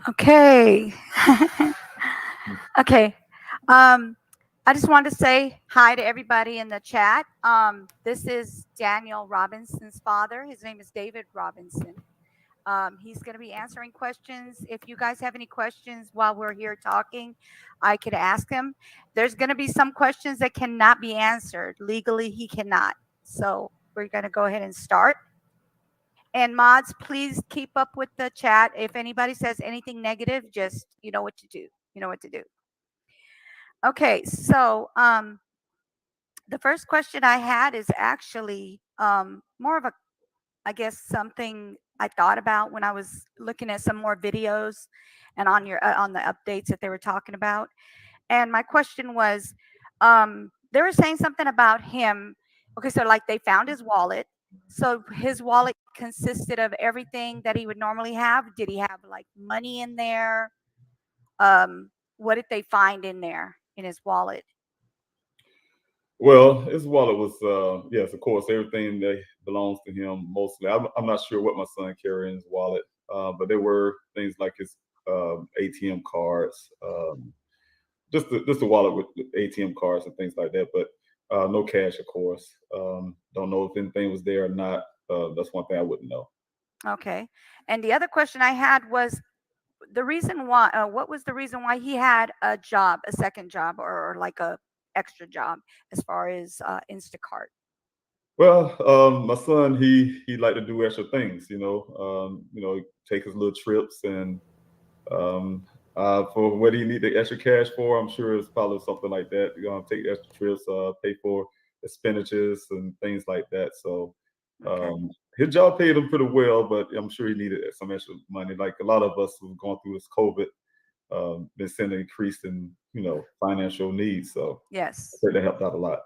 Okay. Okay. I just wanted to say hi to everybody in the chat. This is Daniel Robinson's father. His name is David Robinson. He's going to be answering questions. If you guys have any questions while we're here talking, I could ask him. There's going to be some questions that cannot be answered. Legally, he cannot. So we're going to go ahead and start. And mods, please keep up with the chat. If anybody says anything negative, just you know what to do. You know what to do. Okay, so the first question I had is actually more of a, I guess, something I thought about when I was looking at some more videos and on the updates that they were talking about. And my question was, they were saying something about him. Okay, so like they found his wallet. So his wallet consisted of everything that he would normally have. Did he have like money in there? What did they find in there in his wallet? Well, his wallet was, yes, of course, everything that belongs to him mostly. I'm not sure what my son carried in his wallet, but there were things like his ATM cards, just a wallet with ATM cards and things like that, but no cash, of course. Don't know if anything was there or not. That's one thing I wouldn't know. Okay. And the other question I had was the reason why. What was the reason why he had a job, a second job, or like a extra job as far as Instacart? Well, my son, he liked to do extra things, take his little trips and Um, for what do you need the extra cash for? I'm sure it's probably something like that. You're gonna take extra trips, pay for expenditures and things like that. So Okay. his job paid him pretty well, but I'm sure he needed some extra money. Like a lot of us who've gone through this COVID, been seeing an increase in financial needs. So I Yes. think that helped out a lot.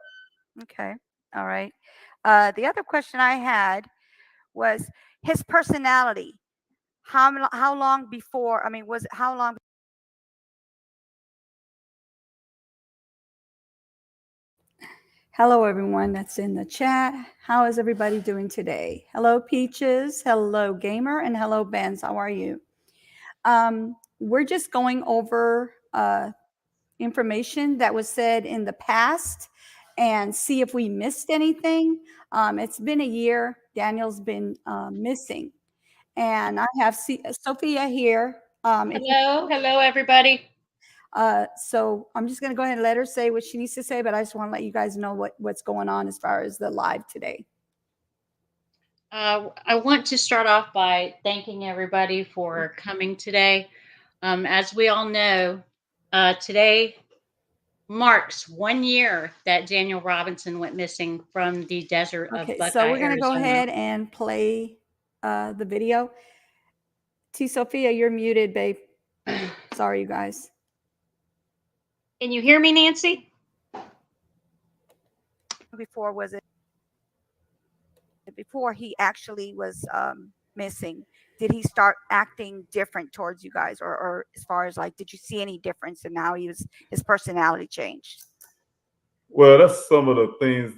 Okay. All right. The other question I had was his personality. How long before? I mean, was how long? Hello, everyone that's in the chat. How is everybody doing today? Hello, Peaches. Hello, Gamer, and hello, Benz. How are you? We're just going over information that was said in the past and see if we missed anything. It's been a year. Daniel's been missing, and I have Sophia here. If you Hello, hello, everybody. So I'm just going to go ahead and let her say what she needs to say, but I just want to let you guys know what's going on as far as the live today. I want to start off by thanking everybody for coming today. As we all know, today marks 1 year that Daniel Robinson went missing from the desert of Okay, so Buckeye, we're going to go Arizona. ahead and play the video. T. Sophia, you're muted, babe. Sorry, you guys. Can you hear me, Nancy? Before was it before he actually was missing? Did he start acting different towards you guys, or as far as like, did you see any difference in how his personality changed? Well, that's some of the things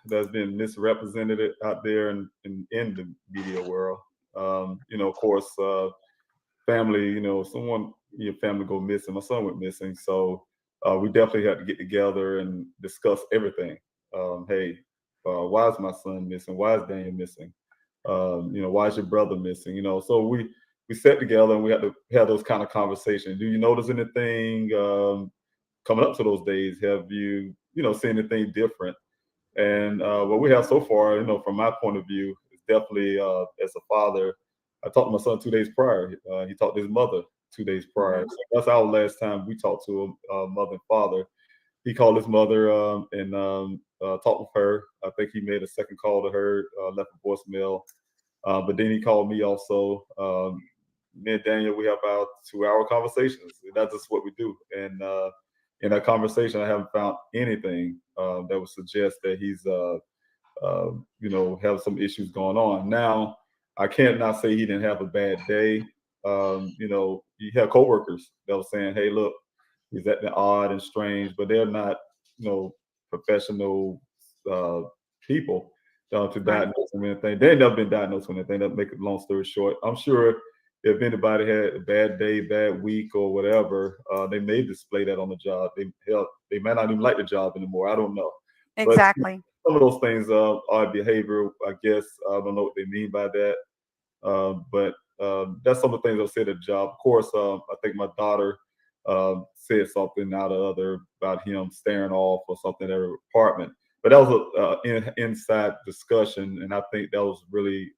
that's been misrepresented out there in the media world. Of course, family, someone in your family go missing. My son went missing, so we definitely had to get together and discuss everything. Hey, why is my son missing? Why is Daniel missing? Why is your brother missing? So we sat together and we had to have those kind of conversations. Do you notice anything coming up to those days? Have you seen anything different? And what we have so far, from my point of view, is definitely as a father. I talked to my son 2 days prior. He talked to his mother 2 days prior. Mhm. So that's our last time we talked to him, mother and father. He called his mother and talked with her. I think he made a second call to her, left a voicemail. But then he called me also. Me and Daniel, we have our 2-hour conversations. That's just what we do. And in that conversation, I haven't found anything that would suggest that he's, have some issues going on. Now, I can't not say he didn't have a bad day. You have coworkers that were saying, "Hey, look, he's acting odd and strange," but they're not, professional uh, people to Right. diagnose him with anything. They ain't never been diagnosed with anything. That make it long story short. I'm sure if anybody had a bad day, bad week, or whatever, they may display that on the job. They might not even like the job anymore. I don't know. But Exactly. some of those things are behavior, I guess. I don't know what they mean by that. But that's some of the things I'll say at the job. Of course, I think my daughter said something out of other about him staring off or something at her apartment. But that was a inside discussion, and I think that was really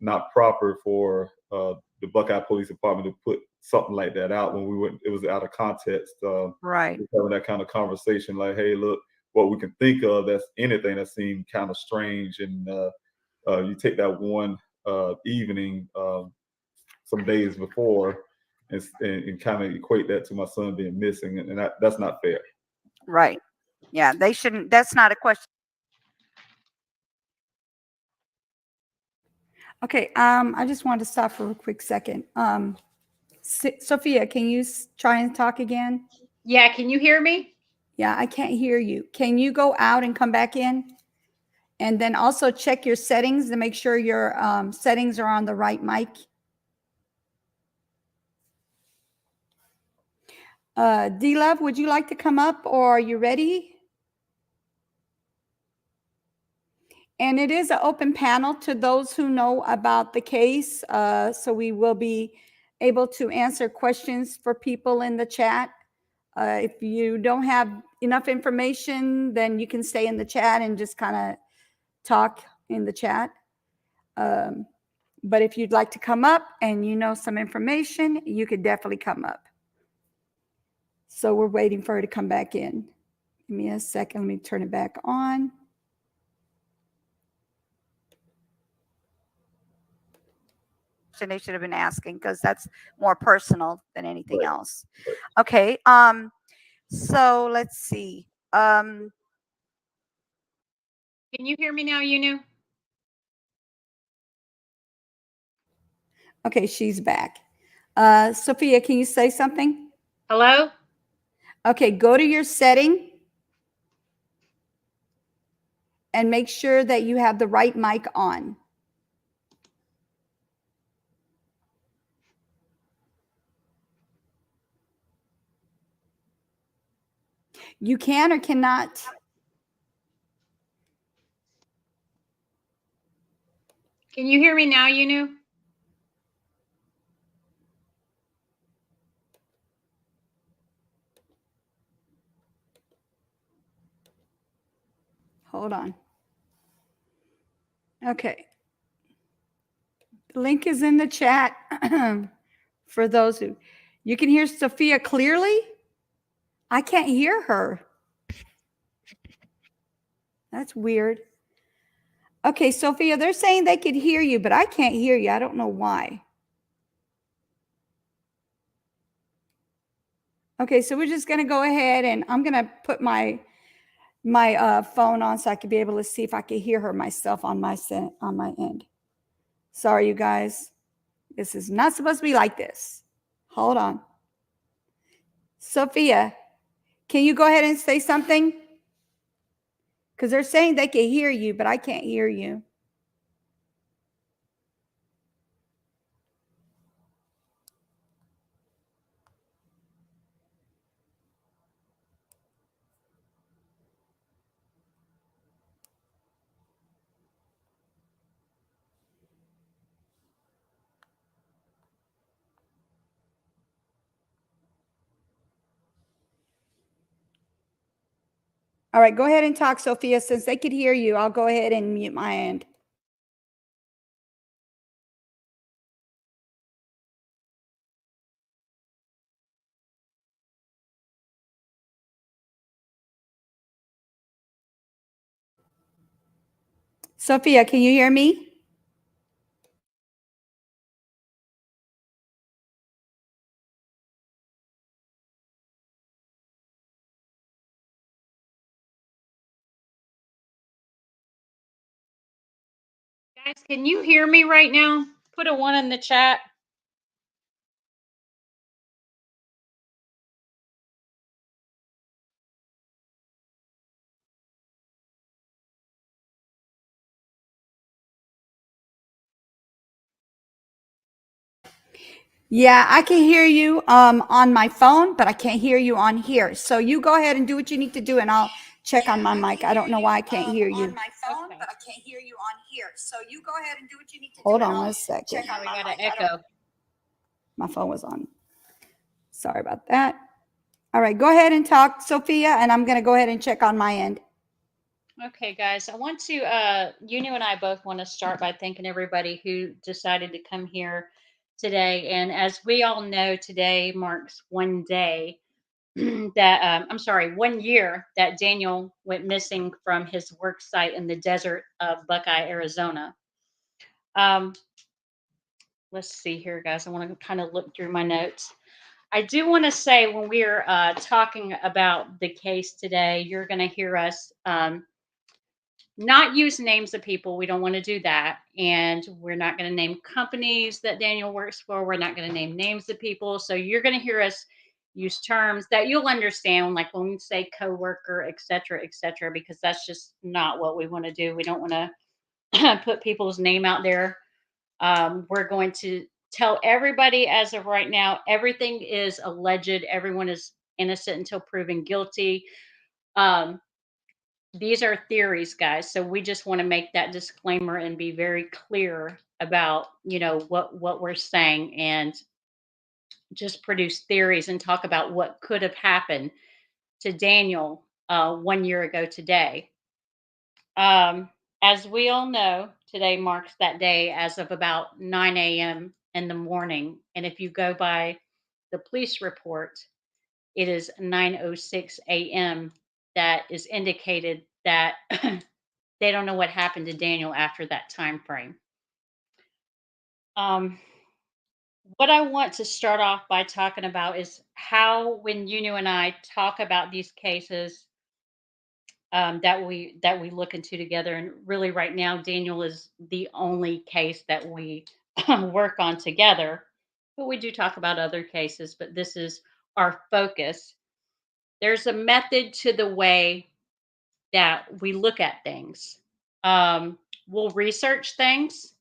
not proper for the Buckeye Police Department to put something like that out when we went. It was out of context. Right. Having that kind of conversation, like, "Hey, look, what we can think of that's anything that seemed kind of strange," and you take that one evening some days before and kind of equate that to my son being missing, and that's not fair. Right. Yeah, they shouldn't. That's not a question. Okay. I just wanted to stop for a quick second. Sophia, can you try and talk again? Yeah, can you hear me? Yeah, I can't hear you. Can you go out and come back in? And then also check your settings to make sure your settings are on the right mic. D-Love, would you like to come up, or are you ready? And it is an open panel to those who know about the case. So we will be able to answer questions for people in the chat. If you don't have enough information, then you can stay in the chat and just kind of talk in the chat. But if you'd like to come up and you know some information, you could definitely come up. So we're waiting for her to come back in. Give me a second. Let me turn it back on. They should have been asking, because that's more personal than anything Right. else. Okay. So let's see. Can you hear me now, Yunu? Okay, she's back. Sophia, can you say something? Hello? Okay, go to your setting and make sure that you have the right mic on. You can or cannot. Can you hear me now, Yunu? Hold on. Okay. The link is in the chat for those who, you can hear Sophia clearly. I can't hear her. That's weird. Okay, Sophia, they're saying they could hear you, but I can't hear you. I don't know why. Okay, so we're just going to go ahead, and I'm going to put my phone on so I could be able to see if I could hear her myself on my end. Sorry, you guys. This is not supposed to be like this. Hold on. Sophia, can you go ahead and say something? Because they're saying they can hear you, but I can't hear you. All right, go ahead and talk, Sophia. Since they could hear you, I'll go ahead and mute my end. Sophia, can you hear me? Guys, can you hear me right now? Put a 1 in the chat. Yeah, I can hear you on my phone, but I can't hear you on here. So you go ahead and do what you need to do, and I'll check on my mic. I don't know why I can't hear you. On my phone, Okay. but I can't hear you on here. So you go ahead and do what you need to do. Hold and on I'll one second. check Now on we my got mic. an echo. My phone was on. Sorry about that. All right, go ahead and talk, Sophia, and I'm going to go ahead and check on my end. Okay, guys, I want to, Unu and I both want to start by thanking everybody who decided to come here today. And as we all know, today marks one day that, I'm sorry, 1 year that Daniel went missing from his work site in the desert of Buckeye, Arizona. Um, let's see here, guys. I want to kind of look through my notes. I do want to say when we're talking about the case today, you're going to hear us not use names of people. We don't want to do that. And we're not going to name companies that Daniel works for. We're not going to name names of people. So you're going to hear us use terms that you'll understand, like when we say coworker, et cetera, because that's just not what we want to do. We don't want to put people's name out there. We're going to tell everybody as of right now, everything is alleged. Everyone is innocent until proven guilty. Um, these are theories, guys. So we just want to make that disclaimer and be very clear about, what we're saying, and just produce theories and talk about what could have happened to Daniel 1 year ago today. As we all know, today marks that day as of about 9 a.m. in the morning. And if you go by the police report, it is 9:06 a.m. that is indicated that they don't know what happened to Daniel after that time frame. Um, what I want to start off by talking about is how, when Unu and I talk about these cases, that we look into together, and really right now, Daniel is the only case that we work on together. But we do talk about other cases, but this is our focus. There's a method to the way that we look at things. We'll research things,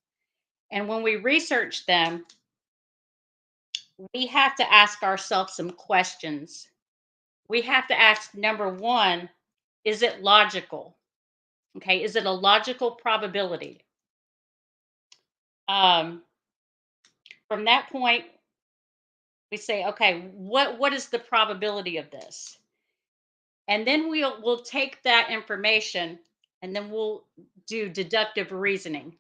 and when we research them, we have to ask ourselves some questions. We have to ask, number one, is it logical? Okay, is it a logical probability? Um, from that point, we say, okay, what is the probability of this? And then we'll take that information, and then we'll do deductive reasoning.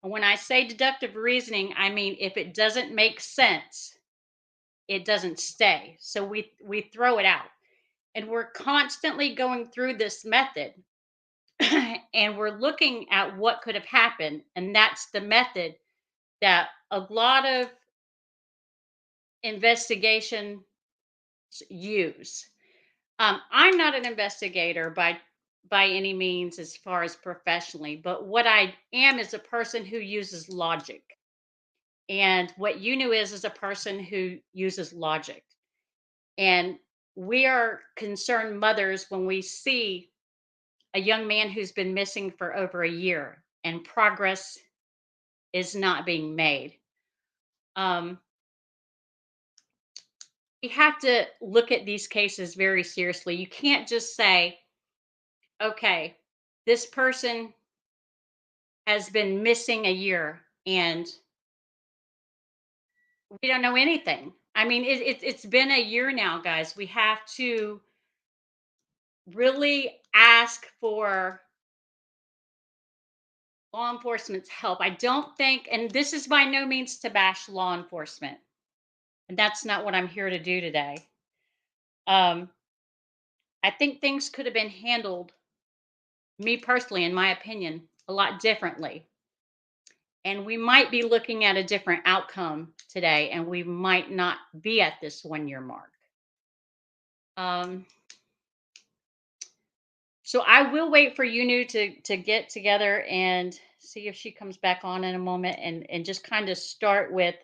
And when I say deductive reasoning, I mean if it doesn't make sense, it doesn't stay. So we throw it out. And we're constantly going through this method and we're looking at what could have happened. And that's the method that a lot of investigations use. I'm not an investigator by any means as far as professionally, but what I am is a person who uses logic. And what you is a person who uses logic. And we are concerned mothers when we see a young man who's been missing for over a year and progress is not being made. Um, you have to look at these cases very seriously. You can't just say, okay, this person has been missing a year and we don't know anything. I mean, it's been a year now, guys. We have to really ask for law enforcement's help. I don't think, and this is by no means to bash law enforcement, and that's not what I'm here to do today. Um, I think things could have been handled, me personally, in my opinion, a lot differently. And we might be looking at a different outcome today, and we might not be at this 1 year mark. Um, so I will wait for Unu to get together and see if she comes back on in a moment, and just kind of start with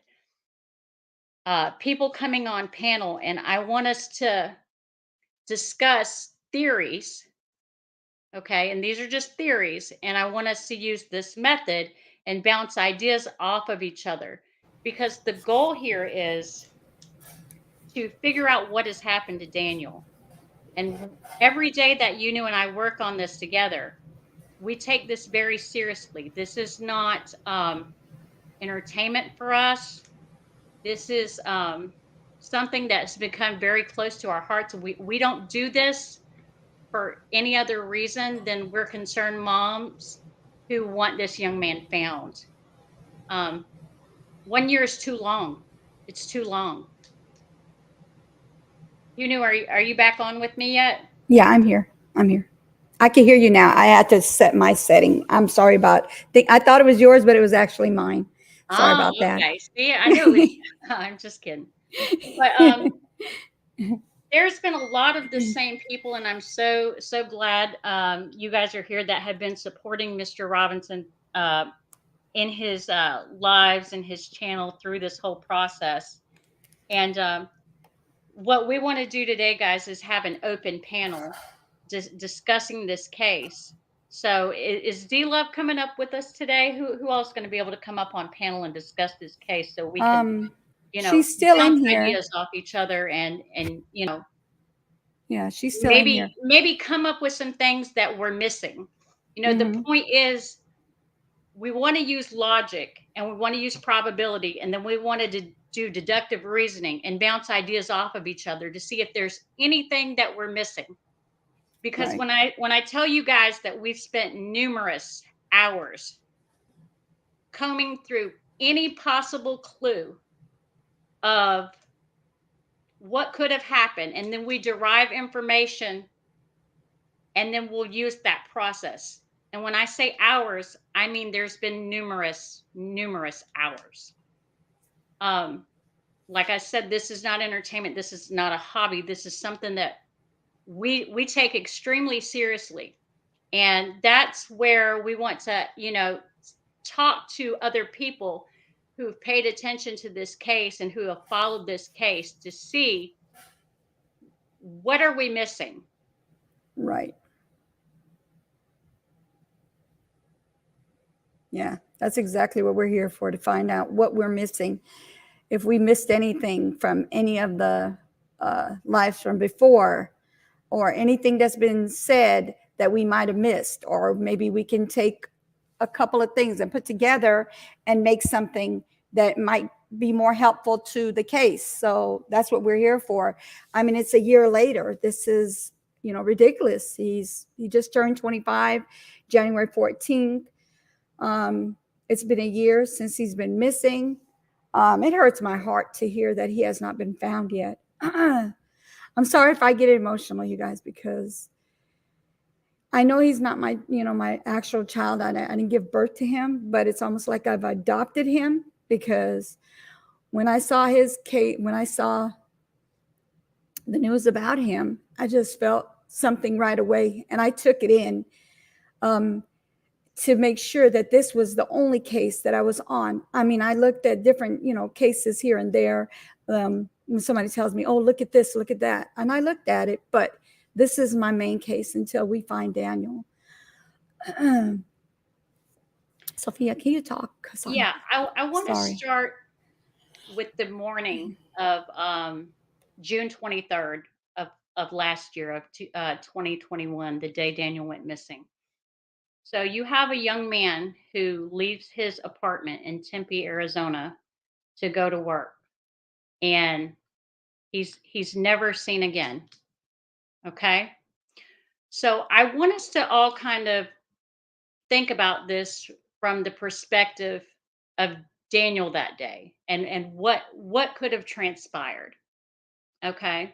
people coming on panel. And I want us to discuss theories. Okay. And these are just theories. And I want us to use this method and bounce ideas off of each other. because the goal here is to figure out what has happened to Daniel. And every day that you and I work on this together, we take this very seriously. This is not entertainment for us. This is something that's become very close to our hearts. We don't do this for any other reason than we're concerned moms who want this young man found. Um, 1 year is too long. It's too long. Are you back on with me yet? Yeah, I'm here. I'm here. I can hear you now. I had to set my setting. I'm sorry about. I thought it was yours, but it was actually mine. Sorry about that. Okay. See, I knew it was. I'm just kidding. But there's been a lot of the same people, and I'm so glad you guys are here that have been supporting Mr. Robinson in his lives and his channel through this whole process. And what we want to do today, guys, is have an open panel discussing this case. So is D Love coming up with us today? Who else is going to be able to come up on panel and discuss this case so we can, She's still in bounce here. ideas off each other and Yeah, she's still in here. maybe come up with some things that we're missing. The point is we want to use logic and we want to use probability, and then we wanted to do deductive reasoning and bounce ideas off of each other to see if there's anything that we're missing. Because Right. when I tell you guys that we've spent numerous hours combing through any possible clue of what could have happened, and then we derive information, and then we'll use that process. And when I say hours, I mean there's been numerous hours. Like I said, this is not entertainment. This is not a hobby. This is something that we take extremely seriously. And that's where we want to, talk to other people who've paid attention to this case and who have followed this case to see what are we missing. Right. Yeah, that's exactly what we're here for, to find out what we're missing. If we missed anything from any of the lives from before, or anything that's been said that we might have missed, or maybe we can take a couple of things and put together and make something that might be more helpful to the case. So that's what we're here for. I mean, it's a year later. This is, ridiculous. He just turned 25, January 14th. It's been a year since he's been missing. It hurts my heart to hear that he has not been found yet. I'm sorry if I get emotional, you guys, because I know he's not my, my actual child. I didn't give birth to him, but it's almost like I've adopted him, because when I saw his case, when I saw the news about him, I just felt something right away, and I took it in to make sure that this was the only case that I was on. I mean, I looked at different, cases here and there. When somebody tells me, oh, look at this, look at that. And I looked at it, but this is my main case until we find Daniel. Sophia, can you talk? Yeah, I want to sorry. start with the morning of June 23rd of last year, of 2021, the day Daniel went missing. So you have a young man who leaves his apartment in Tempe, Arizona to go to work, and he's never seen again. Okay? So I want us to all kind of think about this from the perspective of Daniel that day, and what could have transpired. Okay?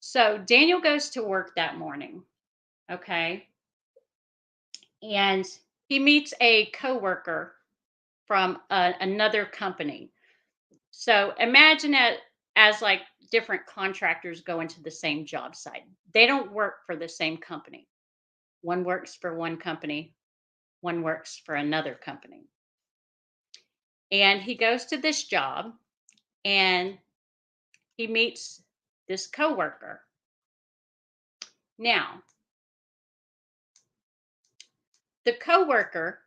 So Daniel goes to work that morning, okay? And he meets a coworker from another company. So imagine it as like different contractors go into the same job site. They don't work for the same company. One works for one company, one works for another company. And he goes to this job and he meets this coworker. Now, the coworker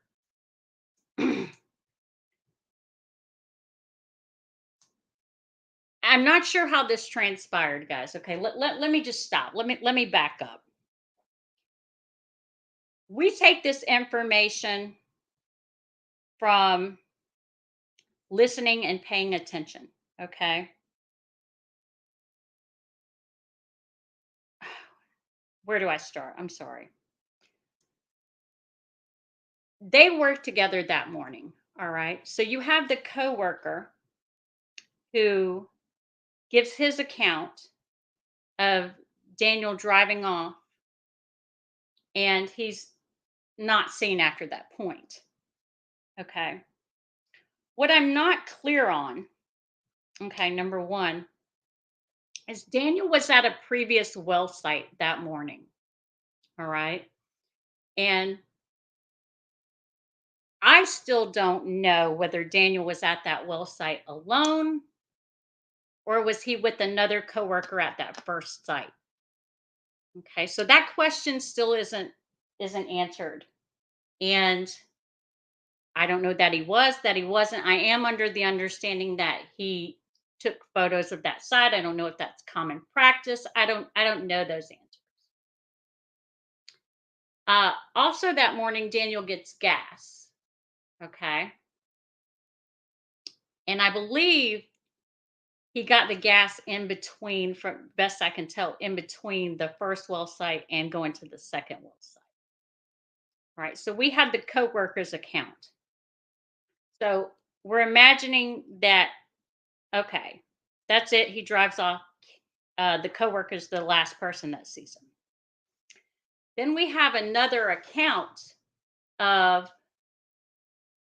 I'm not sure how this transpired, guys. Okay, let me just stop. Let me back up. We take this information from listening and paying attention. Okay. Where do I start? I'm sorry. They worked together that morning. All right. So you have the coworker who gives his account of Daniel driving off, and he's not seen after that point. Okay. What I'm not clear on, okay, number one, is Daniel was at a previous well site that morning. All right. And I still don't know whether Daniel was at that well site alone or was he with another coworker at that first site. Okay. So that question still isn't answered. And I don't know that he was, that he wasn't. I am under the understanding that he took photos of that site. I don't know if that's common practice. I don't know those answers. Also that morning, Daniel gets gas. Okay. And I believe he got the gas in between, from best I can tell, in between the first well site and going to the second well site. All right. So we have the co-worker's account. So we're imagining that, okay, that's it. He drives off. The coworker's the last person that sees him. Then we have another account of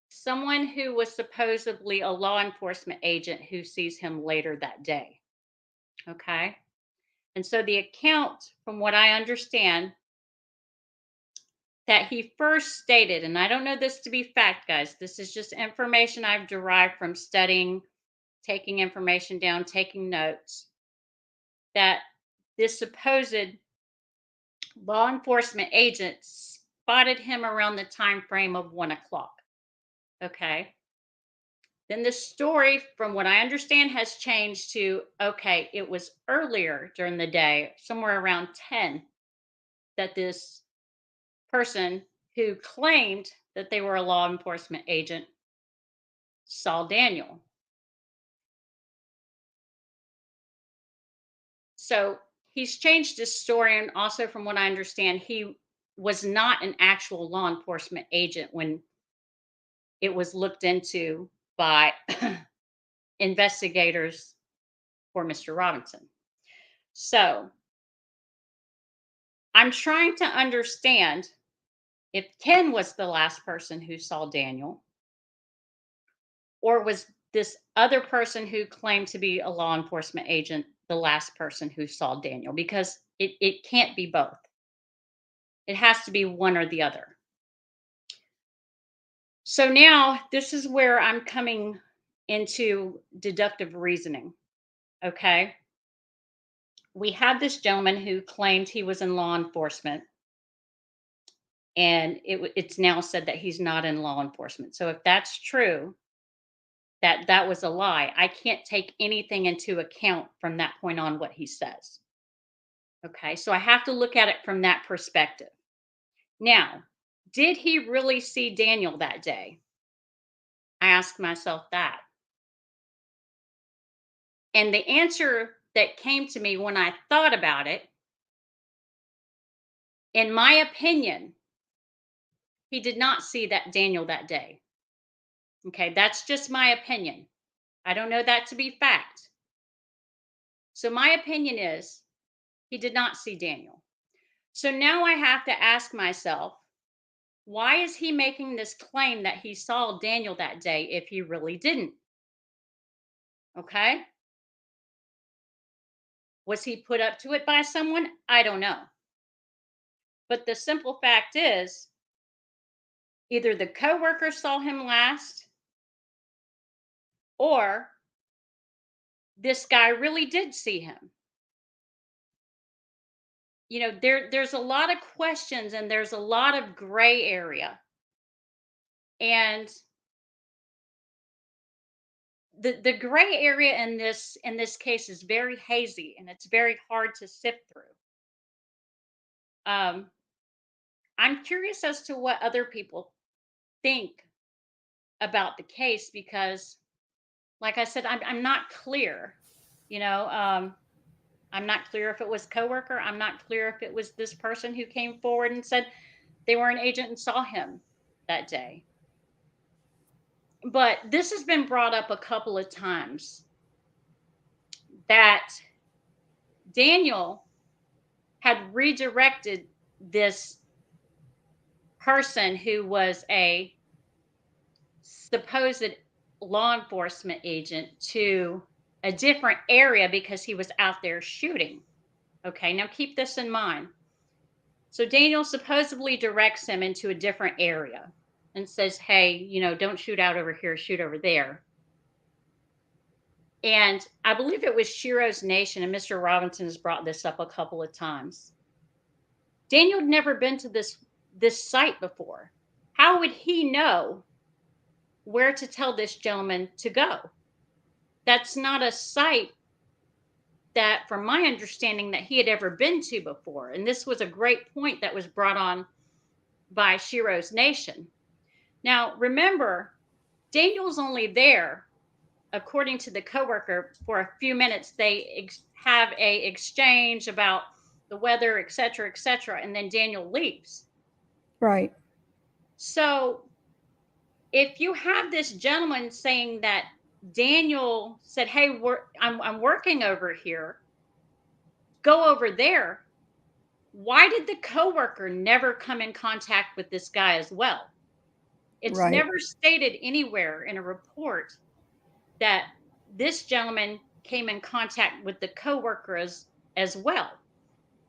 someone who was supposedly a law enforcement agent who sees him later that day. Okay. And so the account, from what I understand, that he first stated, and I don't know this to be fact, guys, this is just information I've derived from studying, taking information down, taking notes, that this supposed law enforcement agent spotted him around the time frame of 1 o'clock. Okay. Then the story, from what I understand, has changed to, okay, it was earlier during the day, somewhere around 10, that this person who claimed that they were a law enforcement agent saw Daniel. So he's changed his story. And also, from what I understand, he was not an actual law enforcement agent when it was looked into by investigators for Mr. Robinson. So I'm trying to understand if Ken was the last person who saw Daniel, or was this other person who claimed to be a law enforcement agent the last person who saw Daniel, because it can't be both. It has to be one or the other. So now this is where I'm coming into deductive reasoning. Okay. We have this gentleman who claimed he was in law enforcement, and it's now said that he's not in law enforcement. So if that's true, that was a lie, I can't take anything into account from that point on what he says. Okay, so I have to look at it from that perspective. Now, did he really see Daniel that day? I ask myself that. And the answer that came to me when I thought about it, in my opinion, he did not see that Daniel that day. Okay, that's just my opinion. I don't know that to be fact. So my opinion is he did not see Daniel. So now I have to ask myself, why is he making this claim that he saw Daniel that day if he really didn't? Okay. Was he put up to it by someone? I don't know. But the simple fact is, either the coworker saw him last, or this guy really did see him. You know, there's a lot of questions and there's a lot of gray area. And the gray area in this case is very hazy and it's very hard to sift through. Um, I'm curious as to what other people think about the case because, like I said, I'm not clear. You know, I'm not clear if it was coworker. I'm not clear if it was this person who came forward and said they were an agent and saw him that day. But this has been brought up a couple of times that Daniel had redirected this person who was a supposed law enforcement agent to a different area because he was out there shooting. Okay, now keep this in mind. So Daniel supposedly directs him into a different area and says, hey, you know, don't shoot out over here, shoot over there. And I believe it was Shiro's Nation, and Mr. Robinson has brought this up a couple of times. Daniel had never been to this site before. How would he know where to tell this gentleman to go? That's not a site that, from my understanding, that he had ever been to before. And this was a great point that was brought on by Shiro's Nation. Now, remember, Daniel's only there, according to the coworker, for a few minutes. They have a exchange about the weather, et cetera, and then Daniel leaves. Right. So if you have this gentleman saying that Daniel said, hey, I'm working over here, go over there, why did the coworker never come in contact with this guy as well? It's Right. never stated anywhere in a report that this gentleman came in contact with the coworker as well.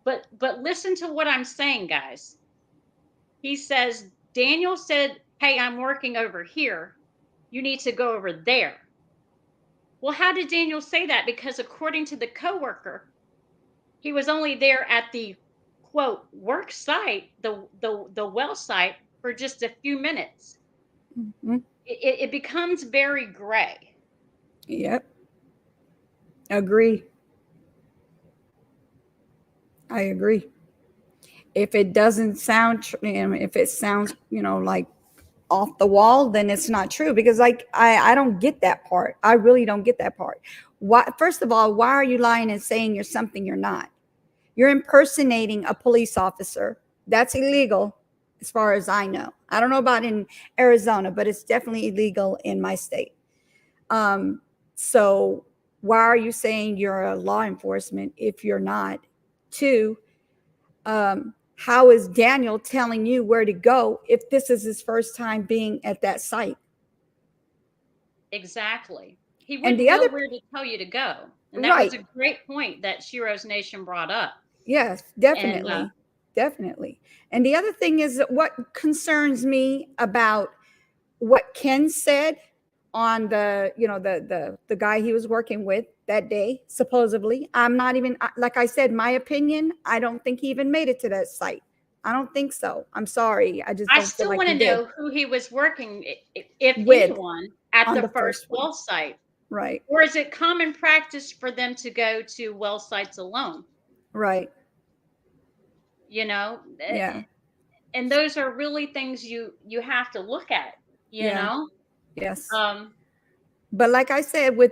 But listen to what I'm saying, guys. He says, Daniel said, hey, I'm working over here. You need to go over there. Well, how did Daniel say that? Because according to the coworker, he was only there at the quote work site, the well site, for just a few minutes. Mhm. It becomes very gray. Yep. Agree. I agree. If it doesn't sound, if it sounds, like off the wall, then it's not true, because like I don't get that part. I really don't get that part. Why? First of all, why are you lying and saying you're something you're not? You're impersonating a police officer. That's illegal as far as I know. I don't know about in Arizona, but it's definitely illegal in my state. So why are you saying you're a law enforcement if you're not? Two, how is Daniel telling you where to go if this is his first time being at that site? Exactly. He And wouldn't the know other, where to tell you to go. And that was right. a great point that Shiro's Nation brought up. Yes, And definitely. Definitely. And the other thing is that what concerns me about what Ken said on the guy he was working with that day, supposedly. I'm not even, like I said, my opinion, I don't think he even made it to that site. I don't think so. I'm sorry. I just I don't feel still like want to he did know who he was working, if with anyone, at on the the first first one. well site. Right. Or is it common practice for them to go to well sites alone? Right. You know, Yeah. and those are really things you have to look at. You Yeah. know, Yes. But like I said, with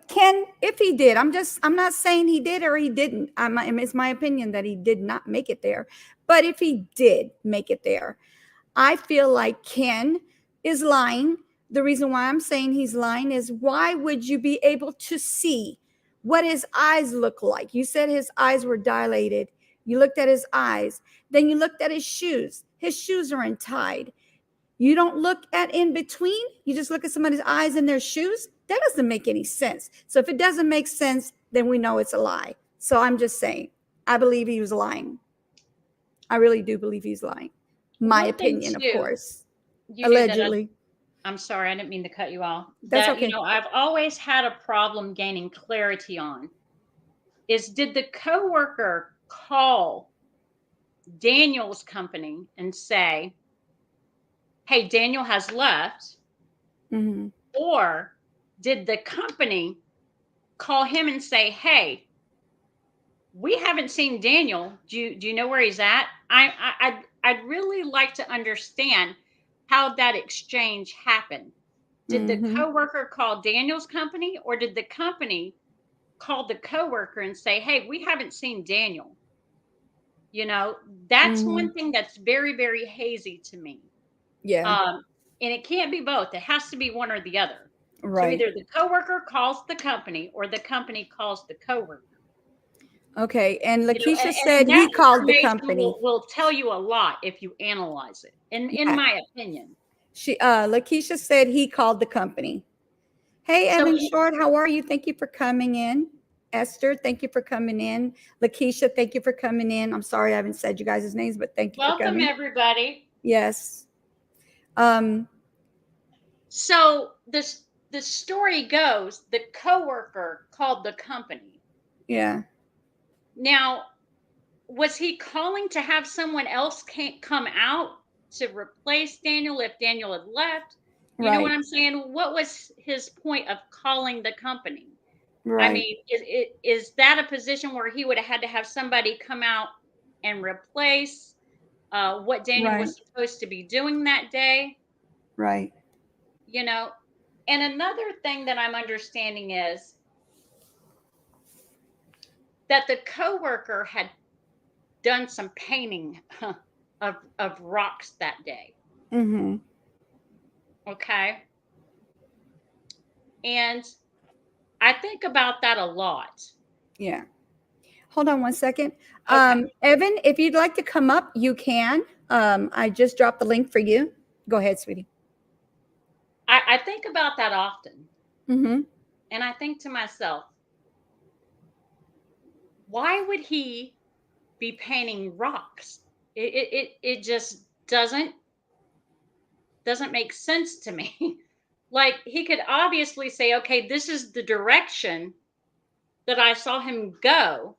Ken, if he did, I'm not saying he did or he didn't. It's my opinion that he did not make it there. But if he did make it there, I feel like Ken is lying. The reason why I'm saying he's lying is, why would you be able to see what his eyes look like? You said his eyes were dilated. You looked at his eyes. Then you looked at his shoes. His shoes are untied. You don't look at in between. You just look at somebody's eyes and their shoes. That doesn't make any sense. So if it doesn't make sense, then we know it's a lie. So I'm just saying, I believe he was lying. I really do believe he's lying. My one thing opinion, of too, course. you knew that Allegedly. I'm sorry, I didn't mean to cut you off. That's That, okay. I've always had a problem gaining clarity on is, did the coworker call Daniel's company and say, hey, Daniel has left? Mhm. Or did the company call him and say, hey, we haven't seen Daniel. Do you know where he's at? I'd really like to understand how that exchange happened. Did the Mhm. coworker call Daniel's company, or did the company call the coworker and say, hey, we haven't seen Daniel? You know, that's Mhm. one thing that's very, very hazy to me. Yeah. And it can't be both. It has to be one or the other. So Right. either the coworker calls the company or the company calls the coworker. Okay. And You know, Lakeisha and said that he called the information company. will tell you a lot if you analyze it, in Yeah. my opinion. Lakeisha said he called the company. Hey, So Evan Short, how are you? Thank you for coming in. Esther, thank you for coming in. Lakeisha, thank you for coming in. I'm sorry I haven't said you guys' names, but thank you for welcome, coming. everybody. Yes. So the story goes, the coworker called the company. Yeah. Now, was he calling to have someone else come out to replace Daniel if Daniel had left? You know what Right. I'm saying? What was his point of calling the company? I Right. mean, is that a position where he would have had to have somebody come out and replace what Daniel Right. was supposed to be doing that day? Right. You know, and another thing that I'm understanding is that the coworker had done some painting of rocks that day. Mm-hmm. Okay. And I think about that a lot. Yeah. Hold on one second. Okay. Evan, if you'd like to come up, you can. I just dropped the link for you. Go ahead, sweetie. I think about that often. Mm-hmm. And I think to myself, why would he be painting rocks? It just doesn't make sense to me. Like, he could obviously say, okay, this is the direction that I saw him go,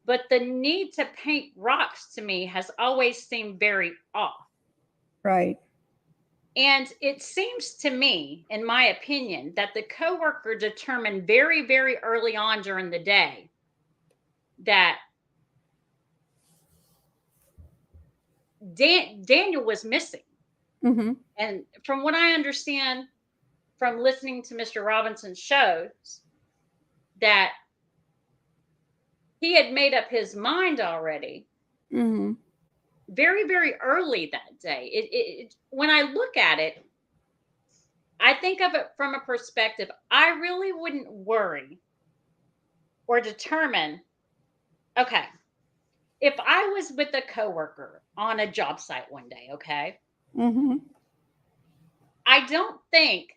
but the need to paint rocks to me has always seemed very off. Right. And it seems to me, in my opinion, that the coworker determined very, very early on during the day that Daniel was missing. Mm-hmm. And from what I understand from listening to Mr. Robinson's shows, that he had made up his mind already Mm-hmm. very, very early that day. When I look at it, I think of it from a perspective, I really wouldn't worry or determine, okay, if I was with a coworker on a job site one day, okay, Mm-hmm. I don't think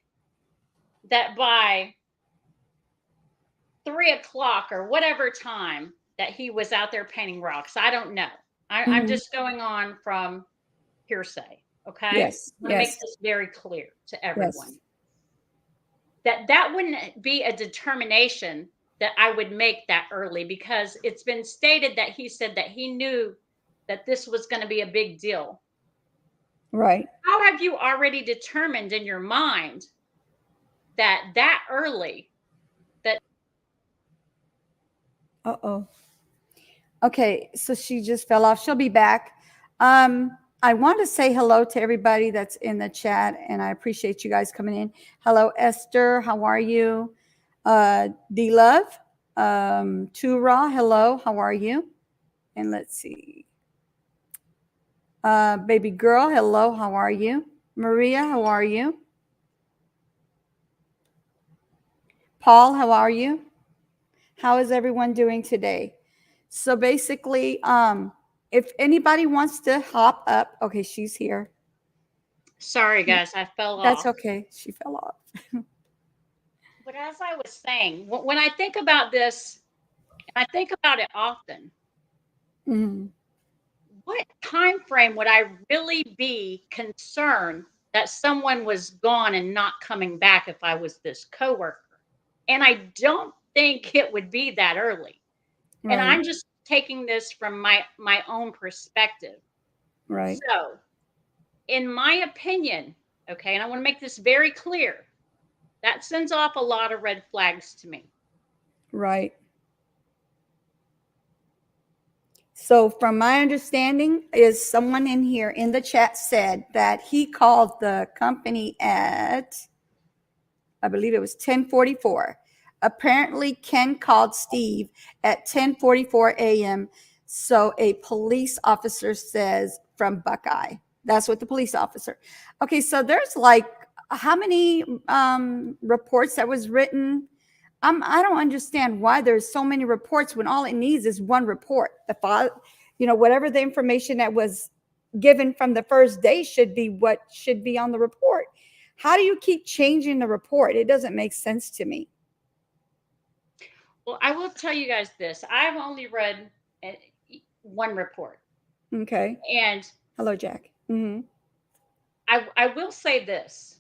that by 3 o'clock or whatever time that he was out there painting rocks. I don't know. I'm Mm-hmm. just going on from hearsay. Okay. Yes. I want to make Yes. this very clear to everyone Yes. that wouldn't be a determination that I would make that early, because it's been stated that he said that he knew that this was going to be a big deal. Right. How have you already determined in your mind that early that Uh-oh. Okay, so she just fell off. She'll be back. I want to say hello to everybody that's in the chat, and I appreciate you guys coming in. Hello, Esther. How are you? D-Love. Tura, hello. How are you? And let's see. Baby girl, hello. How are you? Maria, how are you? Paul, how are you? How is everyone doing today? So basically, if anybody wants to hop up, okay, she's here. sorry guys, I fell That's off. okay. She fell off. But as I was saying, when I think about this, and I think about it often, Mhm. what time frame would I really be concerned that someone was gone and not coming back if I was this coworker? And I don't think it would be that early. And Right, I'm just taking this from my own perspective. right. So, in my opinion, okay, and I want to make this very clear, That sends off a lot of red flags to me. Right. So from my understanding is someone in here in the chat said that he called the company at, I believe it was 10:44. Apparently Ken called Steve at 10:44 a.m. So a police officer says from Buckeye. That's what the police officer. Okay, so there's like how many reports that was written? I don't understand why there's so many reports when all it needs is one report. The file, whatever the information that was given from the first day should be what should be on the report. How do you keep changing the report? It doesn't make sense to me. Well, I will tell you guys this. I've only read one report. Okay. And hello, Jack. Mm-hmm. I will say this.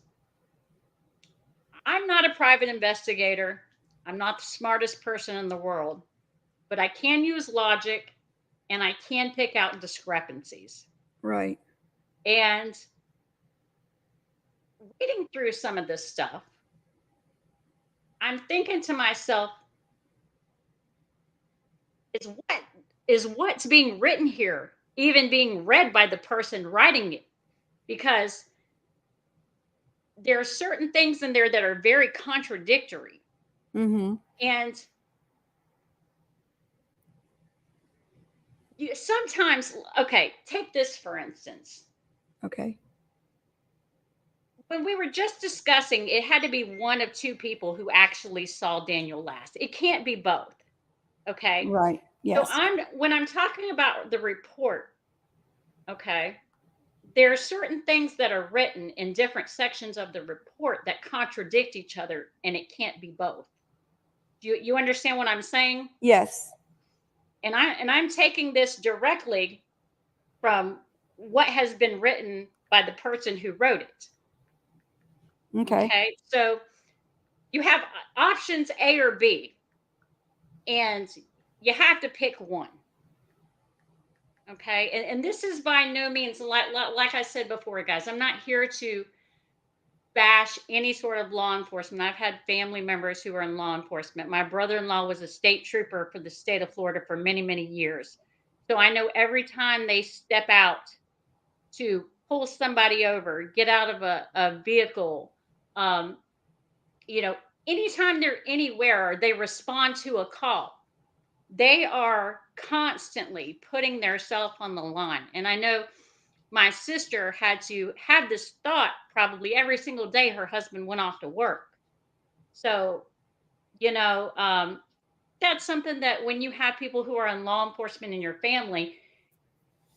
I'm not a private investigator. I'm not the smartest person in the world, but I can use logic and I can pick out discrepancies. Right. And reading through some of this stuff, I'm thinking to myself, is what's being written here even being read by the person writing it? Because there are certain things in there that are very contradictory. Mm-hmm. And sometimes, okay, take this for instance. Okay. When we were just discussing, it had to be one of two people who actually saw Daniel last. It can't be both. Okay. Right. Yes. So when I'm talking about the report, okay, there are certain things that are written in different sections of the report that contradict each other, and it can't be both. You understand what I'm saying? Yes. And I'm taking this directly from what has been written by the person who wrote it. Okay. Okay. So you have options A or B, and you have to pick one. Okay. And this is by no means, like I said before, guys, I'm not here to bash any sort of law enforcement. I've had family members who are in law enforcement. My brother-in-law was a state trooper for the state of Florida for many, many years. So I know every time they step out to pull somebody over, get out of a vehicle, anytime they're anywhere or they respond to a call, they are constantly putting their self on the line. And I know my sister had to have this thought probably every single day her husband went off to work. So, that's something that when you have people who are in law enforcement in your family,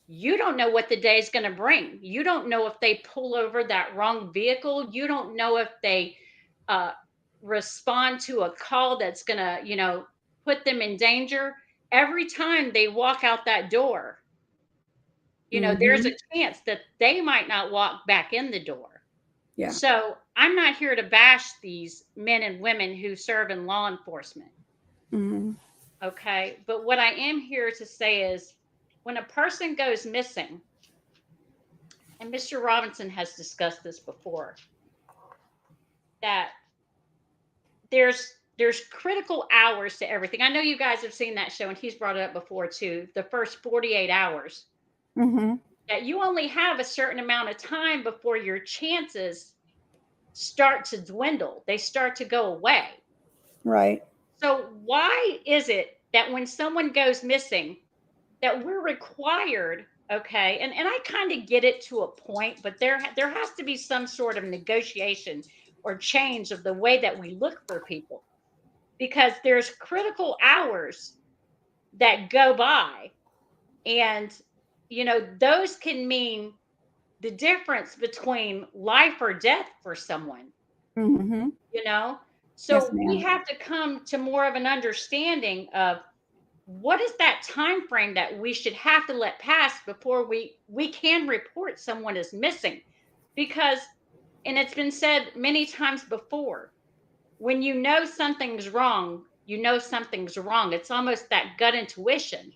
you don't know what the day is going to bring. You don't know if they pull over that wrong vehicle. You don't know if they respond to a call that's going to, put them in danger. Every time they walk out that door, there's a chance that they might not walk back in the door. Yeah. So I'm not here to bash these men and women who serve in law enforcement. Mm-hmm. Okay. But what I am here to say is when a person goes missing, and Mr. Robinson has discussed this before, that there's critical hours to everything. I know you guys have seen that show, and he's brought it up before too. The first 48 hours. Mm-hmm. That you only have a certain amount of time before your chances start to dwindle. They start to go away. Right. So why is it that when someone goes missing, that we're required, okay, and I kind of get it to a point, but there has to be some sort of negotiation or change of the way that we look for people, because there's critical hours that go by, and those can mean the difference between life or death for someone. Mm-hmm. So Yes, we ma'am. have to come to more of an understanding of what is that time frame that we should have to let pass before we can report someone as missing. Because, and it's been said many times before, when you know something's wrong, something's wrong. It's almost that gut intuition.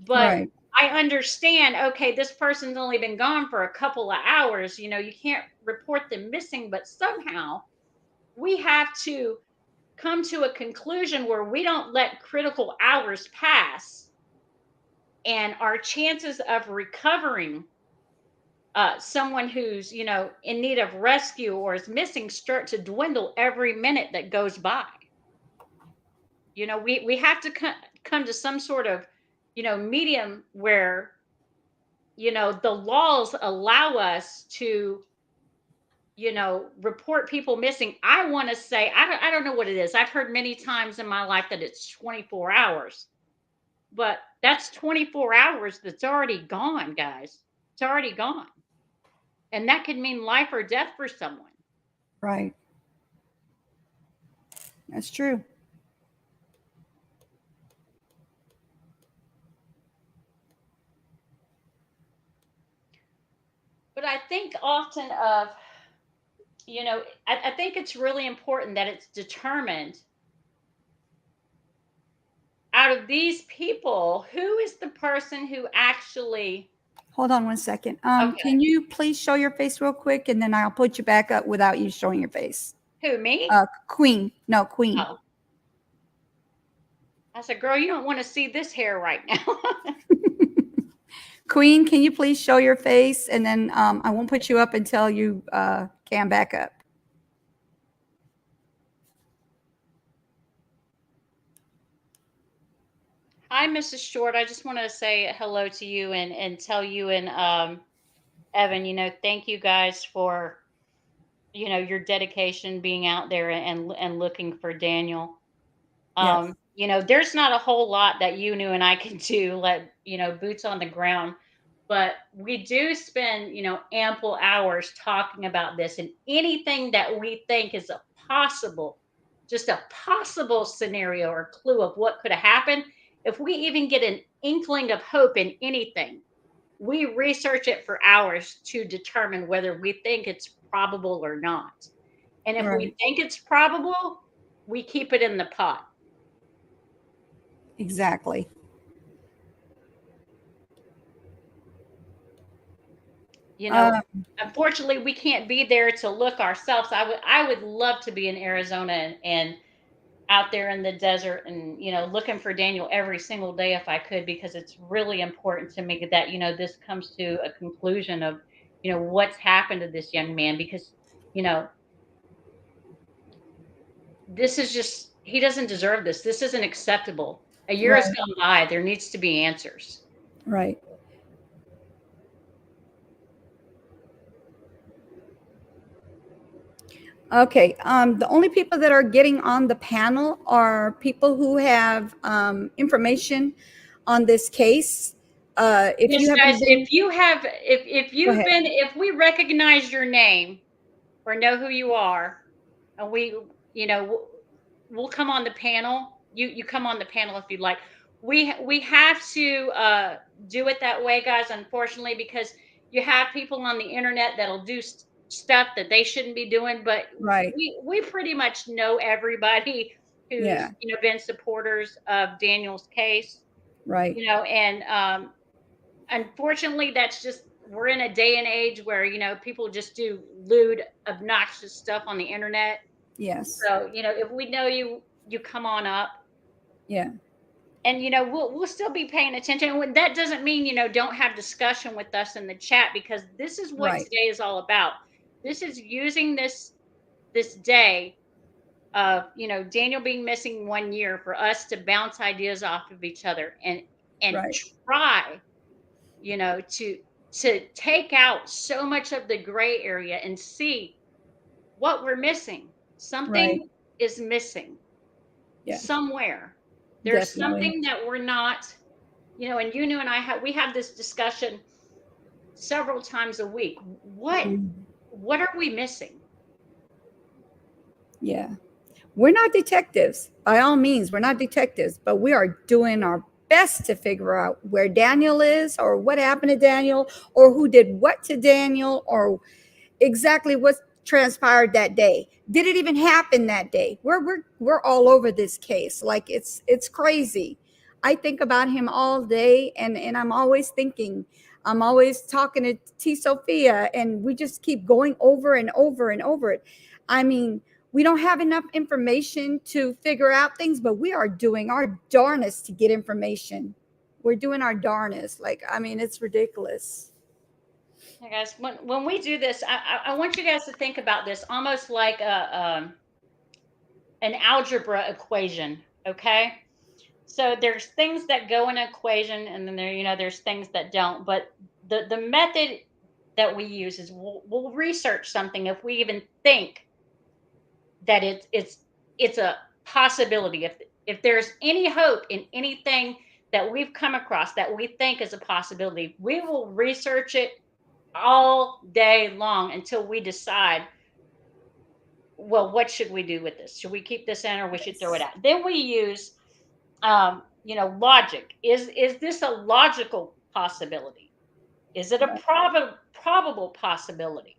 But Right. I understand, okay, this person's only been gone for a couple of hours. You can't report them missing, but somehow we have to come to a conclusion where we don't let critical hours pass and our chances of recovering someone who's, you know, in need of rescue or is missing start to dwindle every minute that goes by. You know, we have to come to some sort of, you know, medium where, you know, the laws allow us to, you know, report people missing. I want to say, I don't know what it is. I've heard many times in my life that it's 24 hours, but that's 24 hours that's already gone, guys. It's already gone. And that could mean life or death for someone. Right. That's true. But I think often of, you know, I think it's really important that it's determined out of these people, who is the person who actually. Hold on one second. Okay. Can you please show your face real quick, and then I'll put you back up without you showing your face. Who, me? Queen. No, Queen. Oh. I said, girl, you don't want to see this hair right now. Queen, can you please show your face, and then I won't put you up until you can back up. Hi, Mrs. Short. I just want to say hello to you and tell you and Evan, you know, thank you guys for, you know, your dedication being out there and looking for Daniel. Yes. You know, there's not a whole lot that you and I can do, like, you know, boots on the ground, but we do spend, you know, ample hours talking about this and anything that we think is a possible, just a possible scenario or clue of what could have happened. If we even get an inkling of hope in anything, we research it for hours to determine whether we think it's probable or not. And if we Right. think it's probable, we keep it in the pot. Exactly. You know, unfortunately, we can't be there to look ourselves. I would love to be in Arizona and out there in the desert and, you know, looking for Daniel every single day if I could, because it's really important to me that, you know, this comes to a conclusion of, you know, what's happened to this young man, because, you know, this is just, he doesn't deserve this. This isn't acceptable. A year has Right. gone by. There needs to be answers. Right. Okay. The only people that are getting on the panel are people who have information on this case. If Yes, you have, guys, if you have, if Go you've ahead. been, if we recognize your name or know who you are, and we, you know, we'll come on the panel. You come on the panel if you'd like. We have to do it that way, guys. Unfortunately, because you have people on the internet that'll do stuff that they shouldn't be doing. But Right. we pretty much know everybody who's, Yeah. you know, been supporters of Daniel's case. Right. You know, and unfortunately, that's just, we're in a day and age where, you know, people just do lewd, obnoxious stuff on the internet. Yes. So, you know, if we know you, you come on up, Yeah. and, you know, we'll still be paying attention. And that doesn't mean, you know, don't have discussion with us in the chat, because this is what Right. today is all about. This is using this day of, you know, Daniel being missing 1 year for us to bounce ideas off of each other and Right. try, you know, to take out so much of the gray area and see what we're missing. Right. Something is missing Yeah. somewhere. There's Definitely. something that we're not, you know, and and I have this discussion several times a week. Mhm. What are we missing? Yeah. We're not detectives. By all means, we're not detectives, but we are doing our best to figure out where Daniel is, or what happened to Daniel, or who did what to Daniel, or exactly what transpired that day. Did it even happen that day? We're all over this case. Like it's crazy. I think about him all day, and I'm always thinking, I'm always talking to T. Sophia, and we just keep going over and over and over it. I mean, we don't have enough information to figure out things, but we are doing our darnest to get information. We're doing our darnest. Like, I mean, it's ridiculous. Hey guys, when we do this, I want you guys to think about this almost like an algebra equation. Okay, so there's things that go in an equation, and then there's things that don't. But the method that we use is we'll research something if we even think that it's a possibility. If there's any hope in anything that we've come across that we think is a possibility, we will research it all day long until we decide, well, what should we do with this? Should we keep this in, or we should throw it out? Then we use logic. Is this a logical possibility? Is it a probable possibility?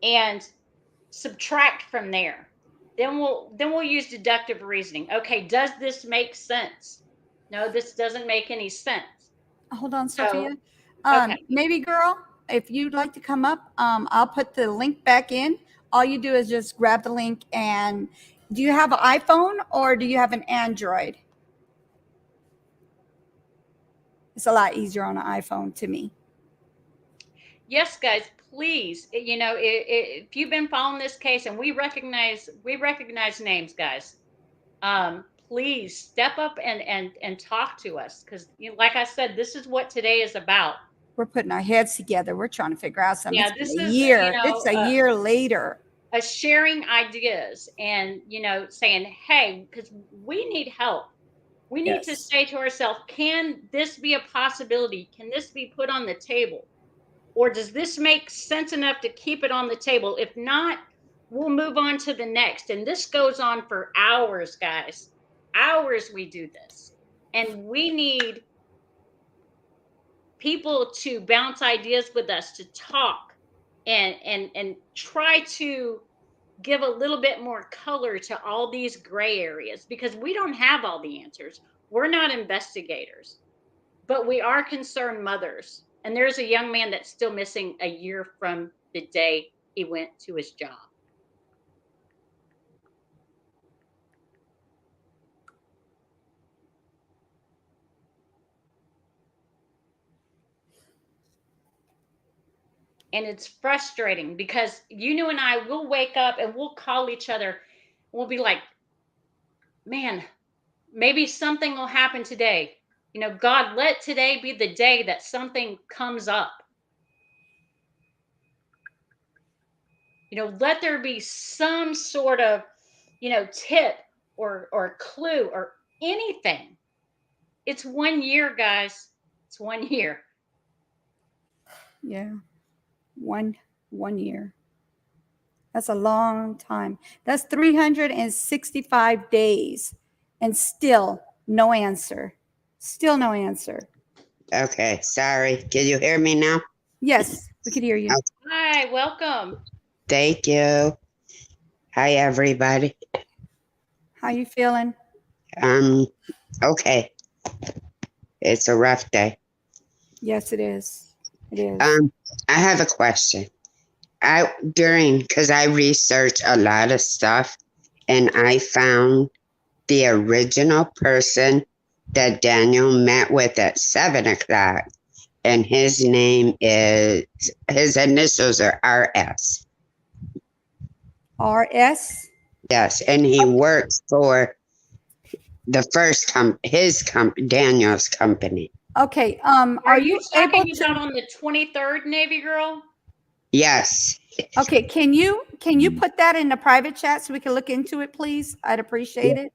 And subtract from there. Then we'll use deductive reasoning. Okay, does this make sense? No, this doesn't make any sense. Hold on, So, Sophia. okay. Maybe, girl, if you'd like to come up, I'll put the link back in. All you do is just grab the link. And do you have an iPhone or do you have an Android? It's a lot easier on an iPhone to me. Yes, guys, please. If you've been following this case, and we recognize names, guys, please step up and talk to us, because like I said, this is what today is about. We're putting our heads together. We're trying to figure out something. Yeah, It's this been a is, year. It's a year later. Sharing ideas and saying, hey, because we need help. We need to say to ourselves, can this be a possibility? Can this be put on the table? Or does this make sense enough to keep it on the table? If not, we'll move on to the next. And this goes on for hours, guys. Hours we do this. And we need people to bounce ideas with us, to talk and try to give a little bit more color to all these gray areas, because we don't have all the answers. We're not investigators, but we are concerned mothers. And there's a young man that's still missing a year from the day he went to his job. And it's frustrating because and I will wake up and we'll call each other. We'll be like, man, maybe something will happen today. God, let today be the day that something comes up. Let there be some sort of, tip or clue or anything. It's 1 year, guys. It's 1 year. Yeah. One year. That's a long time. That's 365 days and still no answer. Still no answer. Okay, sorry. Can you hear me now? Yes, we could hear you. Hi, welcome. Thank you. Hi, everybody. How you feeling? Okay. It's a rough day. Yes, it is. It is. I have a question. Because I researched a lot of stuff, and I found the original person that Daniel met with at 7:00, and his initials are RS. RS? Yes, and he works for the first Daniel's company. Okay. Are you able talking to? about on the 23rd, Navy girl? Yes. Okay. Can you put that in the private chat so we can look into it, please? I'd appreciate it.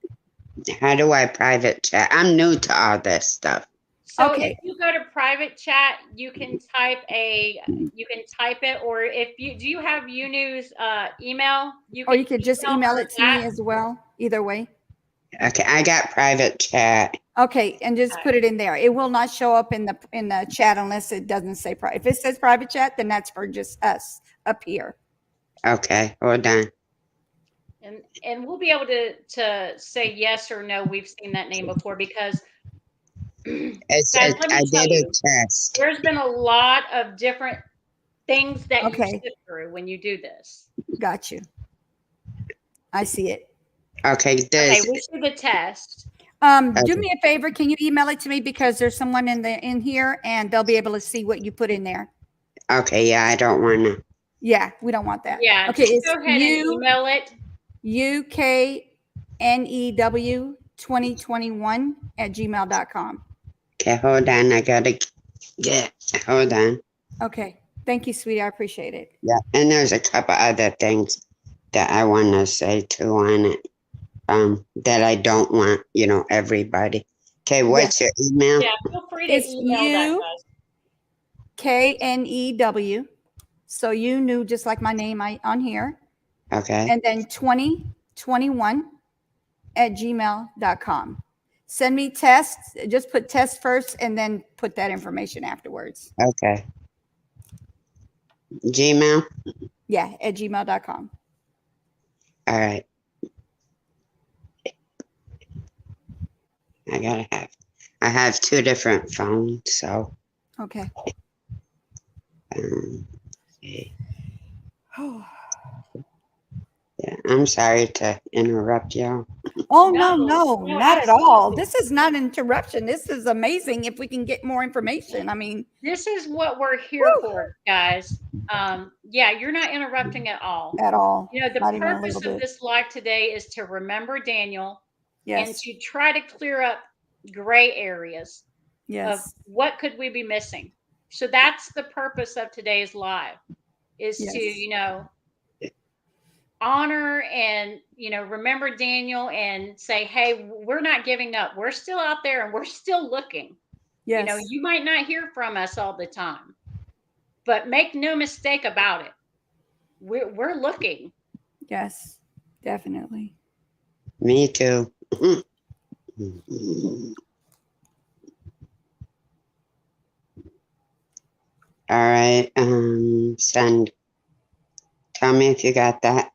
How do I private chat? I'm new to all this stuff. So Okay. if you go to private chat, you can type it, or do you have UNew's email? Or you could just email it to me as well. Either way. Okay, I got private chat. Okay, and just put it in there. It will not show up in the chat unless it doesn't say private. If it says private chat, then that's for just us up here. Okay, hold on. And we'll be able to say yes or no. We've seen that name before, because It's guys, let me I tell did you, a test. there's been a lot of different things that Okay. you sit through when you do this. Got you. I see it. Okay, Okay, there's we see the test. Do me a favor. Can you email it to me because there's someone in here and they'll be able to see what you put in there. okay, yeah, I don't wanna. Yeah, we don't want that. Yeah, Okay, just it's go ahead and email it. uknew2021@gmail.com. Okay, hold on, I gotta get, hold on. Okay. Thank you, sweetie. I appreciate it. Yeah, and there's a couple other things that I wanna say too on it. That I don't want, everybody. Okay, what's your email? Yeah, feel free to It's email that, guys. KNEW. So you knew just like my name on here. Okay, And then 2021@gmail.com. Send me tests. Just put test first and then put that information afterwards. okay. Gmail? Yeah, at gmail.com. All right. I have two different phones, so. Okay. See. Yeah, I'm sorry to interrupt you. Oh, No, no, no, not at all. absolutely. This is not an interruption. This is amazing if we can get more information. I mean, This is what we're here Woo. for, guys. Yeah, you're not interrupting at all. at all. You know, the Not even a purpose little of bit. this live today is to remember Daniel and Yes. to try to clear up gray areas of Yes. what could we be missing. So that's the purpose of today's live, is to, Yes. honor and, remember Daniel and say, hey, we're not giving up. We're still out there and we're still looking. Yes. You might not hear from us all the time, but make no mistake about it. We're looking. Yes. Definitely. Me too. All right, send. Tell me if you got that.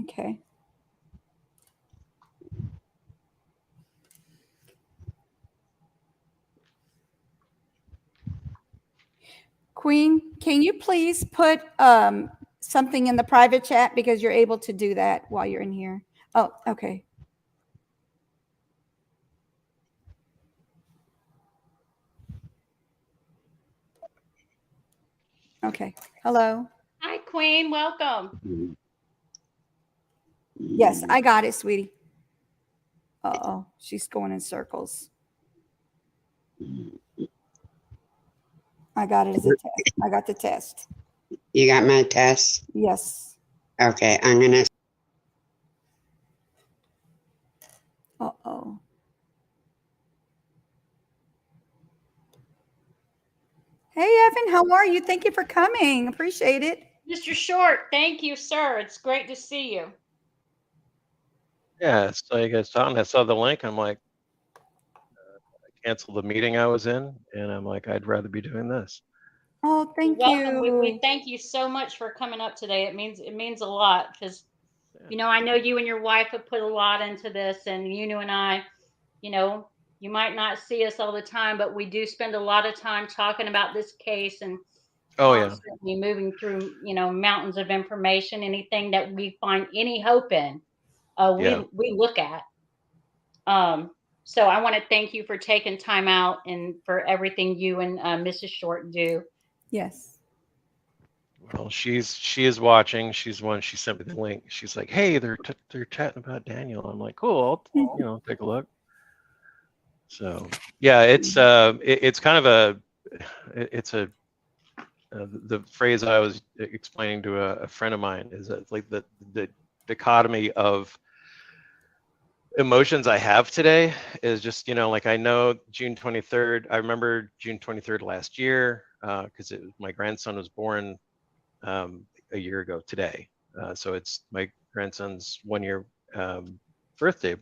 Okay. Queen, can you please put something in the private chat because you're able to do that while you're in here? Oh, okay. Okay. Hello. Hi, Queen. Welcome. Yes, I got it, sweetie. Uh-oh, she's going in circles. I got it as a test. I got the test. You got my test? Yes. Okay, I'm gonna. Uh-oh. Hey, Evan, how are you? Thank you for coming. Appreciate it. Mr. Short, thank you, sir. It's great to see you. Yeah, so you guys saw, and I saw the link. I'm like, I canceled the meeting I was in, and I'm like, I'd rather be doing this. Oh, thank Welcome. We you. thank you so much for coming up today. It means a lot because, I know you and your wife have put a lot into this, and and I, you might not see us all the time, but we do spend a lot of time talking about this case and Oh yeah, constantly moving through, mountains of information. Anything that we find any hope in, Yeah. we look at. So I want to thank you for taking time out and for everything you and Mrs. Short do. Yes. Well, she is watching. She's one. She sent me the link. She's like, hey, they're chatting about Daniel. I'm like, cool. I'll take a look. So yeah, it's kind of the phrase I was explaining to a friend of mine is that like the dichotomy of emotions I have today is just, like I know June 23rd. I remember June 23rd last year because my grandson was born a year ago today. So it's my grandson's 1 year birthday. Okay.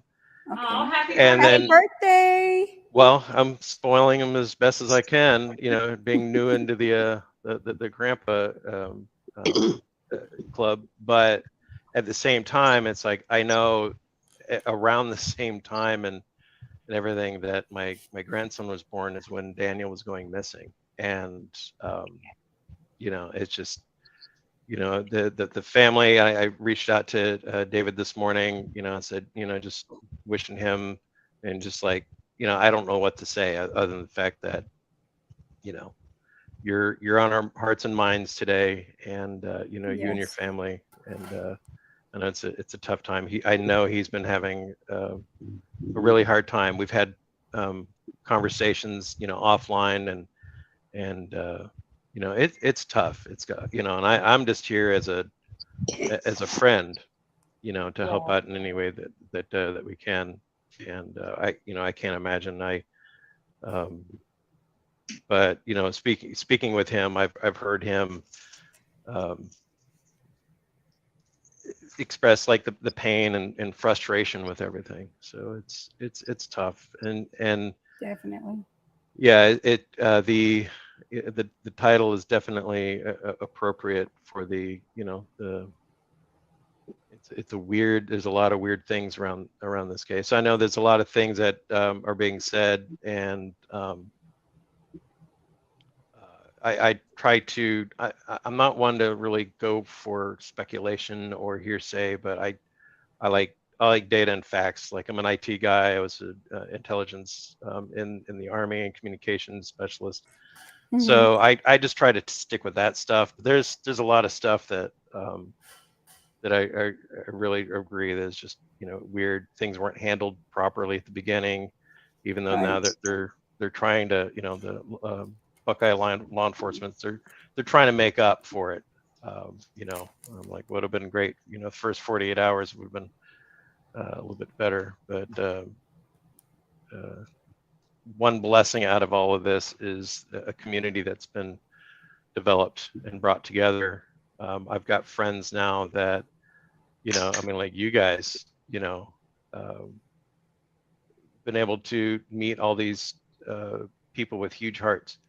Oh, happy And birthday. then- Happy birthday. Well, I'm spoiling him as best as I can, being new into the grandpa club. But at the same time, it's like I know around the same time and everything that my grandson was born is when Daniel was going missing, and it's just you know, the family, I reached out to David this morning, you know, I said, you know, just wishing him, and just like, you know, I don't know what to say other than the fact that, you know, you're on our hearts and minds today, and you know, you and your Yes. family, and I know it's a tough time. I know he's been having a really hard time. We've had conversations, you know, offline, and you know, it's tough. It's got, you know, and I'm just here as a friend, you know, to help Yeah. out in any way that we can. And you know, I can't imagine. But you know, speaking with him, I've heard him express like the pain and frustration with everything. So it's tough, and Definitely. yeah, the title is definitely appropriate for the, you know, it's a weird, there's a lot of weird things around this case. I know there's a lot of things that are being said, and I try to, I'm not one to really go for speculation or hearsay, but I like data and facts. Like, I'm an IT guy. I was an intelligence in the Army and communications specialist. Mhm. So I just try to stick with that stuff. But there's a lot of stuff that that I really agree that is just, you know, weird. Things weren't handled properly at the beginning, even though now Right. that they're trying to, you know, the Buckeye law enforcement, they're trying to make up for it. You know, like, would have been great, you know, the first 48 hours would have been a little bit better. But one blessing out of all of this is a community that's been developed and brought together. I've got friends now that, you know, I mean, like you guys, you know, been able to meet all these people with huge hearts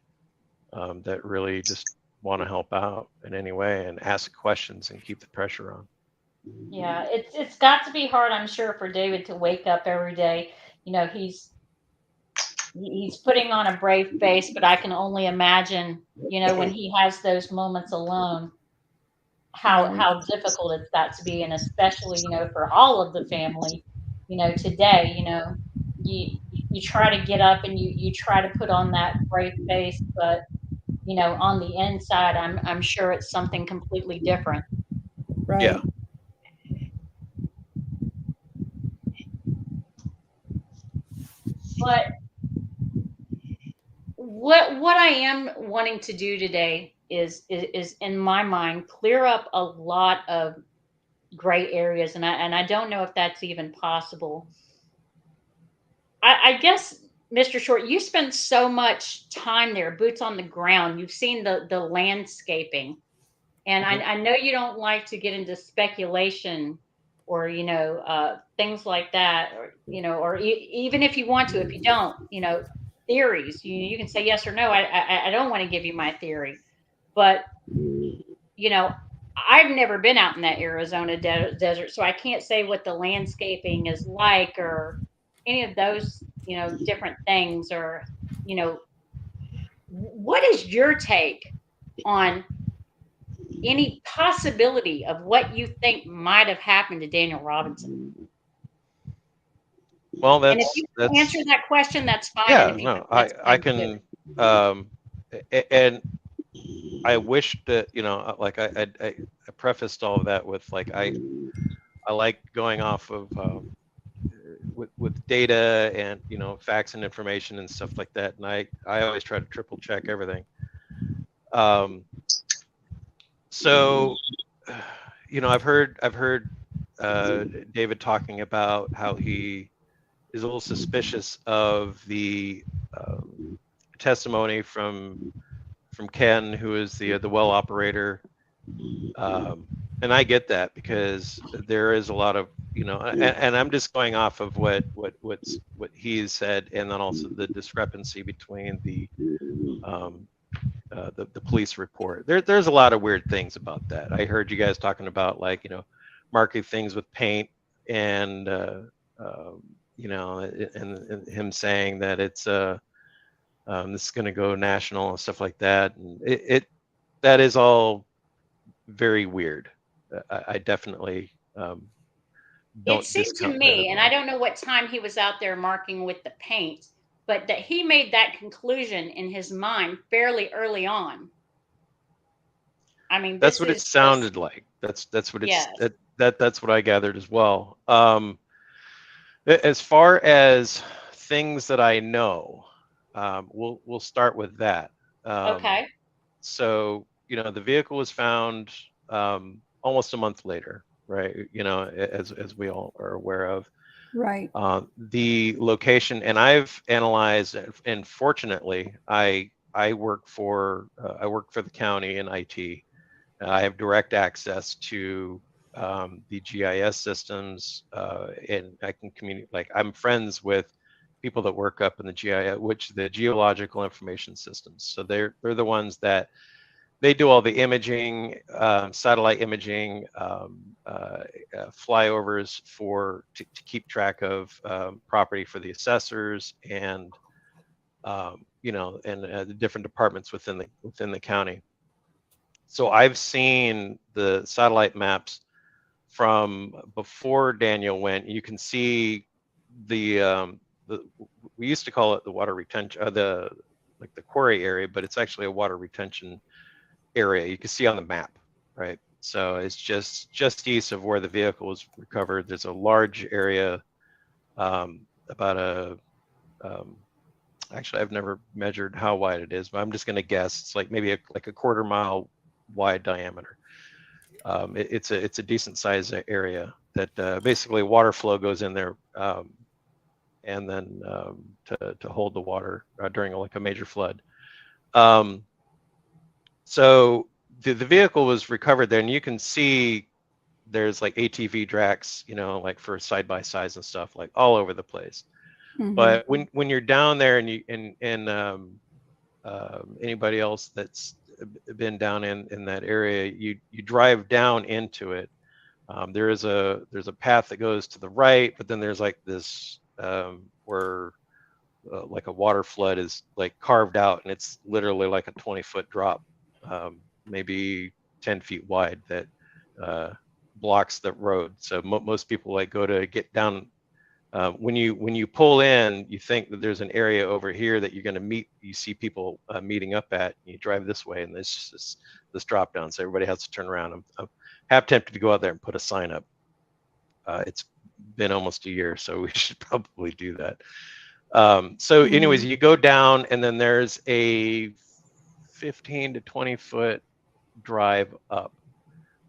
that really just want to help out in any way and ask questions and keep the pressure on. Yeah, it's got to be hard, I'm sure, for David to wake up every day. You know, he's putting on a brave face, but I can only imagine, you know, when he has those moments alone, Right. how difficult it's got to be, and especially, you know, for all of the family, you know, today, you know, you try to get up and you try to put on that brave face, but you know, on the inside, I'm sure it's something completely different. Yeah. Right. But what I am wanting to do today is in my mind clear up a lot of gray areas, and I don't know if that's even possible. I guess, Mr. Short, you spend so much time there, boots on the ground. You've seen the landscaping, and Mhm. I know you don't like to get into speculation or, you know, things like that, or, you know, or even if you want to, if you don't, you know, theories, you can say yes or no. I don't want to give you my theory, but you know, I've never been out in that Arizona desert, so I can't say what the landscaping is like or any of those, you know, different things. Or, you know, what is your take on any possibility of what you think might have happened to Daniel Robinson? Well, And if you can answer that's that question, that's fine. And yeah. if you No, don't, that's I fine too. can, um, and I wish that, you know, like I prefaced all of that with like I like going off of with data and, you know, facts and information and stuff like that, and I always try to triple check everything. So, you know, I've heard David talking about how he is a little suspicious of the testimony from Ken, who is the well operator. And I get that, because there is a lot of, you know, and I'm just going off of what he said, and then also the discrepancy between the police report. There's a lot of weird things about that. I heard you guys talking about, like, you know, marking things with paint, and you know, and him saying that it's this is going to go national and stuff like that. And it that is all very weird. I definitely It don't seemed to discount that me, at and I all. don't know what time he was out there marking with the paint, but that he made that conclusion in his mind fairly early on. I mean, That's this what it is just, sounded like. That's what yes. that's what I gathered as well. As far as things that I know, we'll start with that. Okay. So the vehicle was found almost a month later, right? As we all are aware of. Right. The location, and I've analyzed, and fortunately, I work for the county in IT. I have direct access to the GIS systems, and I can communicate. Like, I'm friends with people that work up in the GIS, the geological information systems. So they're the ones that they do all the imaging, satellite imaging, flyovers to keep track of property for the assessors and the different departments within the county. So I've seen the satellite maps from before Daniel went. You can see the we used to call it the water retention, the quarry area, but it's actually a water retention area. You can see on the map, right? So it's just east of where the vehicle was recovered. There's a large area, about actually I've never measured how wide it is, but I'm just going to guess it's like maybe like a quarter mile wide diameter. It's a decent sized area that basically water flow goes in there, and then to hold the water during like a major flood. So the vehicle was recovered there, and you can see there's like ATV tracks, like for side by sides and stuff, like all over the place. Mhm. But when you're down there, and anybody else that's been down in that area, you drive down into it. There's a path that goes to the right, but then there's like this where like a water flood is like carved out, and it's literally like a 20-foot drop, maybe 10 feet wide, that blocks the road. So most people like go to get down. When you pull in, you think that there's an area over here that you're going to meet. You see people meeting up at. You drive this way, and there's just this drop down, so everybody has to turn around. I'm half tempted to go out there and put a sign up. It's been almost a year, so we should probably do that. So anyways, you go down, and then there's a 15 to 20 foot drive up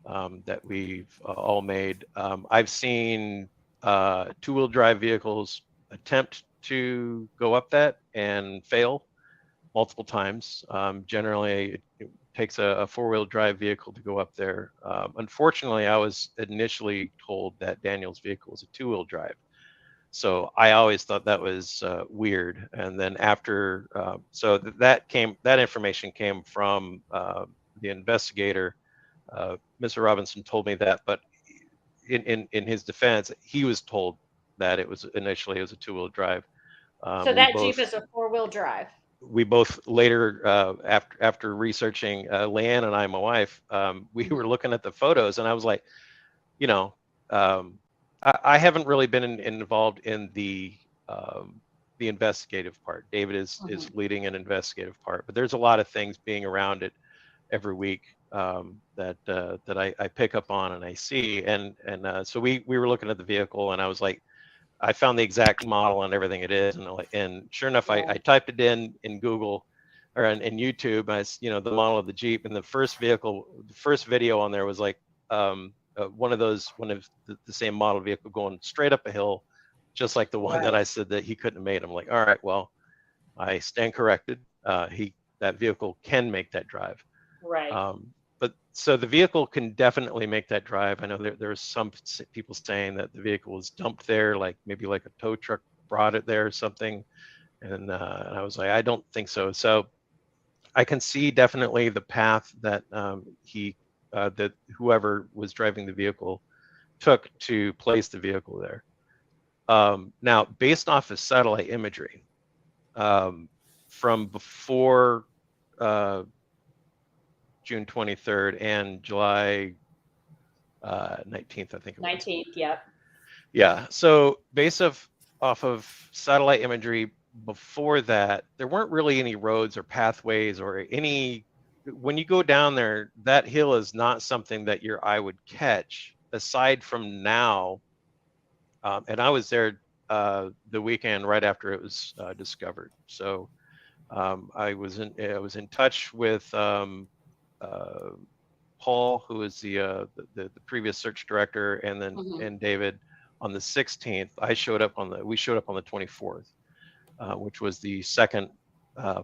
that we've all made. I've seen two-wheel drive vehicles attempt to go up that and fail multiple times. Generally, it takes a four-wheel drive vehicle to go up there. Unfortunately, I was initially told that Daniel's vehicle was a two-wheel drive. So I always thought that was weird. And then after, so that information came from the investigator. Mr. Robinson told me that, but in his defense, he was told that it was a two-wheel drive. So that Jeep is a four-wheel drive. We both later, after researching, Leanne and I, my wife, we were looking at the photos, and I was like, I haven't really been involved in the investigative part. David is leading an investigative part, but there's a lot of things being around it every week that I pick up on and I see, and so we were looking at the vehicle, and I was like, I found the exact model and everything it is, and sure enough, I typed it in Google or in YouTube, and the model of the Jeep, and the first video on there was like one of the same model vehicle going straight up a hill, just like the one that I said that he couldn't have made. I'm like, all right, well, I stand corrected. That vehicle can make that drive. Right. But so the vehicle can definitely make that drive. I know there's some people saying that the vehicle was dumped there, like maybe like a tow truck brought it there or something. And I was like, I don't think so. So I can see definitely the path that that whoever was driving the vehicle took to place the vehicle there. Now, based off of satellite imagery from before June 23rd and July 19th, I think it was. 19th, yep. Yeah. So based off of satellite imagery before that, there weren't really any roads or pathways or any. When you go down there, that hill is not something that your eye would catch. Aside from now, and I was there the weekend right after it was discovered. So I was in touch with Paul, who is the previous search director, and then and David on the 16th. We showed up on the 24th, which was the second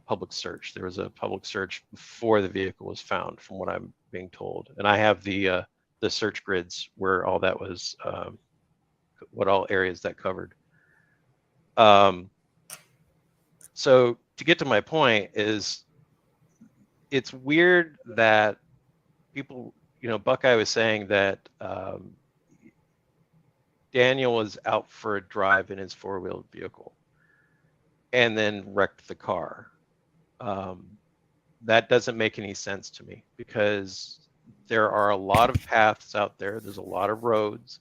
public search. There was a public search before the vehicle was found, from what I'm being told, and I have the search grids where all that was, what all areas that covered. So to get to my point is, it's weird that people, Buckeye was saying that Daniel was out for a drive in his four-wheeled vehicle and then wrecked the car. That doesn't make any sense to me, because there are a lot of paths out there. There's a lot of roads.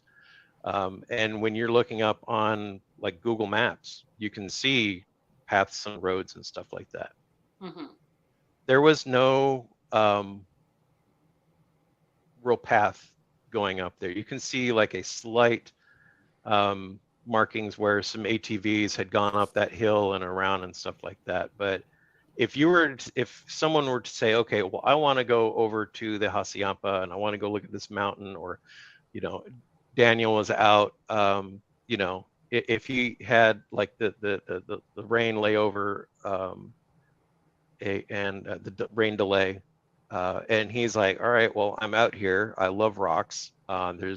And when you're looking up on like Google Maps, you can see paths and roads and stuff like that. There was no real path going up there. You can see like a slight markings where some ATVs had gone up that hill and around and stuff like that. But if someone were to say, okay, well, I want to go over to the Hassayampa and I want to go look at this mountain, or, Daniel was out, if he had like the rain lay over the rain delay, and he's like, all right, well, I'm out here. I love rocks. And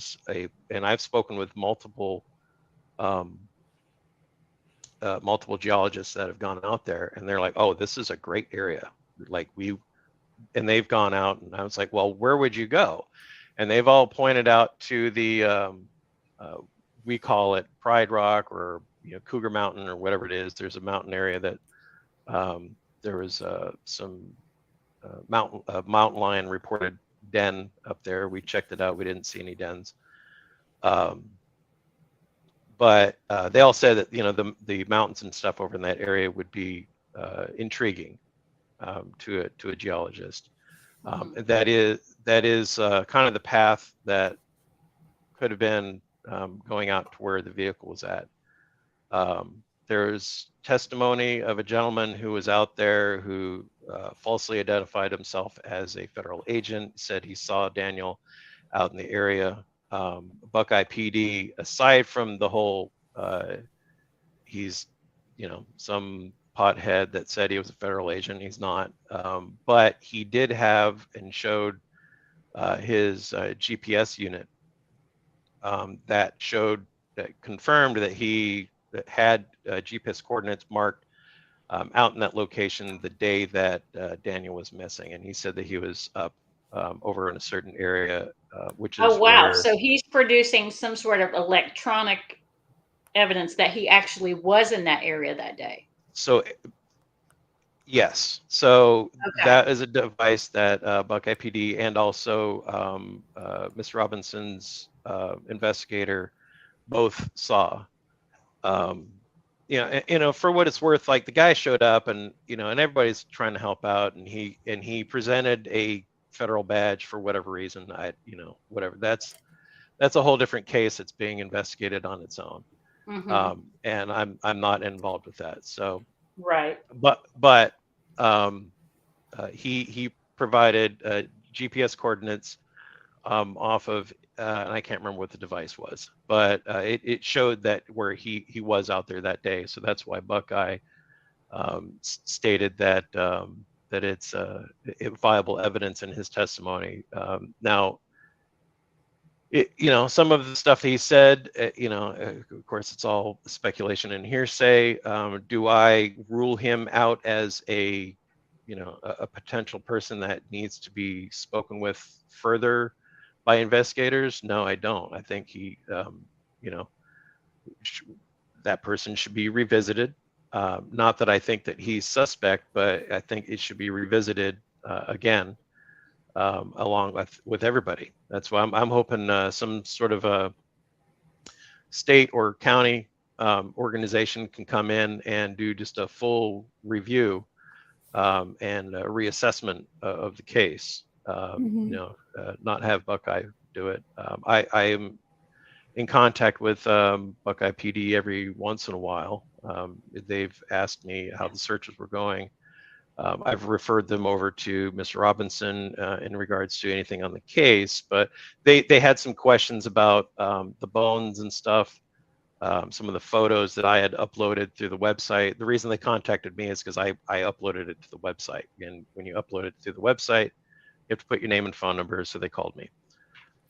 I've spoken with multiple geologists that have gone out there, and they're like, oh, this is a great area. And they've gone out, and I was like, well, where would you go? And they've all pointed out to the, we call it Pride Rock, or Cougar Mountain, or whatever it is. There's a mountain area that there was some mountain lion reported den up there. We checked it out. We didn't see any dens. But they all said that the mountains and stuff over in that area would be intriguing to a geologist. That is kind of the path that could have been going out to where the vehicle was at. There's testimony of a gentleman who was out there who falsely identified himself as a federal agent, said he saw Daniel out in the area. Buckeye PD, aside from the whole, he's, some pothead that said he was a federal agent, he's not. But he did have and showed his GPS unit that confirmed that he had GPS coordinates marked out in that location the day that Daniel was missing. And he said that he was up over in a certain area, which is So he's producing some sort of electronic evidence that he actually was in that area that day. So yes, so that is a device that Buckeye PD and also Miss Robinson's investigator both saw. For what it's worth, like the guy showed up, and and everybody's trying to help out, and he presented a federal badge for whatever reason. Whatever. That's a whole different case that's being investigated on its own. And I'm not involved with that. So right. But he provided GPS coordinates off of and I can't remember what the device was, but it showed that where he was out there that day. So that's why Buckeye stated that that it's viable evidence in his testimony. Now, some of the stuff he said, of course, it's all speculation and hearsay. Do I rule him out as a potential person that needs to be spoken with further by investigators? No, I don't. I think he, that person should be revisited. Not that I think that he's suspect, but I think it should be revisited again along with everybody. That's why I'm hoping some sort of a state or county organization can come in and do just a full review and a reassessment of the case. Not have Buckeye do it. I am in contact with Buckeye PD every once in a while. They've asked me how the searches were going. I've referred them over to Mr. Robinson in regards to anything on the case, but they had some questions about the bones and stuff. Some of the photos that I had uploaded through the website. The reason they contacted me is because I uploaded it to the website. And when you upload it to the website, you have to put your name and phone number. So they called me.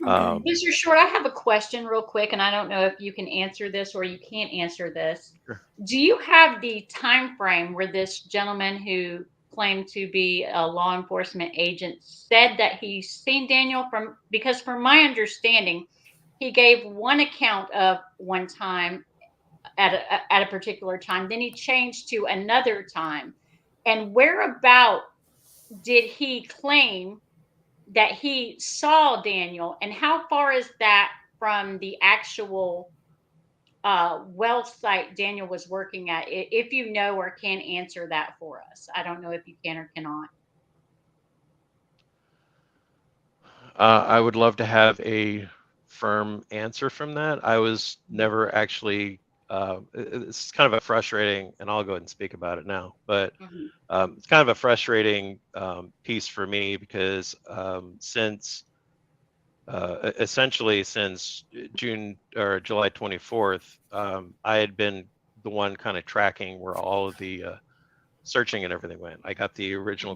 Mr. Short, I have a question real quick, and I don't know if you can answer this or you can't answer this. Sure. Do you have the time frame where this gentleman who claimed to be a law enforcement agent said that he's seen Daniel because from my understanding, he gave one account of one time at a particular time, then he changed to another time. And whereabout did he claim that he saw Daniel, and how far is that from the actual well site Daniel was working at? If you know or can answer that for us. I don't know if you can or cannot. I would love to have a firm answer from that. I was never actually, it's kind of a frustrating, and I'll go ahead and speak about it now, but it's kind of a frustrating piece for me because essentially since June or July 24th, I had been the one kind of tracking where all of the searching and everything went. I got the original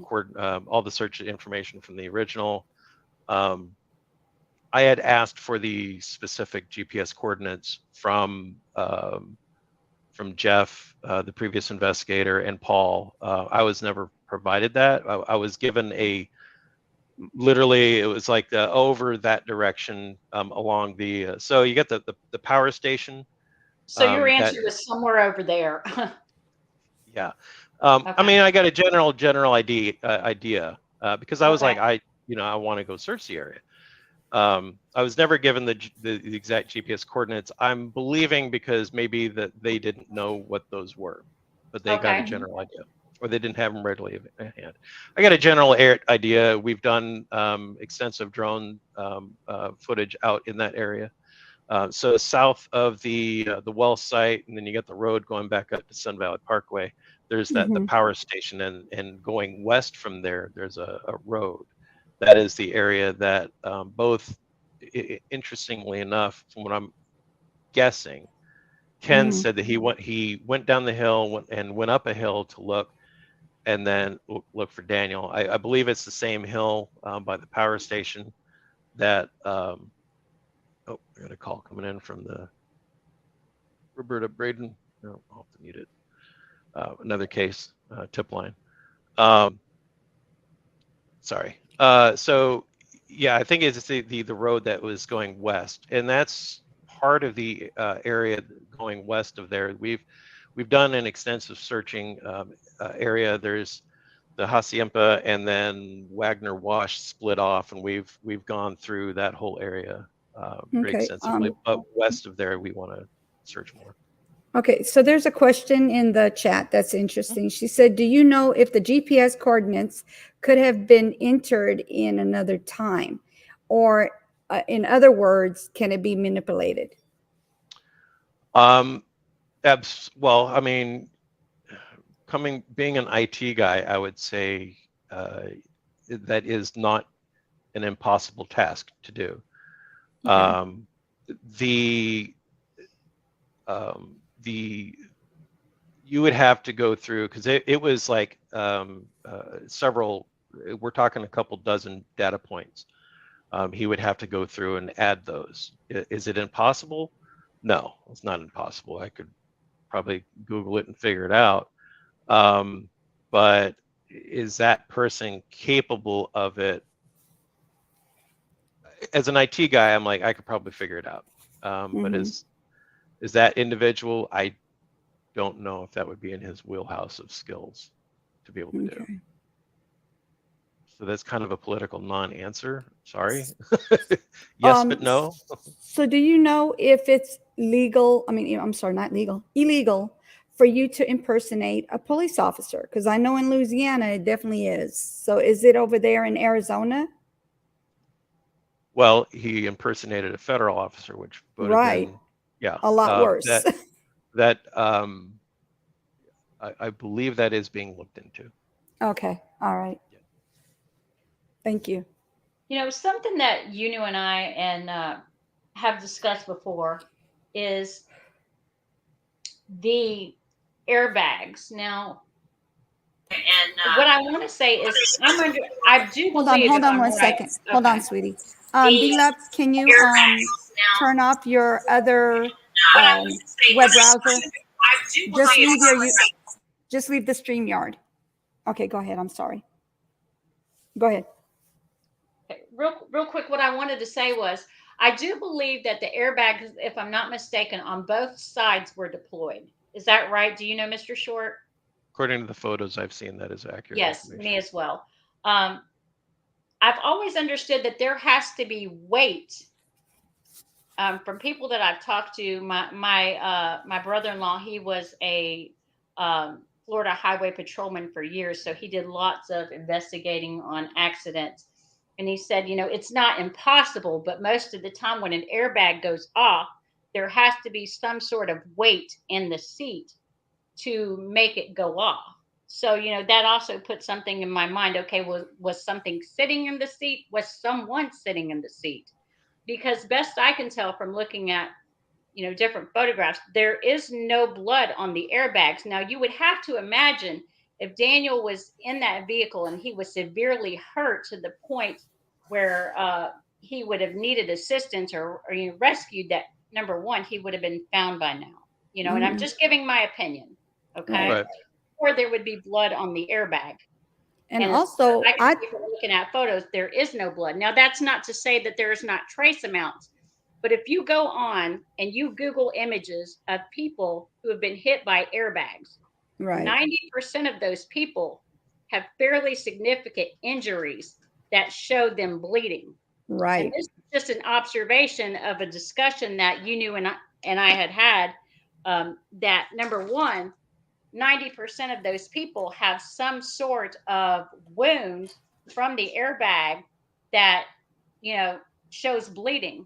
all the search information from the original. I had asked for the specific GPS coordinates from Jeff, the previous investigator, and Paul. I was never provided that. I was given literally it was like over that direction along the. So you get the power station. So your answer was somewhere over there. Yeah. Okay. I mean, I got a general idea because I was like, I want to go search the area. I was never given the exact GPS coordinates. I'm believing because maybe that they didn't know what those were, but they got a general idea, or they didn't have them readily at hand. I got a general idea. We've done extensive drone footage out in that area. So south of the well site, and then you got the road going back up to Sun Valley Parkway. There's the power station, and going west from there, there's a road. That is the area that both, interestingly enough, from what I'm guessing, Ken said that he went down the hill and went up a hill to look, and then look for Daniel. I believe it's the same hill by the power station that. Oh, I got a call coming in from the Roberta Braden. No, I'll have to mute it. Another case, tip line. Sorry. So yeah, I think it's the road that was going west, and that's part of the area going west of there. We've done an extensive searching area. There's the Hacienda and then Wagner Wash split off, and we've gone through that whole area pretty extensively. But west of there, we want to search more. Okay, so there's a question in the chat that's interesting. She said, do you know if the GPS coordinates could have been entered in another time? Or in other words, can it be manipulated? Well, I mean, being an IT guy, I would say that is not an impossible task to do. Okay. You would have to go through, because it was like several, we're talking a couple dozen data points. He would have to go through and add those. Is it impossible? No, it's not impossible. I could probably Google it and figure it out. But is that person capable of it? As an IT guy, I'm like, I could probably figure it out. But is that individual? I don't know if that would be in his wheelhouse of skills to be able to do. So that's kind of a political non-answer. Sorry. Yes, but no. So do you know if it's legal? I mean, I'm sorry, not legal, illegal for you to impersonate a police officer? Because I know in Louisiana it definitely is. So is it over there in Arizona? Well, he impersonated a federal officer, which would have Right. been, yeah, A lot worse. That I believe that is being looked into. Okay. All right. Yeah. Thank you. You know, something that you and I have discussed before is the airbags. Now, what I want to say is, I do Hold on. believe. Hold if on I'm one right- second. Hold on, okay. sweetie. D-Love, can you turn off your other web browser? Just leave the StreamYard. Okay, go ahead. I'm sorry. Go ahead. Okay, real quick, what I wanted to say was, I do believe that the airbags, if I'm not mistaken, on both sides were deployed. Is that right? Do you know, Mr. Short? According to the photos I've seen, that is accurate. Yes, information. me as well. I've always understood that there has to be weight. From people that I've talked to, my brother-in-law, he was a Florida highway patrolman for years, so he did lots of investigating on accidents. And he said, you know, it's not impossible, but most of the time when an airbag goes off, there has to be some sort of weight in the seat to make it go off. So, you know, that also put something in my mind. Okay, was something sitting in the seat? Was someone sitting in the seat? Because best I can tell from looking at, you know, different photographs, there is no blood on the airbags. Now, you would have to imagine if Daniel was in that vehicle and he was severely hurt to the point where he would have needed assistance or you know, rescued, that number one, he would have been found by now, you know, and I'm just giving my opinion. Okay. Right. Or there would be blood on the airbag. And as also, I can see from looking at photos, there is no blood. Now, that's not to say that there is not trace amounts, but if you go on and you Google images of people who have been hit by airbags, right, 90% of those people have fairly significant injuries that show them bleeding. right, And this is just an observation of a discussion that you knew and I had that number one, 90% of those people have some sort of wound from the airbag that, you know, shows bleeding.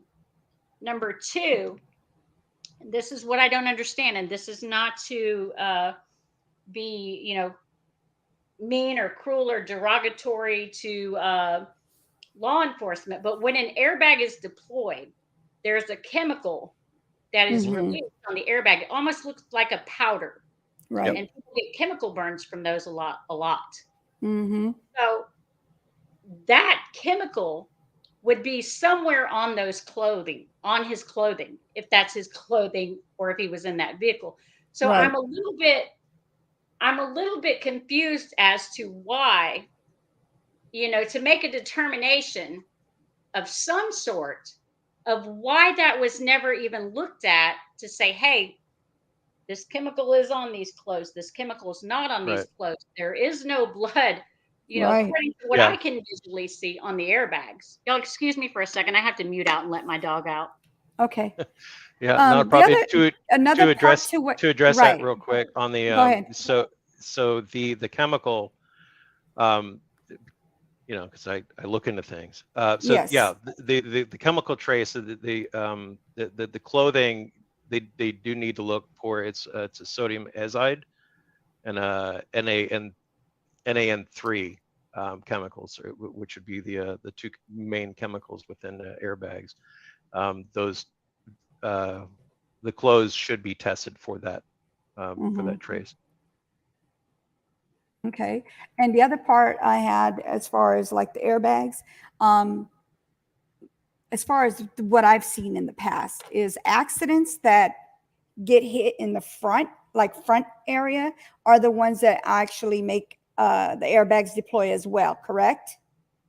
Number two, this is what I don't understand, and this is not to be, you know, mean or cruel or derogatory to law enforcement, but when an airbag is deployed, there's a chemical that is released on the airbag. It almost looks like a powder. right. And people get chemical burns from those a lot. Mm-hmm. So that chemical would be somewhere on those clothing, on his clothing, if that's his clothing or if he was in that vehicle. So Right. I'm a little bit confused as to why, you know, to make a determination of some sort of why that was never even looked at to say, hey, this chemical is on these clothes. This chemical is not on these Right. clothes. There is no blood, you know, Right. according to what Yeah. I can visually see on the airbags. Y'all excuse me for a second. I have to mute out and let my dog out. Okay. Yeah, not a The problem. other- Another To address part to what, to address right. that real quick on the Go ahead. so the chemical, you know, because I look into things. So Yes. yeah, the chemical trace of the clothing, they do need to look for it's a sodium azide and NAN3 chemicals, which would be the two main chemicals within the airbags. Those the clothes should be tested for that trace. Okay. And the other part I had, as far as like the airbags, as far as what I've seen in the past, is accidents that get hit in the front, like front area, are the ones that actually make the airbags deploy as well, correct?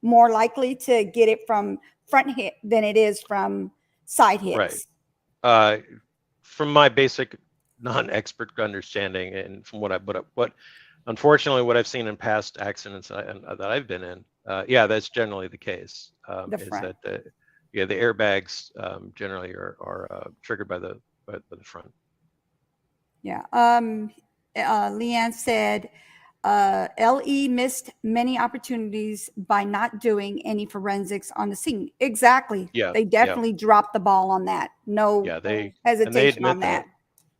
More likely to get it from front hit than it is from side hits. Right. From my basic non-expert understanding and from what unfortunately what I've seen in past accidents that I've been in, Yeah, that's generally the case. The Is front. that the airbags generally are triggered by the front. Yeah. Leanne said, LE missed many opportunities by not doing any forensics on the scene. Exactly. Yeah, They yeah. definitely dropped the ball on that. No Yeah, they hesitation on admit that.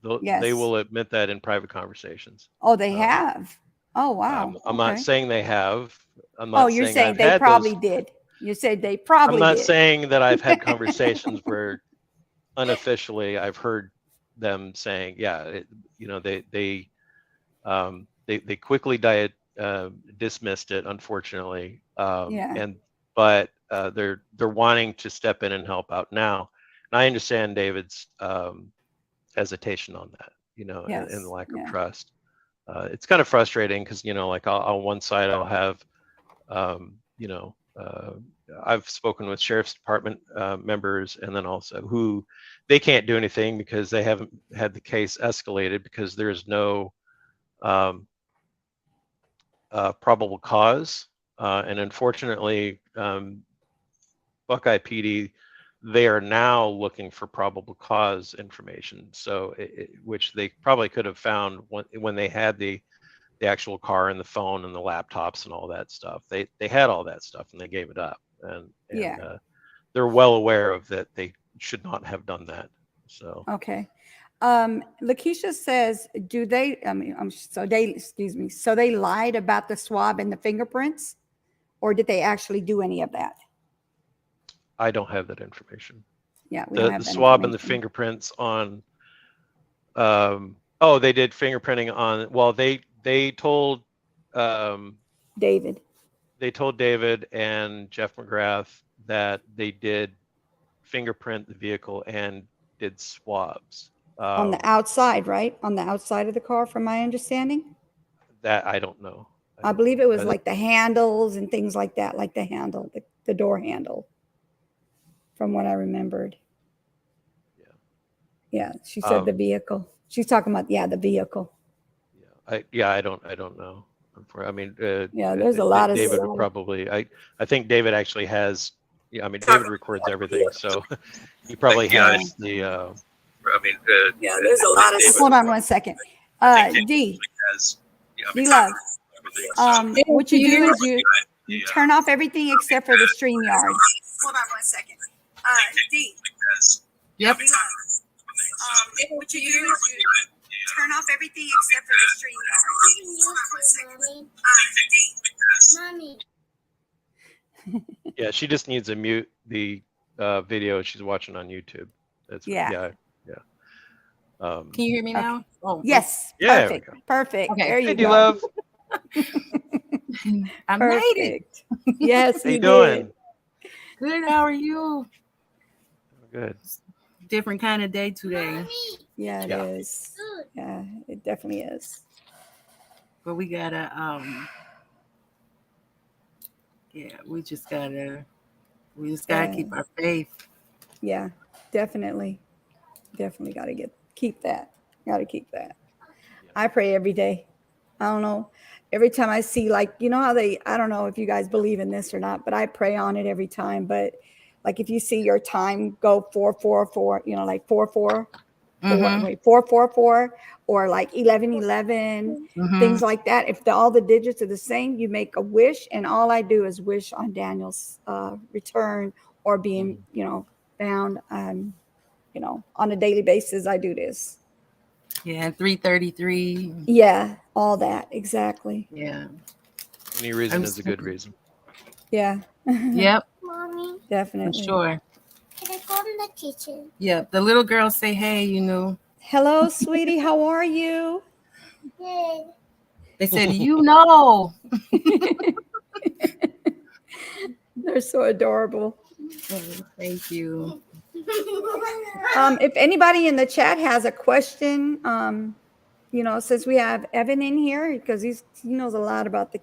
that. Yes. They will admit that in private conversations. Oh, they have. Oh, wow. I'm not Okay. saying they have. I'm Oh, not you're saying saying I've they had probably those. did. You said they I'm probably not did. saying that I've had conversations where unofficially I've heard them saying, yeah, they quickly dismissed it, unfortunately. Yeah. But they're wanting to step in and help out now. And I understand David's hesitation on that, and Yes. the lack of Yeah. trust. It's kind of frustrating because, like on one side I'll have, I've spoken with sheriff's department members, and then also who they can't do anything because they haven't had the case escalated because there's no probable cause. And unfortunately, Buckeye PD, they are now looking for probable cause information. So, which they probably could have found when they had the actual car and the phone and the laptops and all that stuff. They had all that stuff and they gave it up. And Yeah. they're well aware of that. They should not have done that. So. Okay. Lakeisha says, do they, so they lied about the swab and the fingerprints, or did they actually do any of that? I don't have that information. Yeah, we don't The have that swab and the information. fingerprints on, they did fingerprinting on, well, they told, David. they told David and Jeff McGrath that they did fingerprint the vehicle and did swabs. On the outside, right? On the outside of the car, from my understanding? That I don't know. I believe it was like the handles and things like that, like the handle, the door handle, from what I remembered. Yeah, she said the vehicle. She's talking about, the vehicle. I don't know. I mean, Yeah, there's a lot of David would probably. I think David actually has. Yeah, I mean, David records everything, so he probably has the. There's a lot of. Hold on 1 second. D Love. What you do is you turn off everything except for the StreamYard. Hold on 1 second. D. Yep. What you do is you turn off everything except for the StreamYard. Mommy. Yeah, she just needs to mute the video she's watching on YouTube. That's Yeah. Can you hear me now? Oh, Yes. Yeah, Perfect. Perfect. Okay. There you Hey, go. D-Love. I made it. Perfect. Yes, How you you doing? did. Good. How are you? Good. Different kind of day today, Yeah, it Yeah. is. Yeah, it definitely is. but we gotta we just gotta keep our faith. Yeah, definitely. Definitely got to keep that. Got to keep that. I pray every day. I don't know. Every time I see, like, how I don't know if you guys believe in this or not, but I pray on it every time. But like, if you see your time go 444, like 44, Mhm. 444, or like 1111, Mhm. things like that. If all the digits are the same, you make a wish, and all I do is wish on Daniel's return or being, found. On a daily basis, I do this. Yeah, 333. Yeah, all that exactly. Yeah. Any reason is a good reason. Yeah. Yep. Mommy, For Definitely. sure. can I go in the kitchen? Yep. The little girls say, "Hey, Hello, sweetie. How are you? Good. They said, you know." They're so adorable. Thank you. If anybody in the chat has a question, since we have Evan in here, because he knows a lot about the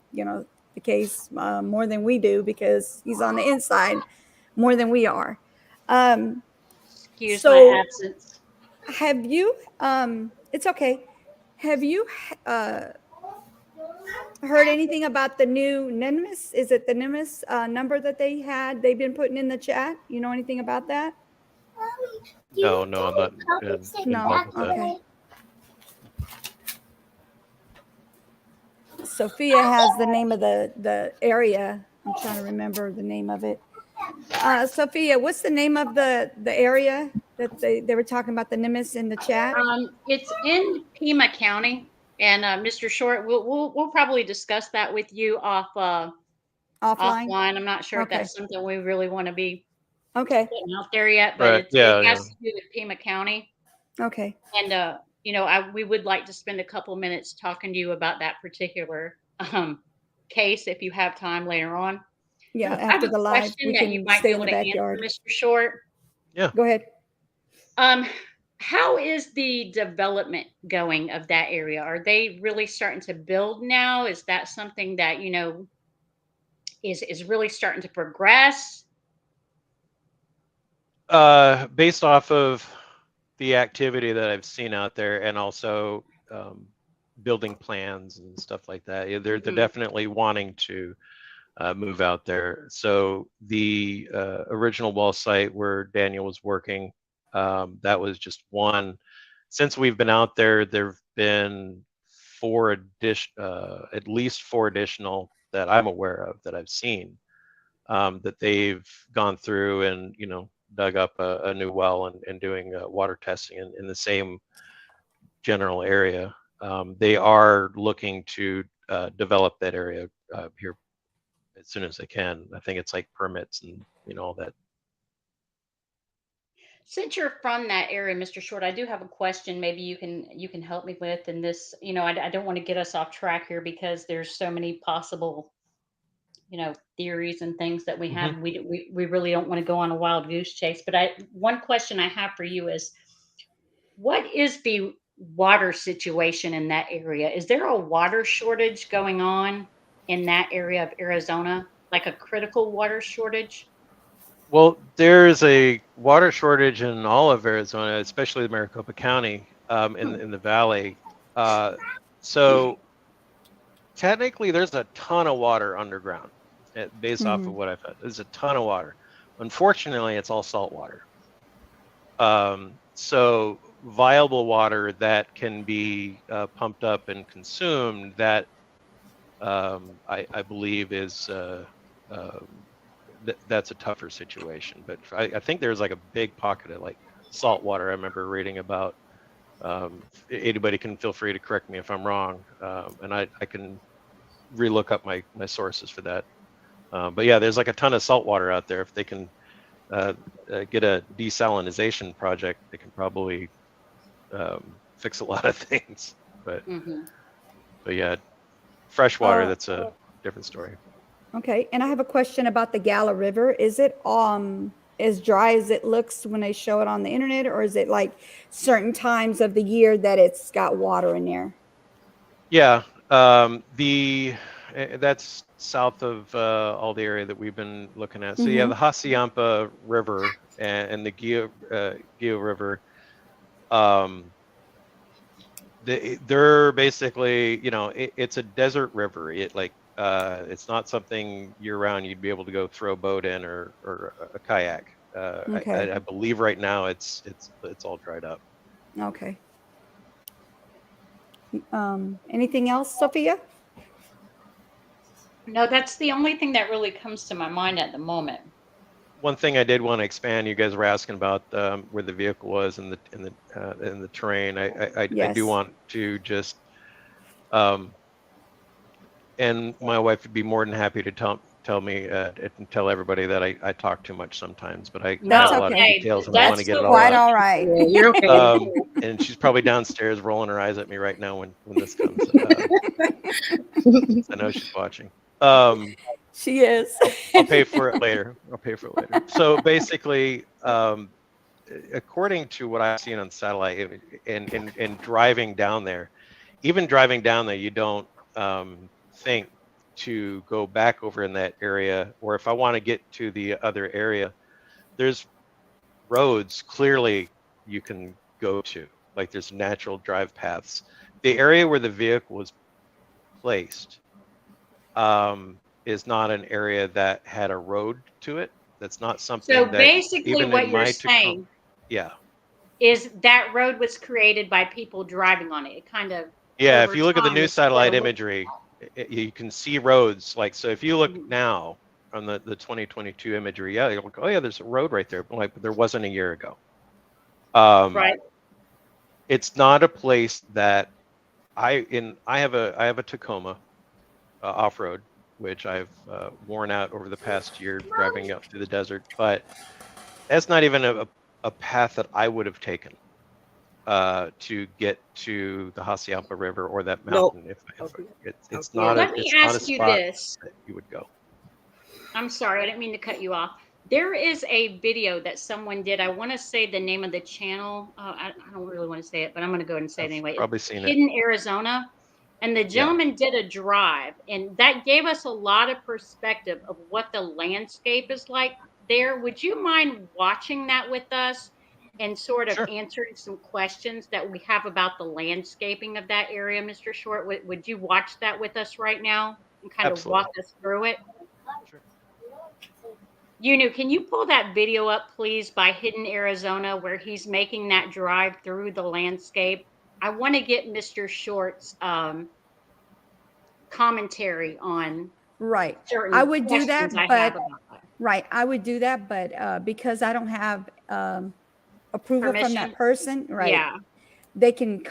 case more than we do, because he's on the inside more than we are. Excuse So- my absence. Have you? It's okay. Have you heard anything about the new NIMS? Is it the NIMS number that they've been putting in the chat? You know anything about that? No, I'm not No, involved with that. okay. Sophia has the name of the area. I'm trying to remember the name of it. Sophia, what's the name of the area that they were talking about, the NIMS in the chat? It's in Pima County, and Mr. Short, we'll probably discuss that with you Offline? offline. I'm not sure if Okay. that's something we really want to be Okay, putting out there yet, but Right. it Yeah, has to do with Pima County. okay. And we would like to spend a couple minutes talking to you about that particular case if you have time later on. Yeah, I have after a the live, question we that you can might stay be in able the to answer, backyard. Mr. Short. Go ahead. How is the development going of that area? Are they really starting to build now? Is that something that is really starting to progress? Based off of the activity that I've seen out there, and also building plans and stuff like that, they're definitely wanting to move out there. So the original well site where Daniel was working, that was just one. Since we've been out there, there've been at least four additional that I'm aware of that I've seen, that they've gone through and dug up a new well and doing water testing in the same general area. They are looking to develop that area here as soon as they can. I think it's like permits and all that. Since you're from that area, Mr. Short, I do have a question. Maybe you can help me with. And this, I don't want to get us off track here because there's so many possible, theories and things that we have. We really don't want to go on a wild goose chase. But one question I have for you is, what is the water situation in that area? Is there a water shortage going on in that area of Arizona, like a critical water shortage? Well, there's a water shortage in all of Arizona, especially Maricopa County, in the valley. So technically, there's a ton of water underground, based off of what I've heard. There's a ton of water. Unfortunately, it's all salt water. So viable water that can be pumped up and consumed, that I believe is that's a tougher situation. But I think there's like a big pocket of like salt water I remember reading about. Anybody can feel free to correct me if I'm wrong, and I can relook up my sources for that. But yeah, there's like a ton of salt water out there. If they can get a desalinization project, they can probably fix a lot of things. But yeah, fresh water, that's a different story. Okay, and I have a question about the Gala River. Is it as dry as it looks when they show it on the internet, or is it like certain times of the year that it's got water in there? Yeah, that's south of all the area that we've been looking at. So yeah, the Hassayampa River and the Gila River, they're basically, it's a desert river. It's not something year round you'd be able to go throw a boat in or a kayak. Okay. I believe right now it's all dried up. Okay. Anything else, Sophia? No, that's the only thing that really comes to my mind at the moment. One thing I did want to expand, you guys were asking about where the vehicle was in the terrain. I do want to just, and my wife would be more than happy to tell me and tell everybody that I talk too much sometimes, but I got a lot of details and I want to get it all quite out. all right. Yeah, you're okay. And she's probably downstairs rolling her eyes at me right now when this comes. I know she's watching. She is. I'll pay for it later. So basically, according to what I've seen on satellite and driving down there, even driving down there, you don't think to go back over in that area, or if I want to get to the other area, there's roads clearly you can go to, like there's natural drive paths. The area where the vehicle was placed is not an area that had a road to it. That's not something So that basically even what in you're my saying yeah. is that road was created by people driving on it. It kind of Yeah, over if you look at the time, new it's sort satellite of imagery, you can see roads. Like, so if you look Mhm. now on the 2022 imagery, yeah, you're like, oh yeah, there's a road right there. Like, but there wasn't a year ago. right. It's not a place that I have a Tacoma off-road, which I've worn out over the past year driving out through the desert, but that's not even a path that I would have taken to get to the Hassayampa River or that mountain. It's Yeah. not a Let me spot ask you that this. you would go. I'm sorry, I didn't mean to cut you off. There is a video that someone did. I want to say the name of the channel. I don't really want to say it, but I'm going to go ahead and say it I've anyway. probably seen it. Hidden Arizona. And the gentleman did a drive, and that gave us a lot of perspective of what the landscape is like there. Would you mind watching that with us and sort of Sure. answering some questions that we have about the landscaping of that area, Mr. Short? Would you watch that with us right now and kind of Absolutely. walk us through it? Sure. Yunu, can you pull that video up, please, by Hidden Arizona, where he's making that drive through the landscape? I want to get Mr. Short's commentary on Right. certain I would do that, questions I but have about that. right, I would do that, but because I don't have approval from Permission? that person, right? Yeah. They can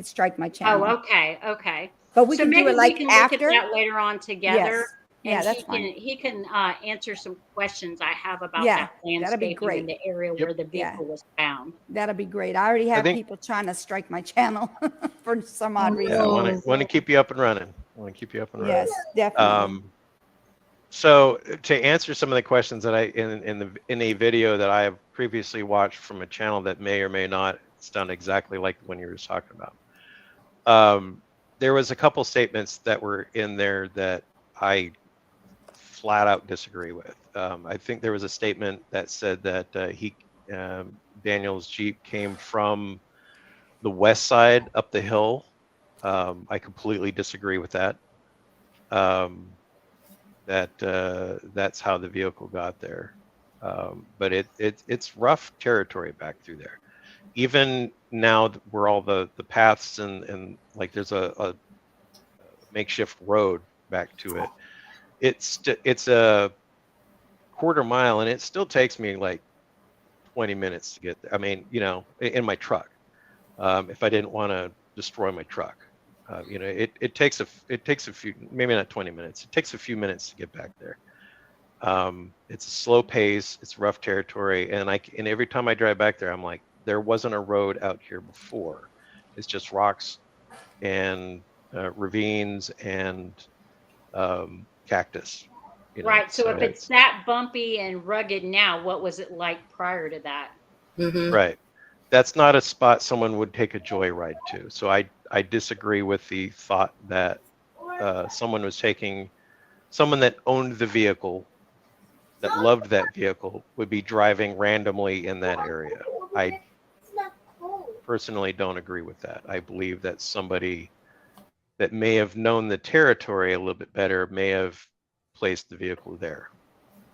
strike my channel. Oh, okay, okay. But we So can do maybe it like we can look after. at that later on together. Yes. Yeah, And that's fine. he can answer some questions I have about Yeah, that that'd be landscaping great. in the area Yep. where the Yeah. vehicle was found. That'll be great. I already have think- people trying to strike my channel for some odd Oh, reason. Yeah, no. want to keep you up and running. Want to keep you up and running. Yes, definitely. So to answer some of the questions that I in a video that I have previously watched from a channel that may or may not sound exactly like the one you were just talking about, there was a couple statements that were in there that I flat out disagree with. I think there was a statement that said that Daniel's Jeep came from the west side up the hill. I completely disagree with that. That's how the vehicle got there. But it's rough territory back through there. Even now where all the paths and like there's a makeshift road back to it. It's a quarter mile and it still takes me like 20 minutes to get there. I mean, in my truck, if I didn't want to destroy my truck. It takes a few, maybe not 20 minutes. It takes a few minutes to get back there. It's a slow pace. It's rough territory, and every time I drive back there, I'm like, there wasn't a road out here before. It's just rocks and ravines and cactus. Right. So if it's that bumpy and rugged now, what was it like prior to that? Mhm. Right. That's not a spot someone would take a joyride to. So I disagree with the thought that someone that owned the vehicle, that loved that vehicle, would be driving randomly in that area. I personally don't agree with that. I believe that somebody that may have known the territory a little bit better may have placed the vehicle there.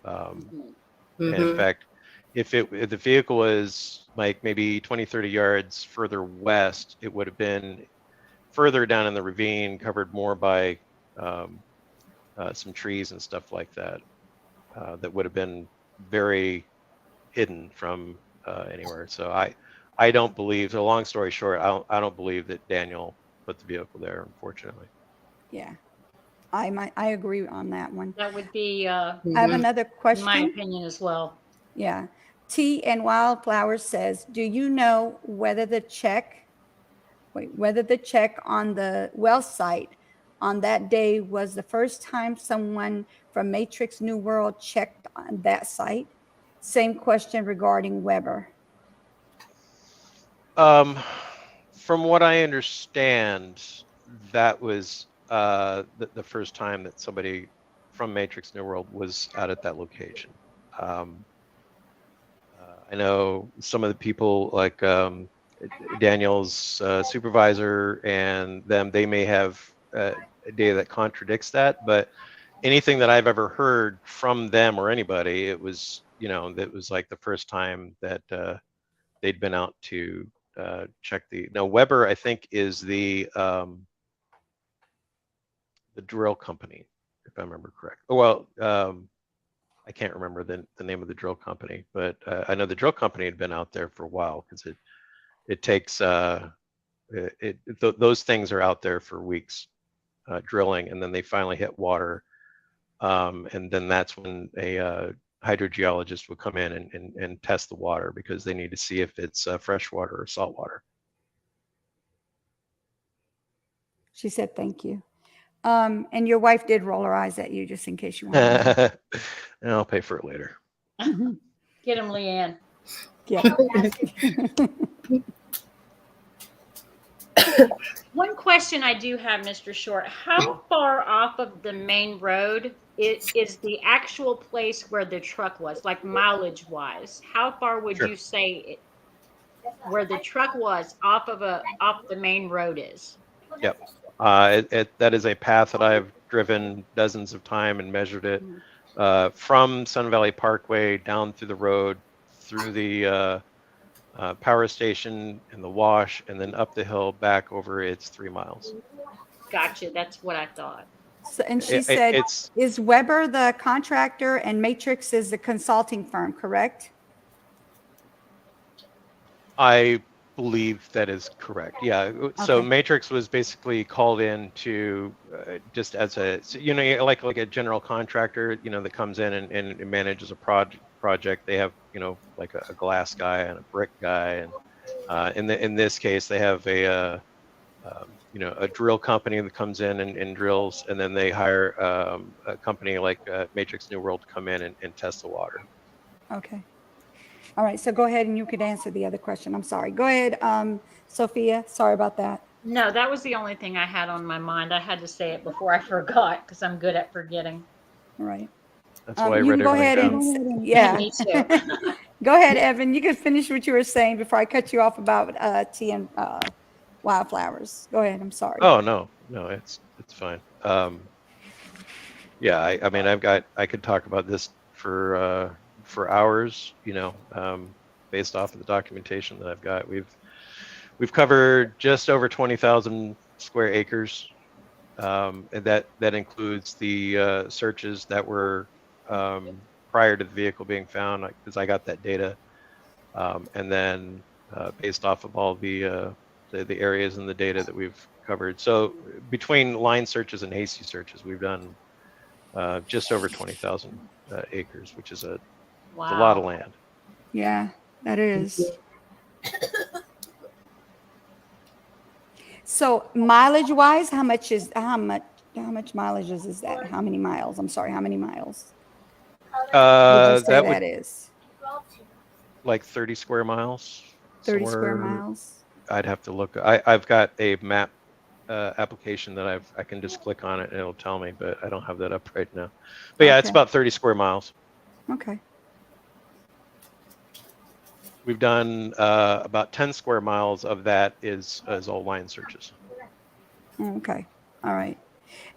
And in Mhm. fact, if the vehicle was like maybe 20, 30 yards further west, it would have been further down in the ravine, covered more by some trees and stuff like that. That would have been very hidden from anywhere. So I don't believe. So long story short, I don't believe that Daniel put the vehicle there. Unfortunately. Yeah. I agree on that one. That would be, I have Mhm. another in my question. opinion, as well. Yeah. Tea and Wildflower says, do you know whether the check on the well site on that day was the first time someone from Matrix New World checked on that site? Same question regarding Weber. From what I understand, that was the first time that somebody from Matrix New World was out at that location. I know some of the people like Daniel's supervisor and them, they may have a data that contradicts that, but anything that I've ever heard from them or anybody, it was, that was like the first time that they'd been out to check now Weber, I think, is the drill company, if I remember correct. Oh, well, I can't remember the name of the drill company, but I know the drill company had been out there for a while, because it takes those things are out there for weeks drilling, and then they finally hit water, and then that's when a hydrogeologist would come in and test the water, because they need to see if it's fresh water or salt water. She said, thank you. And your wife did roll her eyes at you, just in case you wanted And I'll pay for it later. to. Get him, Leanne. Yeah. One question I do have, Mr. Short, how far off of the main road is the actual place where the truck was, like mileage wise? How far would Sure. you say where the truck was off the main road is? Yep. That is a path that I've driven dozens of times and measured it from Sun Valley Parkway down through the road, through the power station and the wash, and then up the hill back over. It's 3 miles. Gotcha. That's what I thought. So, and she said, it's is Weber the contractor and Matrix is the consulting firm, correct? I believe that is correct. Yeah. So Okay. Matrix was basically called in to just as a, like a general contractor, that comes in and manages a project. They have, like a glass guy and a brick guy. And in this case, they have a drill company that comes in and drills, and then they hire a company like Matrix New World to come in and test the water. Okay. All right. So go ahead and you could answer the other question. I'm sorry. Go ahead, Sophia. Sorry about that. No, that was the only thing I had on my mind. I had to say it before I forgot, because I'm good at forgetting. All right. That's why I You read can go everything ahead down. and yeah. Me too. Go ahead, Evan. You can finish what you were saying before I cut you off about tea and wildflowers. Go ahead. I'm sorry. Oh, no, it's fine. Yeah, I mean, I could talk about this for hours, based off of the documentation that I've got. We've covered just over 20,000 square acres, and that includes the searches that were prior to the vehicle being found, because I got that data, and then based off of all the areas and the data that we've covered. So between line searches and hasty searches, we've done just over 20,000 acres, which is a lot of land. Yeah, that is. So mileage wise, how much mileage is that? How many miles? I'm sorry, how many miles? Would you say that is like 30 square miles. 30 square miles. I'd have to look. I've got a map application that I can just click on it and it'll tell me, but I don't have that up right now. But yeah, it's Okay. about 30 square miles. Okay. We've done about 10 square miles of that is all line searches. Okay. All right.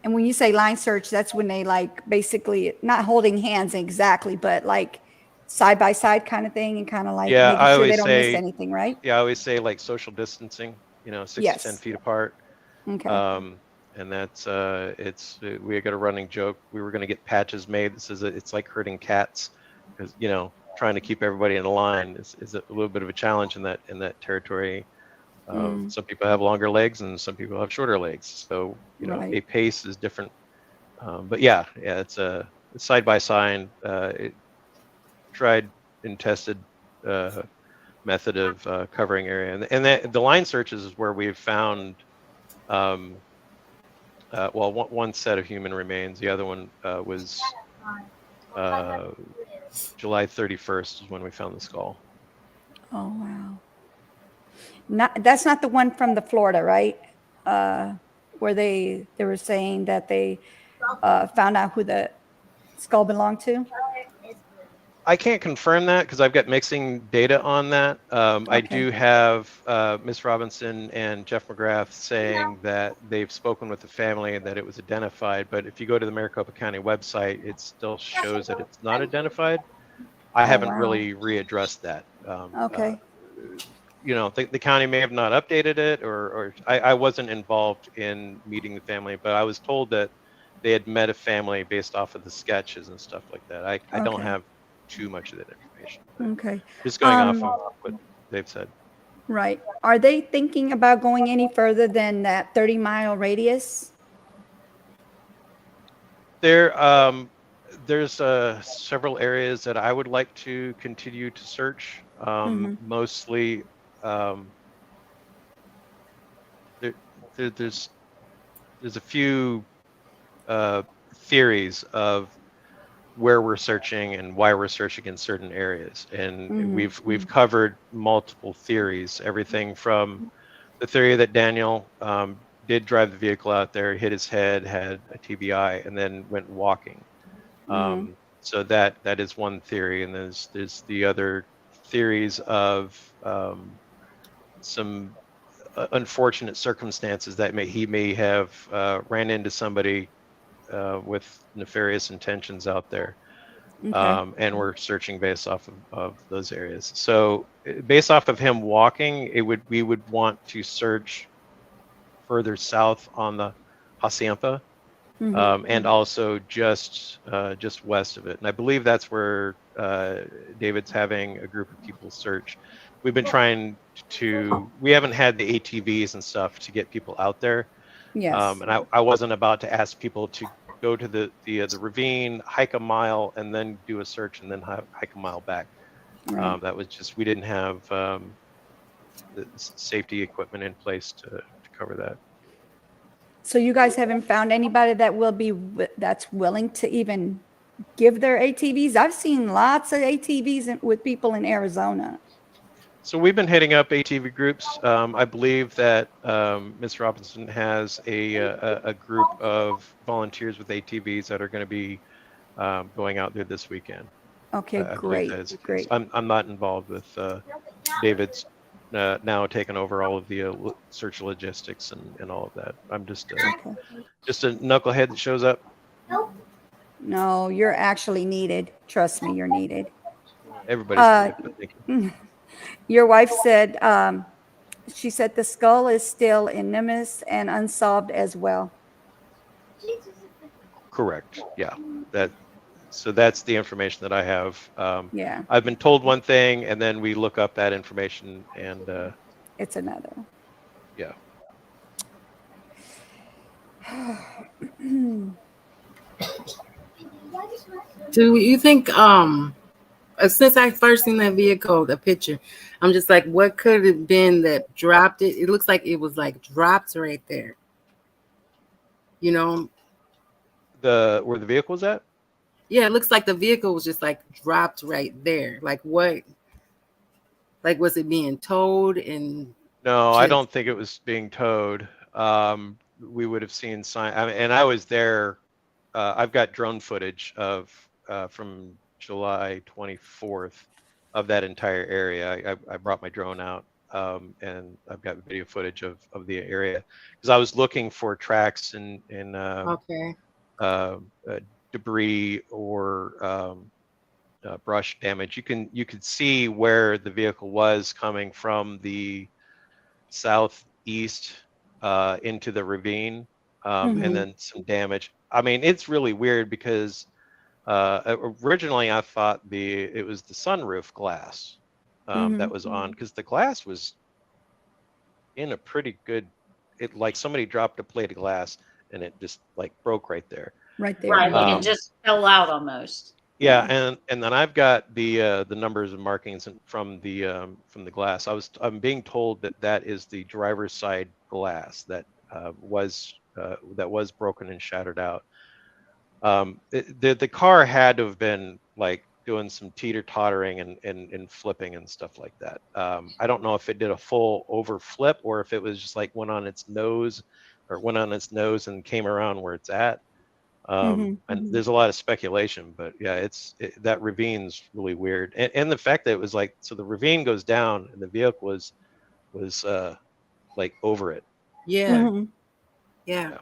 And when you say line search, that's when they like basically not holding hands exactly, but like side by side kind of thing, and kind of like Yeah, making I sure they always don't say- miss anything, right? Yeah, I always say like social distancing, 6 Yes. to 10 feet apart. Okay. And that's we got a running joke. We were going to get patches made. It's like herding cats, because trying to keep everybody in a line is a little bit of a challenge in that territory. Some people have longer legs and some people have shorter legs, so Right. a pace is different. But yeah, it's a side by side, tried and tested method of covering area, and the line searches is where we've found. One set of human remains. The other one was July 31st is when we found the skull. Oh wow. That's not the one from the Florida, right? Where they were saying that they found out who the skull belonged to. I can't confirm that because I've got mixing data on that. I Okay. do have Ms. Robinson and Jeff McGrath saying that they've spoken with the family and that it was identified. But if you go to the Maricopa County website, it still shows that it's not identified. I haven't wow. really readdressed that. Okay. You know, the county may have not updated it, or I wasn't involved in meeting the family, but I was told that they had met a family based off of the sketches and stuff like that. I don't Okay. have too much of that information. But Okay. just going off of what they've said. Right. Are they thinking about going any further than that 30-mile radius? There's several areas that I would like to continue to search. Mostly, there's a few theories of where we're searching and why we're searching in certain areas, and we've covered multiple theories. Everything from the theory that Daniel did drive the vehicle out there, hit his head, had a TBI, and then went walking. So that is one theory, and there's the other theories of some unfortunate circumstances that he may have ran into somebody with nefarious intentions out there. Okay. And we're searching based off of those areas. So based off of him walking, we would want to search further south on the Hacienda, and also just west of it. And I believe that's where David's having a group of people search. We've been trying we haven't had the ATVs and stuff to get people out there. Yes. And I wasn't about to ask people to go to the ravine, hike a mile, and then do a search, and then hike a mile back. Right. That was just, we didn't have the safety equipment in place to cover that. So you guys haven't found anybody that's willing to even give their ATVs? I've seen lots of ATVs with people in Arizona. So we've been hitting up ATV groups. I believe that Ms. Robinson has a group of volunteers with ATVs that are going to be going out there this weekend. Okay, I believe great, that is the case. great. I'm not involved with David's now taking over all of the search logistics and all of that. I'm just a knucklehead that shows up. No, you're actually needed. Trust me, you're needed. Everybody's needed, but thank you. Your wife said, she said the skull is still in Nimitz and unsolved as well. Correct. Yeah. So that's the information that I have. Yeah. I've been told one thing, and then we look up that information, and it's another. Yeah. Do you think since I first seen that vehicle, the picture, I'm just like, what could it have been that dropped it? It looks like it was like dropped right there. You know? Where the vehicle was at? Yeah, it looks like the vehicle was just like dropped right there. Like what? Like was it being towed? And no, I don't think it was being towed. We would have seen sign. And I was there. I've got drone footage of from July 24th of that entire area. I brought my drone out, and I've got video footage of the area because I was looking for tracks in debris or brush damage. You could see where the vehicle was coming from the southeast into the ravine, and then some damage. I mean, it's really weird because originally I thought it was the sunroof glass that was on, because the glass was in a pretty good. It like somebody dropped a plate of glass and it just like broke right there. Right there. Right, like it just fell out almost. Yeah, and then I've got the numbers and markings from the glass. I'm being told that is the driver's side glass that was broken and shattered out. The car had to have been like doing some teeter-tottering and flipping and stuff like that. I don't know if it did a full over flip or if it was just like went on its nose and came around where it's at. And there's a lot of speculation, but yeah, that ravine's really weird. And the fact that it was like, so the ravine goes down and the vehicle was like over it. Yeah. Yeah.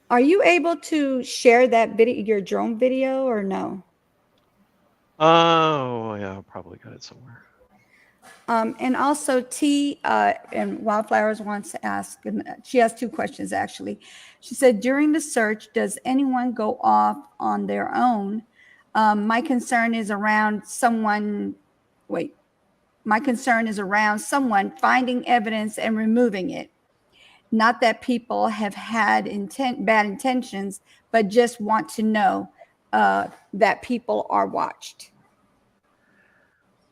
Are you able to share that video, your drone video, or no? Oh yeah, I probably got it somewhere. And also T and Wildflowers wants to ask, and she has 2 questions actually. She said, during the search, does anyone go off on their own? My concern is around someone finding evidence and removing it. Not that people have had bad intentions, but just want to know that people are watched.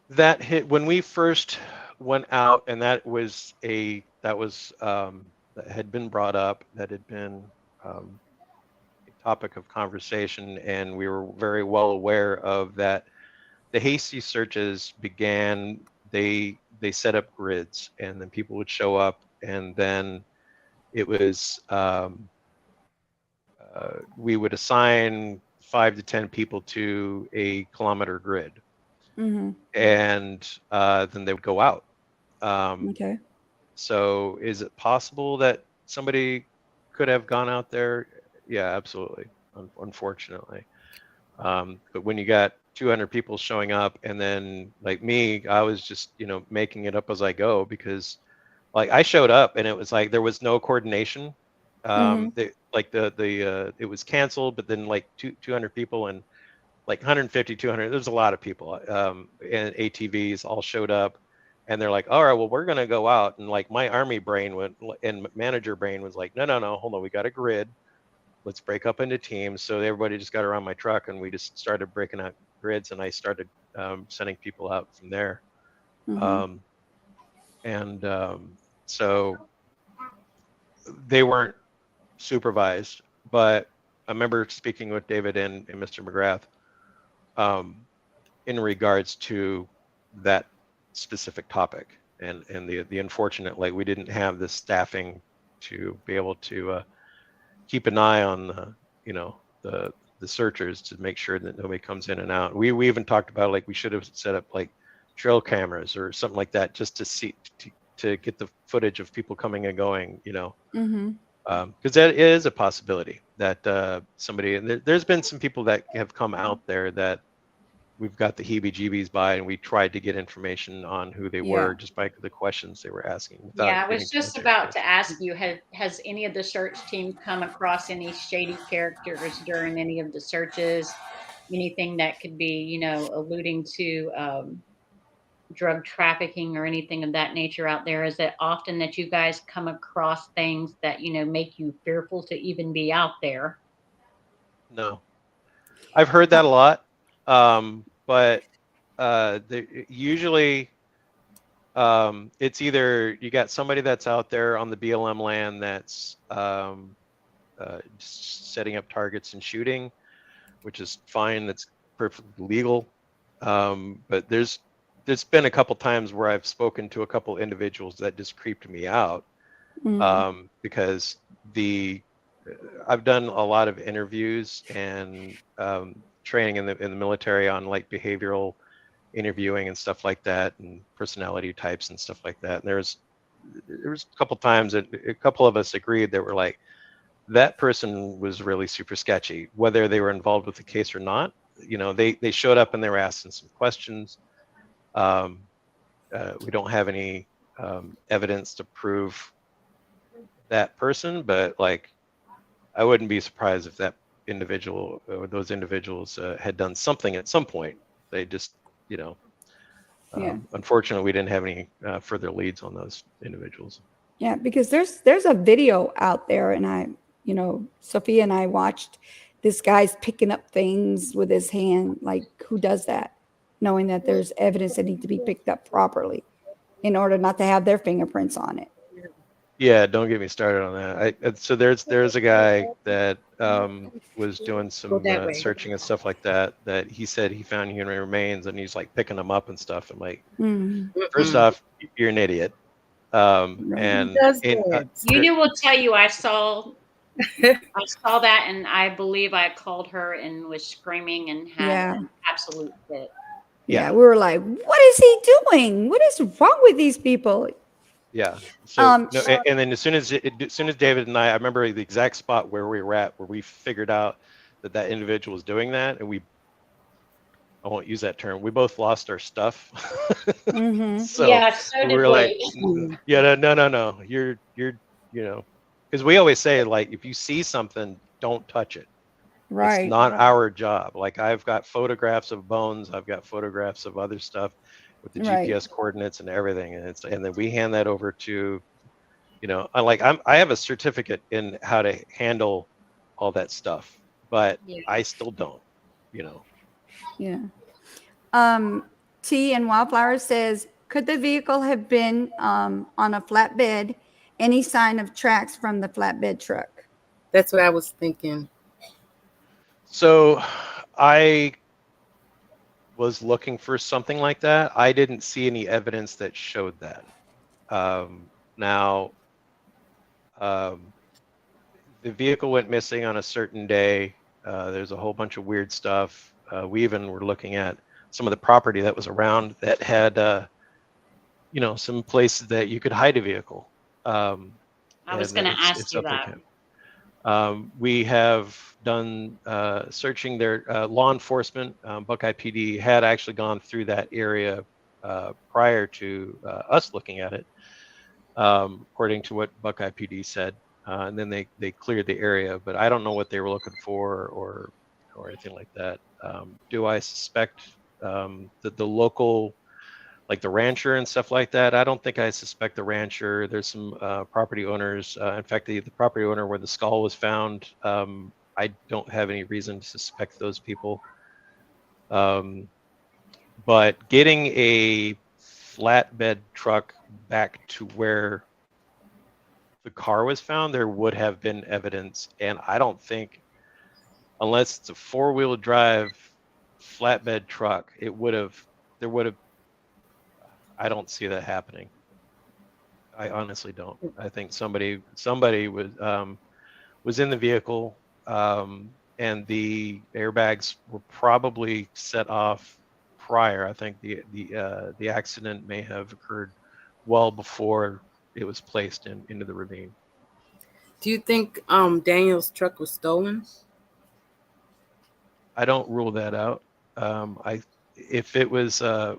That hit when we first went out, and that had been brought up, that had been a topic of conversation, and we were very well aware of that. The hasty searches began, they set up grids, and then people would show up, and then it was we would assign 5 to 10 people to a kilometer grid. And then they would go out. Okay. So is it possible that somebody could have gone out there? Yeah, absolutely. Unfortunately. But when you got 200 people showing up, and then like me, I was just, making it up as I go, because like I showed up and it was like there was no coordination. It was canceled, but then like 200 people and like 150, 200, there's a lot of people, and ATVs all showed up, and they're like, all right, well, we're going to go out. And like my army brain and manager brain was like, no, hold on. We got a grid. Let's break up into teams. So everybody just got around my truck, and we just started breaking out grids, and I started sending people out from there. So they weren't supervised, but I remember speaking with David and Mr. McGrath in regards to that specific topic, and the unfortunate, like, we didn't have the staffing to be able to keep an eye on the searchers to make sure that nobody comes in and out. We even talked about, like, we should have set up like trail cameras or something like that, just to see to get the footage of people coming and going, because that is a possibility that somebody, and there's been some people that have come out there that we've got the heebie-jeebies by, and we tried to get information on who they were just by the questions they were asking. Yeah, I was just about to ask you, has any of the search team come across any shady characters during any of the searches? Anything that could be, alluding to drug trafficking or anything of that nature out there? Is it often that you guys come across things that, make you fearful to even be out there? No. I've heard that a lot. But usually it's either you got somebody that's out there on the BLM land that's setting up targets and shooting, which is fine. That's perfectly legal. But there's been a couple times where I've spoken to a couple individuals that just creeped me out, because I've done a lot of interviews and training in the military on like behavioral interviewing and stuff like that, and personality types and stuff like that. And there was a couple times that a couple of us agreed that were like, that person was really super sketchy, whether they were involved with the case or not. They showed up and they were asking some questions. We don't have any evidence to prove that person, but like, I wouldn't be surprised if that individual or those individuals had done something at some point. They just, unfortunately, we didn't have any further leads on those individuals. Yeah, because there's a video out there, and Sophia and I watched this guy's picking up things with his hand. Like, who does that? Knowing that there's evidence that needs to be picked up properly in order not to have their fingerprints on it. Yeah, don't get me started on that. So there's a guy that was doing some searching and stuff like that. That he said he found human remains, and he's like picking them up and stuff. I'm like, first off, you're an idiot. And Union will tell you, I saw I saw that, and I believe I called her and was screaming and had Yeah. an absolute fit. Yeah, we were like, what is he doing? What is wrong with these people? Yeah. So Um, no, and then as soon as David and I remember the exact spot where we were at, where we figured out that that individual was doing that, and I won't use that term. We both lost our stuff. mhm. So Yeah, so we did were like, we. yeah, no. You're, because we always say, like, if you see something, don't touch it. It's Right. not our job. Like, I've got photographs of bones. I've got photographs of other stuff with the Right. GPS coordinates and everything. And then we hand that over to, I have a certificate in how to handle all that stuff, but Yeah. I still don't, Yeah. T and Wildflower says, could the vehicle have been on a flatbed? Any sign of tracks from the flatbed truck? That's what I was thinking. So I was looking for something like that. I didn't see any evidence that showed that. Now, the vehicle went missing on a certain day. There's a whole bunch of weird stuff. We even were looking at some of the property that was around that had, some places that you could hide a vehicle. I was going to ask you up that. there. We have done searching their law enforcement. Buckeye PD had actually gone through that area prior to us looking at it, according to what Buckeye PD said. And then they cleared the area, but I don't know what they were looking for or anything like that. Do I suspect that the local, like the rancher and stuff like that? I don't think I suspect the rancher. There's some property owners. In fact, the property owner where the skull was found, I don't have any reason to suspect those people. But getting a flatbed truck back to where the car was found, there would have been evidence. And I don't think, unless it's a 4-wheel drive flatbed truck, there would have, I don't see that happening. I honestly don't. I think somebody was in the vehicle, and the airbags were probably set off prior. I think the accident may have occurred well before it was placed into the ravine. Do you think Daniel's truck was stolen? I don't rule that out. If it was, I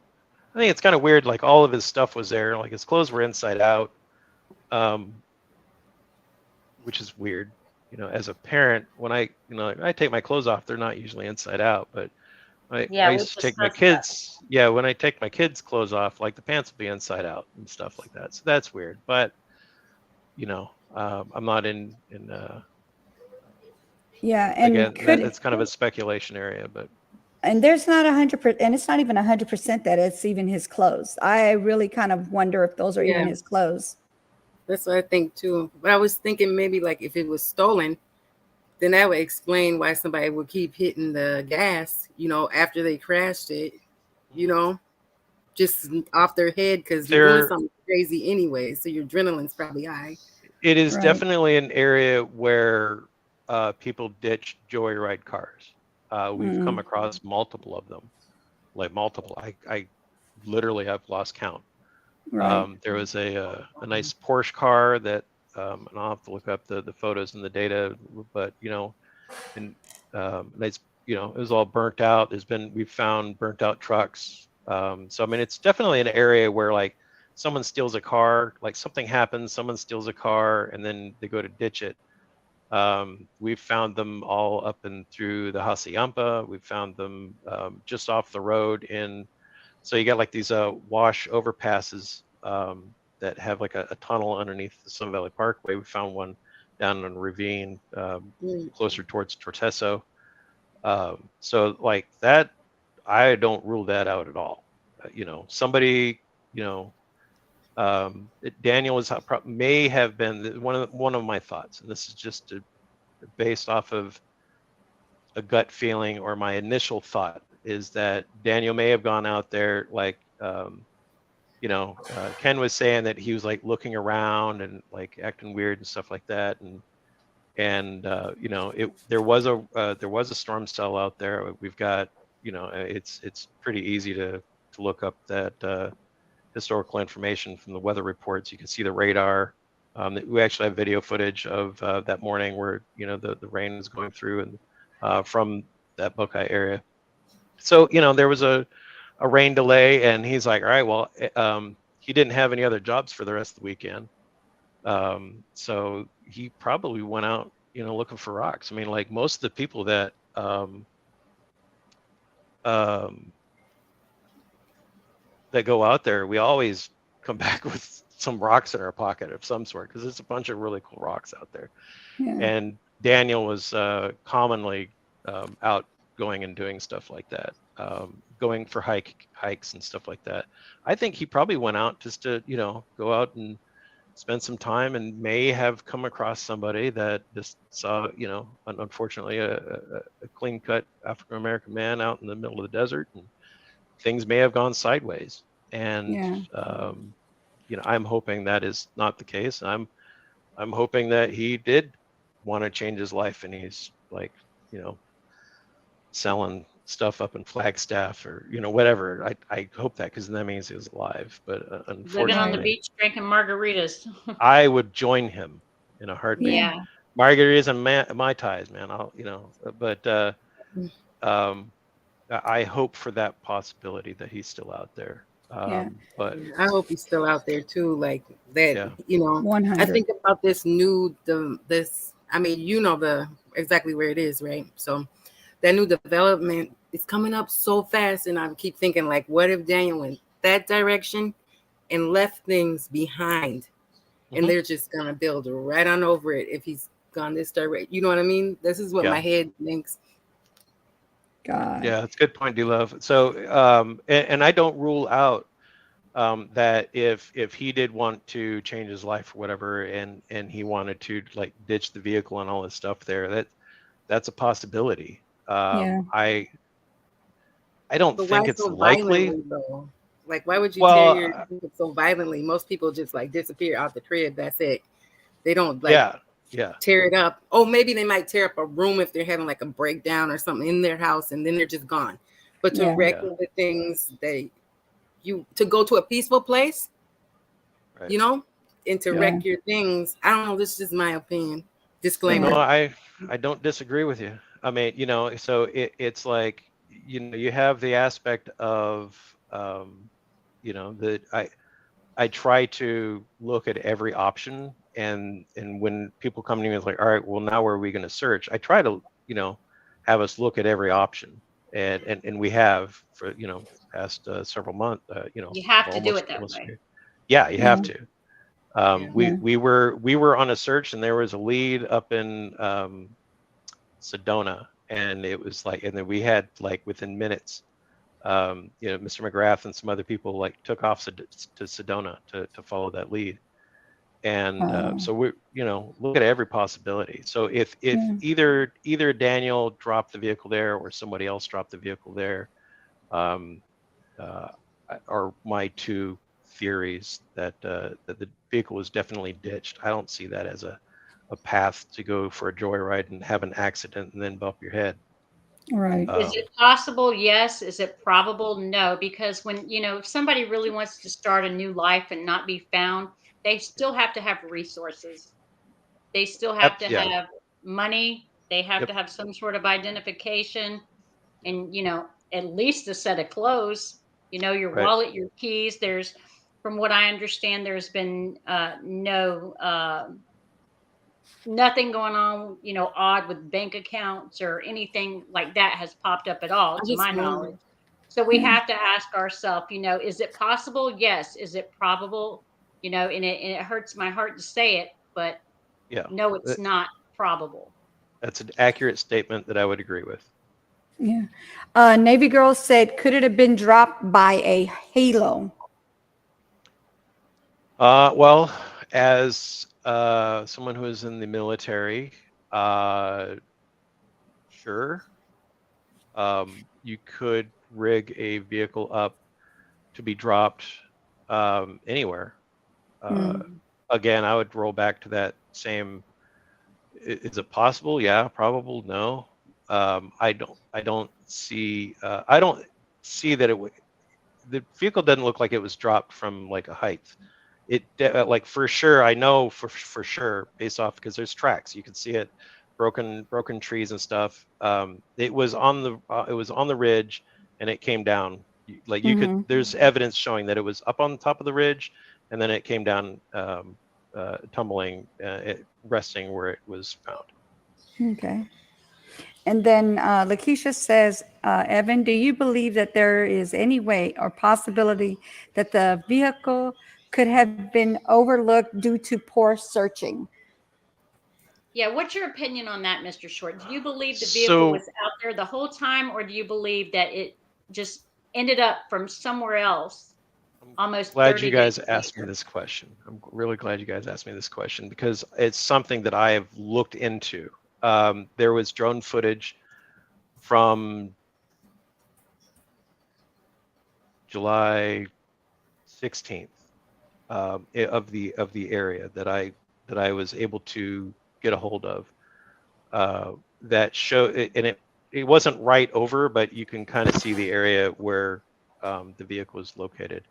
think it's kind of weird. Like, all of his stuff was there. Like, his clothes were inside out, which is weird. As a parent, when I take my clothes off, they're not usually inside out. But I used to take my kids. Yeah, when I take my kids' clothes off, like, the pants will be inside out and stuff like that. So that's weird. But I'm not in. Yeah, and again, that's kind of a speculation area, but. And there's not 100%, and it's not even 100% that it's even his clothes. I really kind of wonder if those are even his clothes. That's what I think too. But I was thinking maybe like if it was stolen, then that would explain why somebody would keep hitting the gas, after they crashed it, just off their head because you're doing something crazy anyway. So your adrenaline's probably high. It is definitely an area where people ditch joyride cars. We've come across multiple of them, like multiple. I literally have lost count. Right. There was a nice Porsche car that, and I'll have to look up the photos and the data, but and nice, it was all burnt out. We've found burnt out trucks. So I mean, it's definitely an area where, like, someone steals a car, like something happens, someone steals a car, and then they go to ditch it. We've found them all up and through the Hassayampa. We've found them just off the road so you got like these wash overpasses that have like a tunnel underneath the Sun Valley Parkway. We found one down in a ravine closer towards Torteso. So like that, I don't rule that out at all. Somebody, Daniel may have been one of my thoughts, and this is just based off of a gut feeling or my initial thought, is that Daniel may have gone out there, like Ken was saying, that he was like looking around and like acting weird and stuff like that, and you know, there was a storm cell out there. We've got, you know, it's pretty easy to look up that historical information from the weather reports. You can see the radar. We actually have video footage of that morning where, you know, the rain is going through and from that Buckeye area. So, you know, there was a rain delay, and he's like, all right, well, he didn't have any other jobs for the rest of the weekend. So he probably went out, you know, looking for rocks. I mean, like most of the people that that go out there, we always come back with some rocks in our pocket of some sort, because there's a bunch of really cool rocks out there. Yeah. And Daniel was commonly out going and doing stuff like that, going for hikes and stuff like that. I think he probably went out just to, you know, go out and spend some time, and may have come across somebody that just saw, you know, unfortunately a clean-cut African-American man out in the middle of the desert, and things may have gone sideways. And you know, I'm hoping that is not the case. I'm hoping that he did want to change his life, and he's like, you know, selling stuff up in Flagstaff or, you know, whatever. I hope that, because that means he was alive. But unfortunately, Living on the beach drinking margaritas. I would join him in a heartbeat. Yeah. Margaritas and Mai Tais, man. I'll, you know, but I hope for that possibility that he's still out there. But I hope he's still out there too. Like that, Yeah. you know. 100. I think about this this. I mean, you know exactly where it is, right? So that new development is coming up so fast, and I keep thinking, like, what if Daniel went that direction and left things behind, and they're just gonna build right on over it if he's gone this direction? You know what I mean? This is what my head thinks. God. Yeah, it's a good point, D-Love. So, and I don't rule out that if he did want to change his life or whatever, and he wanted to like ditch the vehicle and all this stuff there, that's a possibility. I don't think it's likely. Though? Like, why would you Well, tear your vehicle so violently? Most people just like disappear out the crib. That's it. They don't like tear it up. Oh, maybe they might tear up a room if they're having like a breakdown or something in their house, and then they're just gone. But to wreck the things to go to a peaceful place, right, you know, and to wreck your things. I don't know. This is just my opinion. Disclaimer. No, I don't disagree with you. I mean, you know, so it's like, you know, you have the aspect of, you know, that I try to look at every option, and when people come to me, it's like, all right, well, now where are we going to search? I try to, you know, have us look at every option, and we have for, you know, past several months, you know, You have to do it that way. Yeah, you have to. We were on a search, and there was a lead up in Sedona, and it was like, and then we had like within minutes, you know, Mr. McGrath and some other people like took off to Sedona to follow that lead. And so we, you know, look at every possibility. So if either Daniel dropped the vehicle there or somebody else dropped the vehicle there, are my two theories that the vehicle was definitely ditched. I don't see that as a path to go for a joyride and have an accident and then bump your head. Right. Is it possible? Yes. Is it probable? No. Because when, you know, if somebody really wants to start a new life and not be found, they still have to have resources. They still have to have money. They have to have some sort of identification, and, you know, at least a set of clothes, you know, your wallet, your keys. There's, from what I understand, there's been nothing going on, you know, odd with bank accounts or anything like that has popped up at all, to my knowledge. So we have to ask ourselves, you know, is it possible? Yes. Is it probable? You know, and it hurts my heart to say it, but no, it's not probable. That's an accurate statement that I would agree with. Yeah. Navy Girl said, could it have been dropped by a halo? Well, as someone who is in the military, sure. You could rig a vehicle up to be dropped anywhere. Again, I would roll back to that same Is it possible? Yeah, probable. No. I don't see that it would. The vehicle doesn't look like it was dropped from like a height. It like for sure. I know for sure based off because there's tracks. You can see it, broken trees and stuff. It was on the ridge, and it came down. Like you could. There's evidence showing that it was up on the top of the ridge, and then it came down, tumbling, resting where it was found. Okay. And then Lakeisha says, Evan, do you believe that there is any way or possibility that the vehicle could have been overlooked due to poor searching? Yeah, what's your opinion on that, Mr. Short? Do you believe the vehicle was out there the whole time, or do you believe that it just ended up from somewhere else? Almost. Glad you guys asked me this question. I'm really glad you guys asked me this question because it's something that I have looked into. There was drone footage from July 16th of the area that I was able to get a hold of that show, and it wasn't right over, but you can kind of see the area where the vehicle was located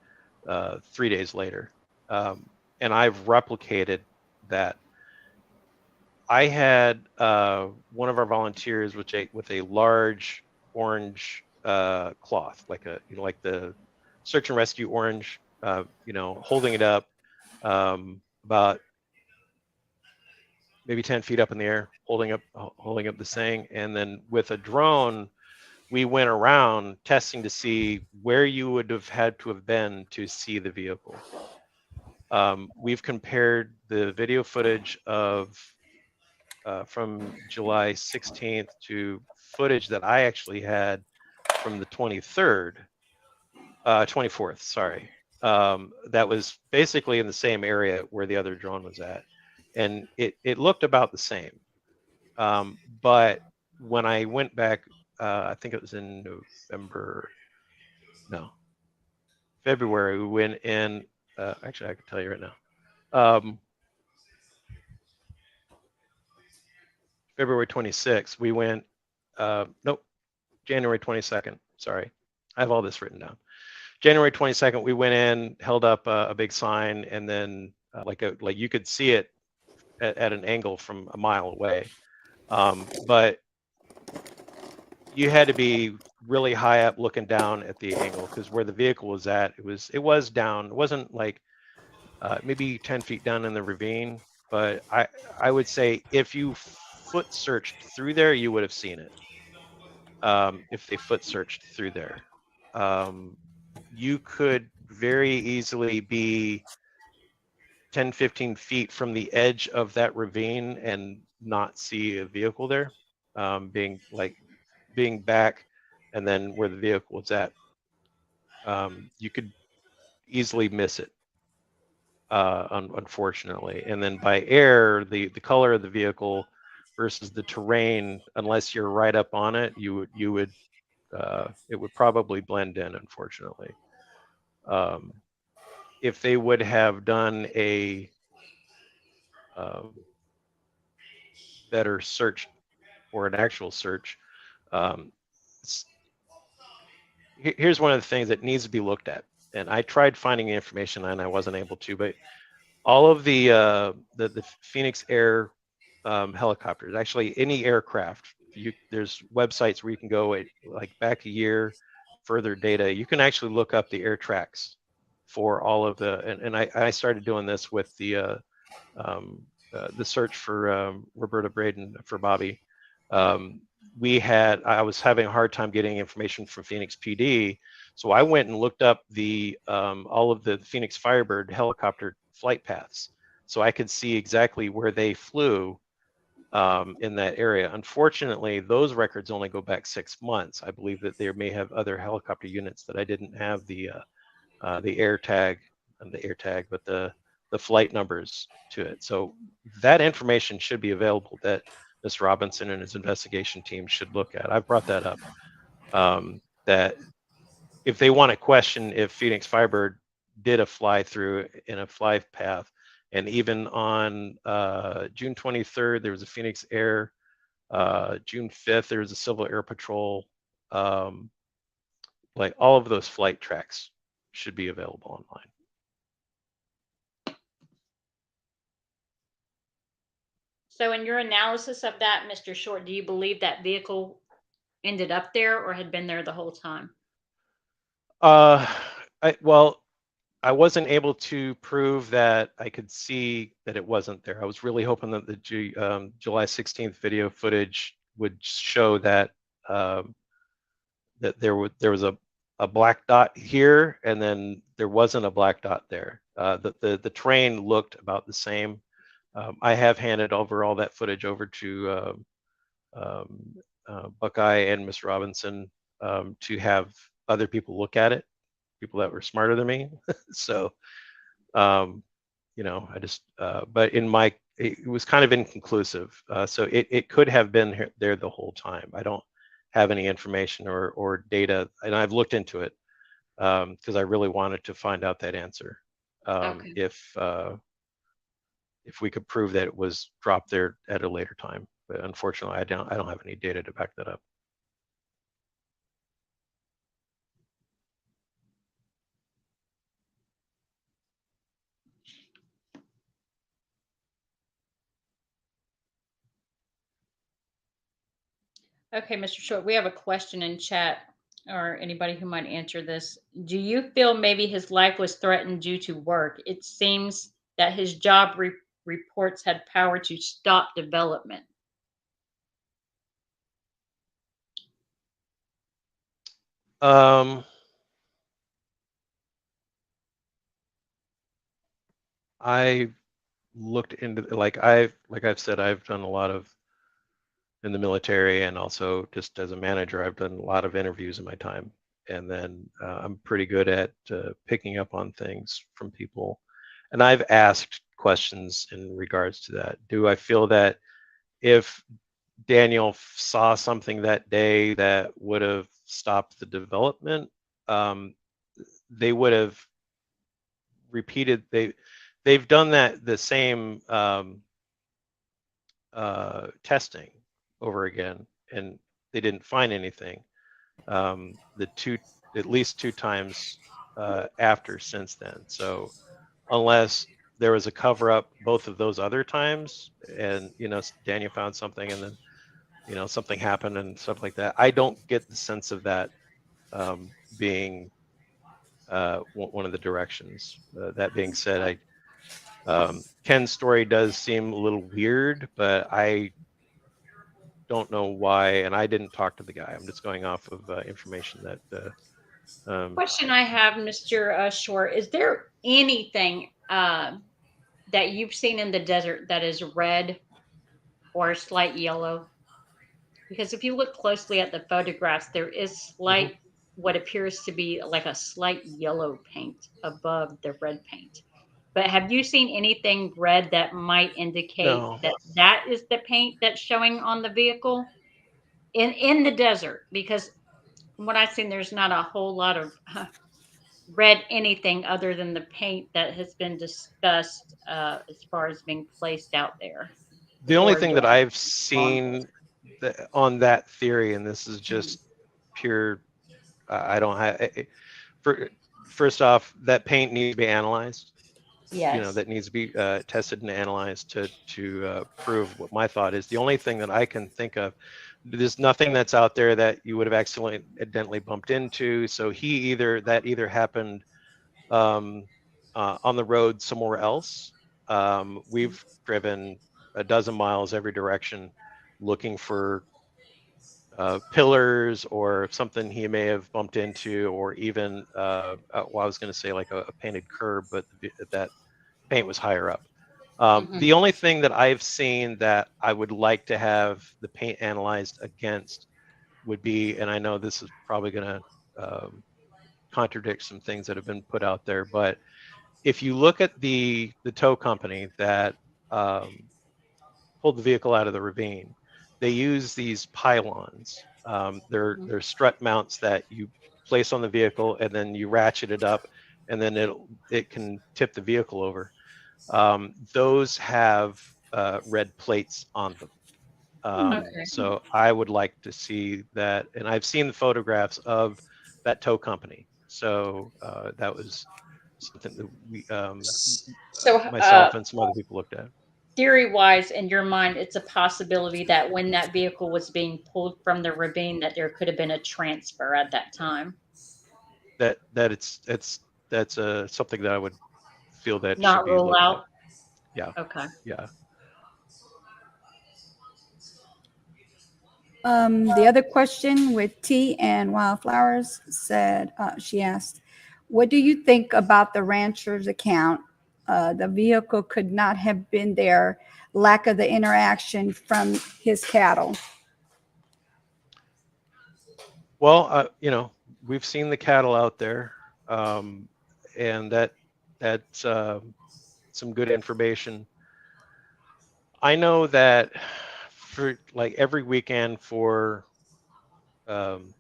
3 days later, and I've replicated that. I had one of our volunteers with a large orange cloth, like the search and rescue orange, holding it up about maybe 10 feet up in the air, holding up the thing, and then with a drone, we went around testing to see where you would have had to have been to see the vehicle. We've compared the video footage of from July 16th to footage that I actually had from the 24th, sorry. That was basically in the same area where the other drone was at. And it looked about the same. But when I went back, I think it was in February, we went in, actually I can tell you right now. February 26th, we went, January 22nd, sorry. I have all this written down. January 22nd, we went in, held up a big sign, and then like you could see it at an angle from a mile away. But you had to be really high up looking down at the angle because where the vehicle was at, it was down. It wasn't like maybe 10 feet down in the ravine, but I would say if you foot searched through there, you would have seen it. If they foot searched through there, you could very easily be 10, 15 feet from the edge of that ravine and not see a vehicle there, being back and then where the vehicle was at. You could easily miss it, unfortunately. And then by air, the color of the vehicle versus the terrain, unless you're right up on it, it would probably blend in, unfortunately. If they would have done a better search or an actual search, here's one of the things that needs to be looked at. And I tried finding information and I wasn't able to, but all of the Phoenix Air helicopters, actually any aircraft, there's websites where you can go like back a year, further data. You can actually look up the air tracks for all of and I started doing this with the search for Roberta Braden for Bobby. I was having a hard time getting information from Phoenix PD, so I went and looked up all of the Phoenix Firebird helicopter flight paths, so I could see exactly where they flew in that area. Unfortunately, those records only go back 6 months. I believe that there may have other helicopter units that I didn't have the air tag, but the flight numbers to it. So that information should be available that Mr. Robinson and his investigation team should look at. I brought that up. That if they want to question if Phoenix Firebird did a fly through in a fly path And even on June 23rd, there was a Phoenix Air. June 5th, there was a Civil Air Patrol. Like all of those flight tracks should be available online. So in your analysis of that, Mr. Short, do you believe that vehicle ended up there or had been there the whole time? Well, I wasn't able to prove that I could see that it wasn't there. I was really hoping that the July 16th video footage would show that that there was a black dot here, and then there wasn't a black dot there. The train looked about the same. I have handed over all that footage over to Buckeye and Miss Robinson to have other people look at it, people that were smarter than me. So, you know, I just, but it was kind of inconclusive. So it could have been there the whole time. I don't have any information or data, and I've looked into it because I really wanted to find out that answer. Okay. If we could prove that it was dropped there at a later time, but unfortunately, I don't have any data to back that up. Okay, Mr. Short, we have a question in chat, or anybody who might answer this. Do you feel maybe his life was threatened due to work? It seems that his job reports had power to stop development. I looked into, like I've said, I've done a lot of in the military, and also just as a manager, I've done a lot of interviews in my time. And then I'm pretty good at picking up on things from people. And I've asked questions in regards to that. Do I feel that if Daniel saw something that day that would have stopped the development, they would have repeated, they've done that, the same testing over again, and they didn't find anything. At least two times after since then. So unless there was a cover up both of those other times, and you know, Daniel found something and then, you know, something happened and stuff like that, I don't get the sense of that being one of the directions. That being said, Ken's story does seem a little weird, but I don't know why, and I didn't talk to the guy. I'm just going off of information that. Question I have, Mr. Short, is there anything that you've seen in the desert that is red or slight yellow? Because if you look closely at the photographs, there is slight, what appears to be like a slight yellow paint above the red paint. But have you seen anything red that might indicate No. that is the paint that's showing on the vehicle in the desert? Because what I've seen, there's not a whole lot of red anything other than the paint that has been discussed as far as being placed out there. The only Or thing that I've seen on that theory, and this is just pure, I don't have. First off, that paint needs to be analyzed. Yes. You know, that needs to be tested and analyzed to prove what my thought is. The only thing that I can think of, there's nothing that's out there that you would have accidentally bumped into. So that either happened on the road somewhere else. We've driven a dozen miles every direction looking for pillars or something he may have bumped into, or even well, I was going to say like a painted curb, but that paint was higher up. The only thing that I've seen that I would like to have the paint analyzed against would be, and I know this is probably going to contradict some things that have been put out there, but if you look at the tow company that pulled the vehicle out of the ravine, they use these pylons. They're strut mounts that you place on the vehicle, and then you ratchet it up, and then it can tip the vehicle over. those have red plates on them. Okay. So I would like to see that, and I've seen the photographs of that tow company. So that was something that we, So, myself and some other people looked at. theory-wise, in your mind, it's a possibility that when that vehicle was being pulled from the ravine, that there could have been a transfer at that time. That that's something that I would feel that should Not be rule looked out. at. Yeah, Okay. yeah. The other question with Tea and Wildflowers said, she asked, what do you think about the rancher's account? The vehicle could not have been there, lack of the interaction from his cattle. Well, you know, we've seen the cattle out there, and that's some good information. I know that for like every weekend for 10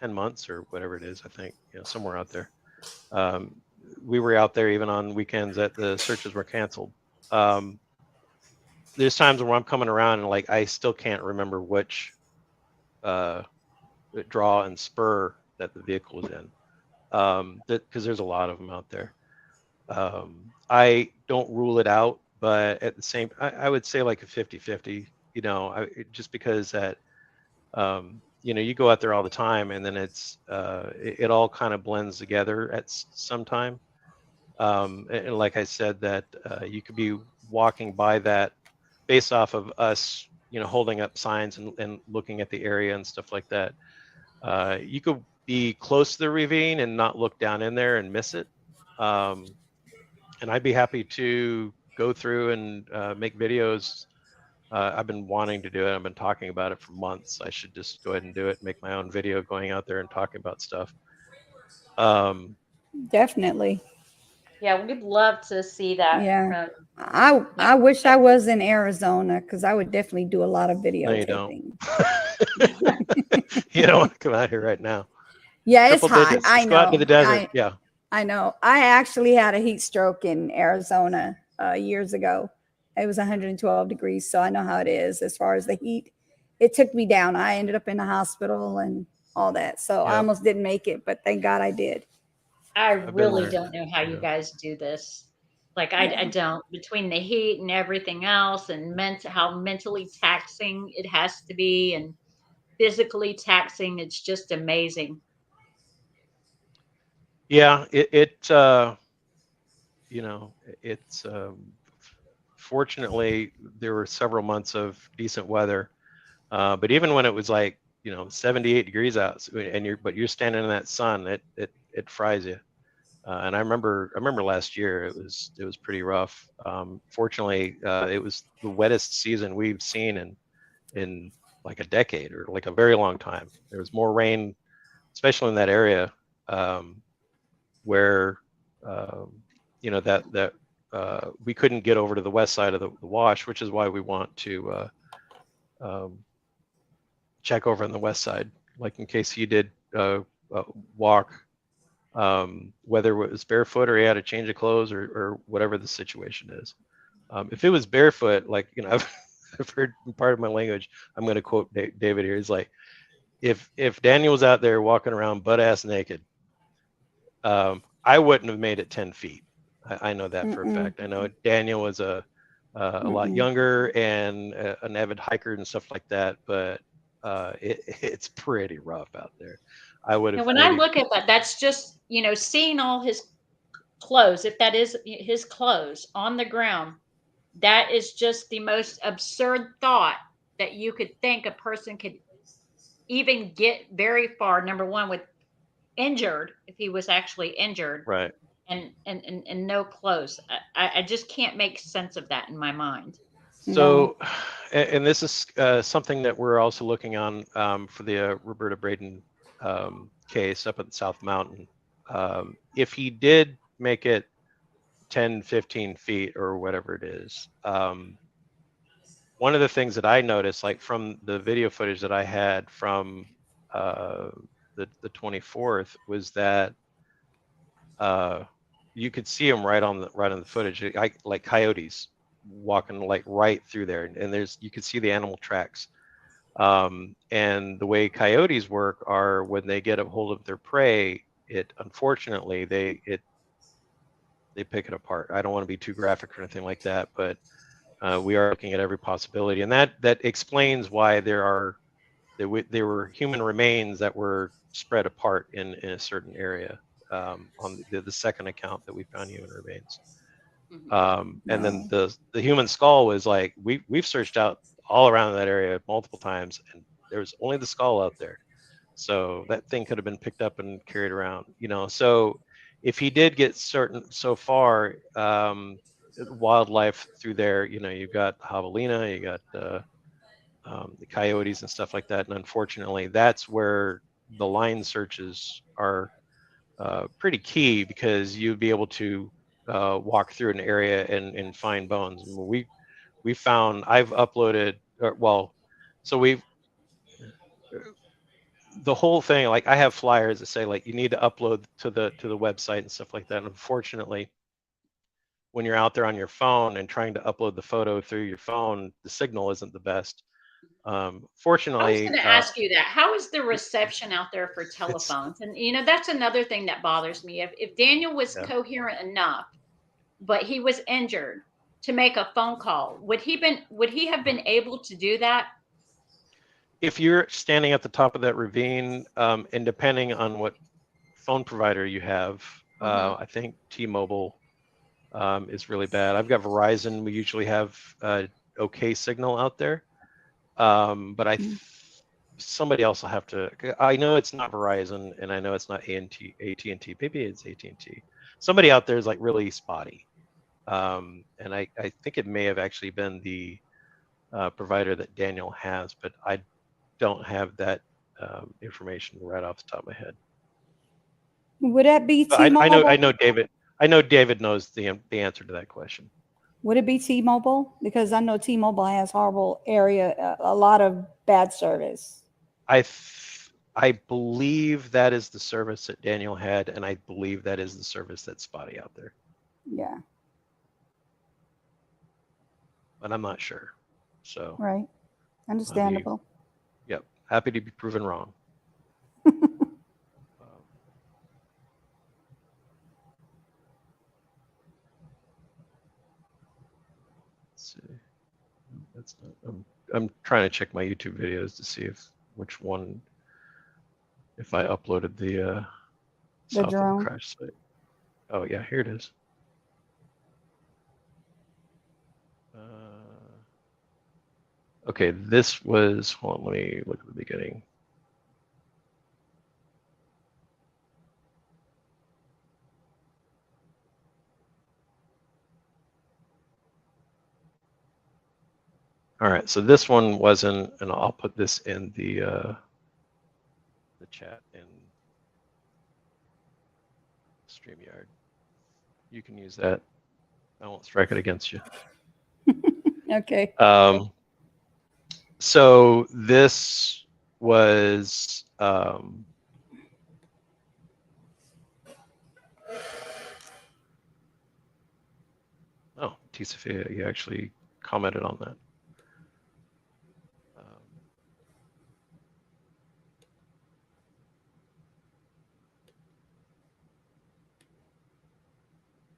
months or whatever it is, I think, you know, somewhere out there. We were out there even on weekends that the searches were canceled. There's times where I'm coming around and like I still can't remember which draw and spur that the vehicle was in, because there's a lot of them out there. I don't rule it out, but at the same, I would say like a 50-50, you know, just because that, you know, you go out there all the time and then it's, it all kind of blends together at some time. And like I said, that you could be walking by that based off of us, you know, holding up signs and looking at the area and stuff like that. You could be close to the ravine and not look down in there and miss it. And I'd be happy to go through and make videos. I've been wanting to do it. I've been talking about it for months. I should just go ahead and do it, make my own video going out there and talking about stuff. Definitely. Yeah, we'd love to see that. Yeah. I wish I was in Arizona because I would definitely do a lot of No, you don't. videotaping. You don't want to come out here right now. Yeah, it's Triple hot. digits. I Let's go out know. to the desert. Yeah. I know. I actually had a heat stroke in Arizona years ago. It was 112 degrees, so I know how it is as far as the heat. It took me down. I ended up in the hospital and all that. So I Yep. almost didn't make it, but thank God I did. I been really there. don't know how you Yeah. guys do this. Like, I Yeah. don't, between the heat and everything else and how mentally taxing it has to be and physically taxing. It's just amazing. Yeah, you know, it's fortunately there were several months of decent weather, but even when it was like, you know, 78 degrees out and you're standing in that sun, it fries you. And I remember last year it was pretty rough. Fortunately, it was the wettest season we've seen in like a decade or like a very long time. There was more rain, especially in that area, where you know that we couldn't get over to the west side of the wash, which is why we want to check over on the west side, like in case you did walk, whether it was barefoot or he had a change of clothes or whatever the situation is. If it was barefoot, like, you know, I've heard part of my language, I'm going to quote David here. He's like, if Daniel was out there walking around butt ass naked, I wouldn't have made it 10 feet. I know that for a fact. I know Daniel was a lot younger and an avid hiker and stuff like that, but it's pretty rough out there. I would have. And when I look at that, that's just, you know, seeing all his clothes, if that is his clothes on the ground, that is just the most absurd thought that you could think a person could even get very far. Number one, with injured, if he was actually injured, right. And no clothes. I just can't make sense of that in my mind. So, and this is something that we're also looking on for the Roberta Braden case up at South Mountain. If he did make it 10, 15 feet or whatever it is, one of the things that I noticed, like from the video footage that I had from the 24th, was that you could see them right on the footage. Like coyotes walking like right through there, and you could see the animal tracks. And the way coyotes work are when they get a hold of their prey, unfortunately they pick it apart. I don't want to be too graphic or anything like that, but we are looking at every possibility, and that explains why there were human remains that were spread apart in a certain area on the second account that we found human remains. And then the human skull was like we've searched out all around that area multiple times, and there was only the skull out there. So that thing could have been picked up and carried around, So if he did get so far, wildlife through there, you've got javelina, you got the coyotes and stuff like that. And unfortunately, that's where the line searches are pretty key, because you'd be able to walk through an area and find bones. We found, I've uploaded, the whole thing, like I have flyers that say like you need to upload to the website and stuff like that. And unfortunately, when you're out there on your phone and trying to upload the photo through your phone, the signal isn't the best. Fortunately, I was going to ask you that. How is the reception out there for telephones? And that's another thing that bothers me. If Daniel was coherent enough, but he was injured, to make a phone call, would he have been able to do that? If you're standing at the top of that ravine, and depending on what phone provider you have, I think T-Mobile is really bad. I've got Verizon. We usually have okay signal out there, but somebody else will have to. I know it's not Verizon, and I know it's not AT&T. Maybe it's AT&T. Somebody out there is like really spotty, and I think it may have actually been the provider that Daniel has, but I don't have that information right off the top of my head. Would that be But T-Mobile? I know David. I know David knows the answer to that question. Would it be T-Mobile? Because I know T-Mobile has horrible area, a lot of bad service. I believe that is the service that Daniel had, and I believe that is the service that's spotty out there. Yeah. But I'm not sure. So. Right. Understandable. Yep. Happy to be proven wrong. Let's see. That's not. I'm trying to check my YouTube videos to see which one. If I uploaded the South of the crash site. Oh yeah, here it is. Okay, this was. Hold on, let me look at the beginning. All right, so this one wasn't, and I'll put this in the chat in StreamYard. You can use that. I won't strike it against you. Okay. So this was oh, T. Sophia, you actually commented on that.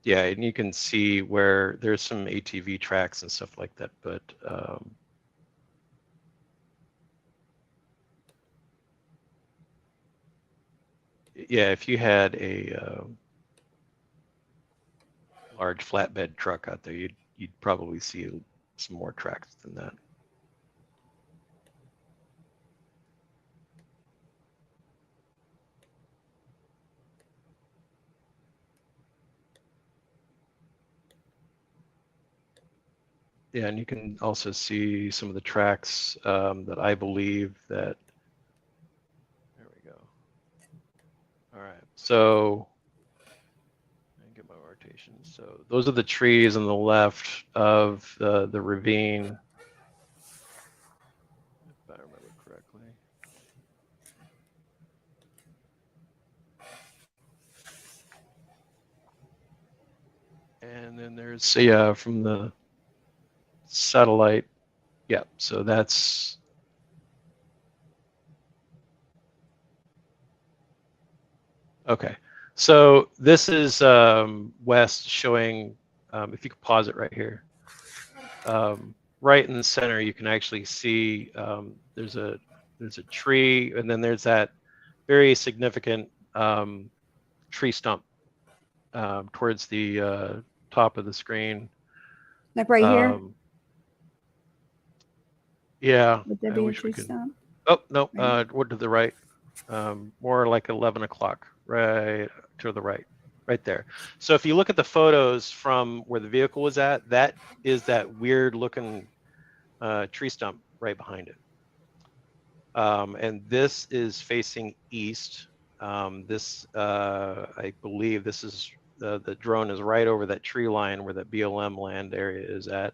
Yeah, and you can see where there's some ATV tracks and stuff like that, but yeah, if you had a large flatbed truck out there, you'd probably see some more tracks than that. Yeah, and you can also see some of the tracks that I believe that. There we go. All right, so let me get my rotation. So those are the trees on the left of the ravine, if I remember correctly. And then there's, so yeah, from the satellite. Yeah, so that's, okay. So this is west showing, if you could pause it right here. Right in the center, you can actually see there's a tree, and then there's that very significant tree stump towards the top of the screen. Like right here? Yeah, Would there I be a wish we tree could. stump? Oh no, Right. what to the right? More like 11 o'clock, right to the right, right there. So if you look at the photos from where the vehicle was at, that is that weird looking tree stump right behind it. And this is facing east. This, I believe this is, the drone is right over that tree line where that BLM land area is at.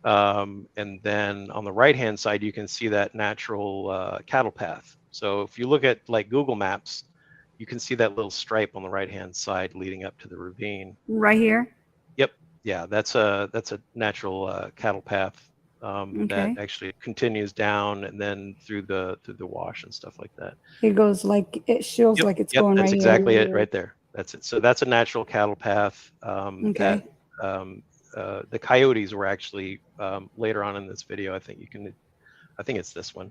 And then on the right hand side, you can see that natural cattle path. So if you look at like Google Maps, you can see that little stripe on the right hand side leading up to the ravine. Right here? Yep. Yeah, that's a natural cattle path Okay. that actually continues down and then through the wash and stuff like that. It goes like, it shows Yep, like it's yep, going that's right exactly here. it right there. That's it. So that's a natural cattle path Okay. that the coyotes were actually later on in this video. I think it's this one.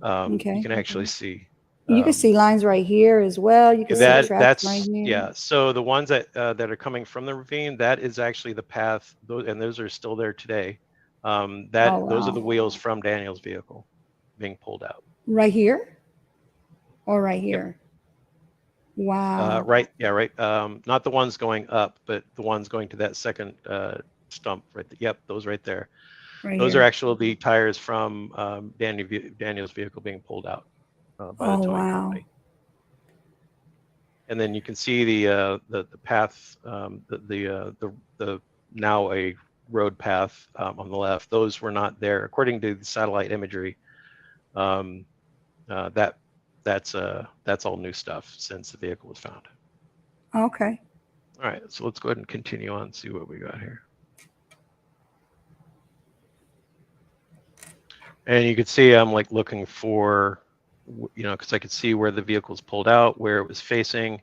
Okay. You can actually see. You can see lines right here as well. You can see tracks That's right here. yeah. So the ones that are coming from the ravine, that is actually the path. Those are still there today. Those are the wow. wheels from Daniel's vehicle being pulled out. Right here? Or right here? Wow. Right. Yeah. Right. Not the ones going up, but the ones going to that second stump. Right. Yep. Those right there. Right Those here. are actually the tires from Daniel's vehicle being pulled out by the towing company. And then you can see the path, the now a road path on the left. Those were not there according to the satellite imagery. That's all new stuff since the vehicle was found. Okay. All right, so let's go ahead and continue on and see what we got here. And you can see I'm like looking for, because I could see where the vehicle's pulled out, where it was facing.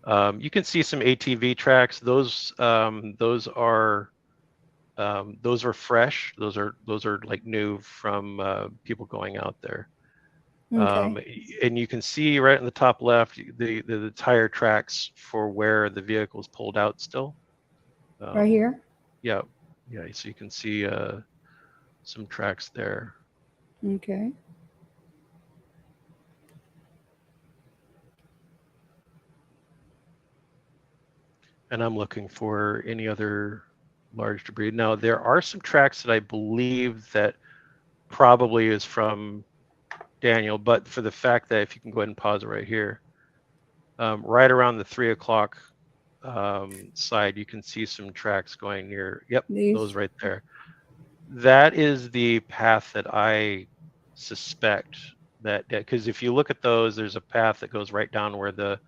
You can see some ATV tracks. Those are fresh. Those are like new from people going out there. Okay. And you can see right in the top left the tire tracks for where the vehicle's pulled out still. Right here? Yeah. So you can see some tracks there. Okay. And I'm looking for any other large debris. Now there are some tracks that I believe that probably is from Daniel, but for the fact that, if you can go ahead and pause it right here, right around the 3 o'clock side, you can see some tracks going near. Yep, those right there. That is the path that I suspect that, because if you look at those, there's a path that goes right down where the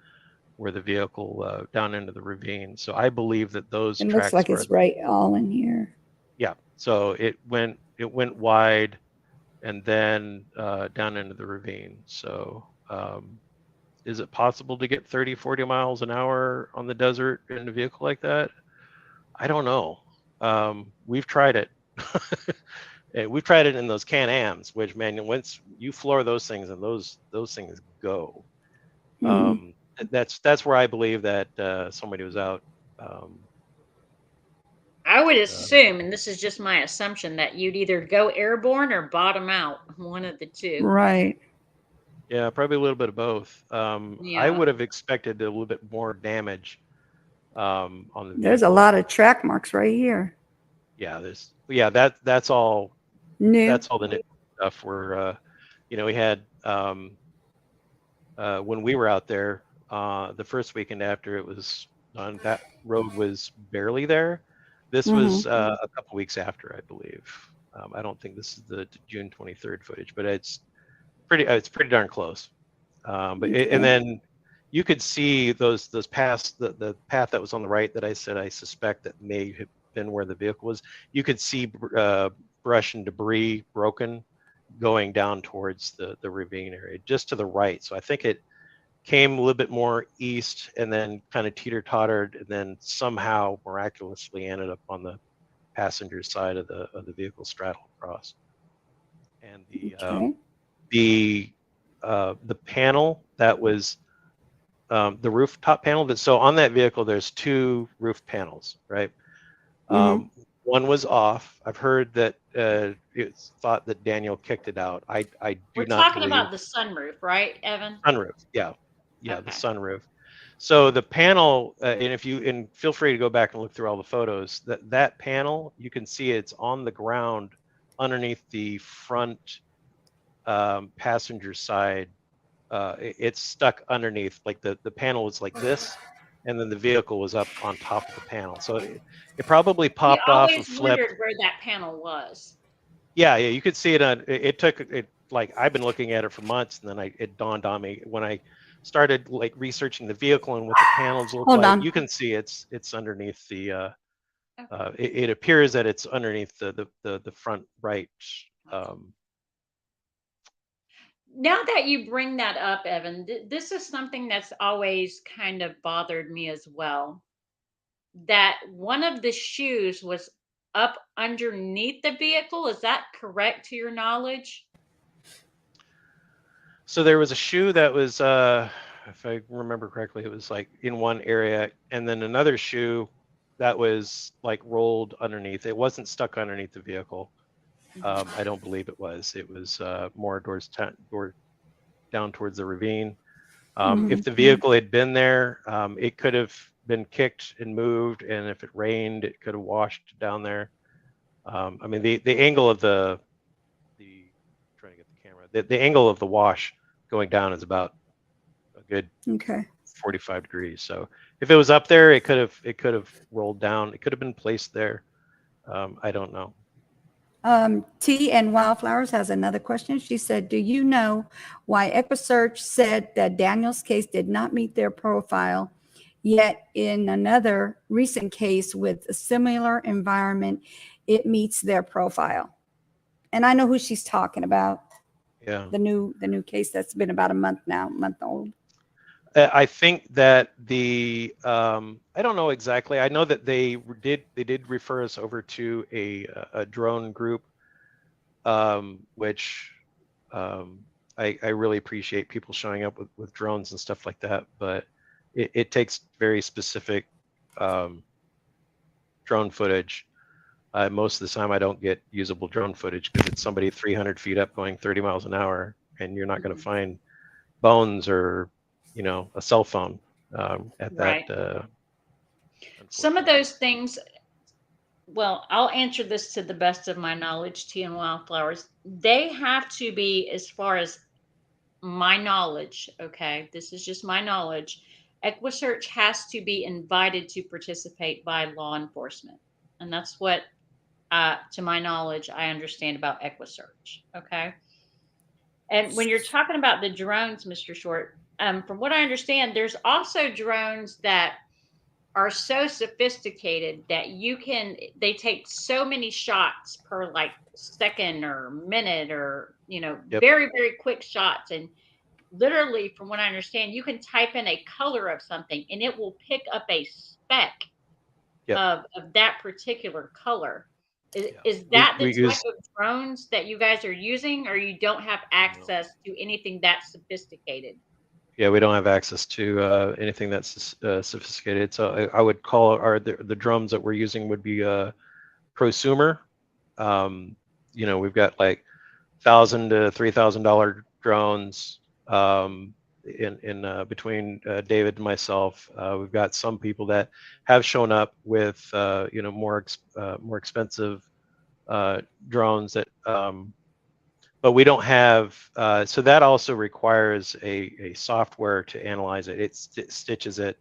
vehicle down into the ravine. So I believe that those It tracks looks like it's right all in here. Yeah. So it went wide and then down into the ravine. So is it possible to get 30, 40 miles an hour on the desert in a vehicle like that? I don't know. We've tried it. We've tried it in those Can-Ams, which, man, once you floor those things and those things go. Mm-hmm. That's where I believe that somebody was out. I would assume, and this is just my assumption, that you'd either go airborne or bottom out, one of the two. Right. Yeah, probably a little bit of both. Yeah. I would have expected a little bit more damage on the vehicle. There's a lot of track marks right here. Yeah, that's all new. That's all the new stuff. Where we had when we were out there the first weekend after it was done, that road was barely there. This was a couple weeks after, I believe. I don't think this is the June 23rd footage, but it's pretty darn close. And then you could see those paths, the path that was on the right that I said I suspect that may have been where the vehicle was. You could see brush and debris broken going down towards the ravine area, just to the right. So I think it came a little bit more east and then kind of teeter-tottered, and then somehow miraculously ended up on the passenger side of the vehicle, straddled across. And the panel that was the rooftop panel, so on that vehicle there's 2 roof panels, right? One was off. I've heard that it's thought that Daniel kicked it out. I do We're not talking believe. about the sunroof, right, Evan? Sunroof, yeah, the Okay. sunroof. So the panel, and feel free to go back and look through all the photos. That panel, you can see it's on the ground underneath the front passenger side. It's stuck underneath, like the panel was like this, and then the vehicle was up on top of the panel. So it probably popped off and flipped. I always wondered where that panel was. Yeah, you could see it on. It took it, like I've been looking at it for months, and then it dawned on me when I started like researching the vehicle and what the panels look Hold like. on. You can see it's underneath the. It appears that it's underneath the front right. Now that you bring that up, Evan, this is something that's always kind of bothered me as well. That one of the shoes was up underneath the vehicle. Is that correct to your knowledge? So there was a shoe that was, if I remember correctly, it was like in one area, and then another shoe that was like rolled underneath. It wasn't stuck underneath the vehicle. I don't believe it was. It was more down towards the ravine. If the vehicle had been there, it could have been kicked and moved, and if it rained, it could have washed down there. I mean, the angle of the trying to get the camera, the angle of the wash going down is about a good 45 degrees. So if it was up there, it could have rolled down. It could have been placed there. I don't know. T and Wildflowers has another question. She said, do you know why EquiSearch said that Daniel's case did not meet their profile, yet in another recent case with a similar environment, it meets their profile? And I know who she's talking about. Yeah. The new case that's been about a month old. I think that I don't know exactly. I know that they did refer us over to a drone group, which I really appreciate people showing up with drones and stuff like that. But it takes very specific drone footage. Most of the time, I don't get usable drone footage because it's somebody 300 feet up going 30 miles an hour, and you're not going to find bones or a cell phone at that. Some of those things, well, I'll answer this to the best of my knowledge, Tea and Wildflowers. They have to be, as far as my knowledge, okay, this is just my knowledge, EquiSearch has to be invited to participate by law enforcement. And that's what, to my knowledge, I understand about EquiSearch, okay? And when you're talking about the drones, Mr. Short, from what I understand, there's also drones that are so sophisticated that they take so many shots per like second or minute or, very, very quick shots. And literally, from what I understand, you can type in a color of something and it will pick up a speck of that particular color. Is that the type of drones that you guys are using, or you don't have access to anything that sophisticated? Yeah, we don't have access to anything that's sophisticated. So I would call the drones that we're using would be prosumer. We've got like $1,000 to $3,000 drones in between David and myself. We've got some people that have shown up with more expensive drones that. But we don't have, so that also requires a software to analyze it. It stitches it.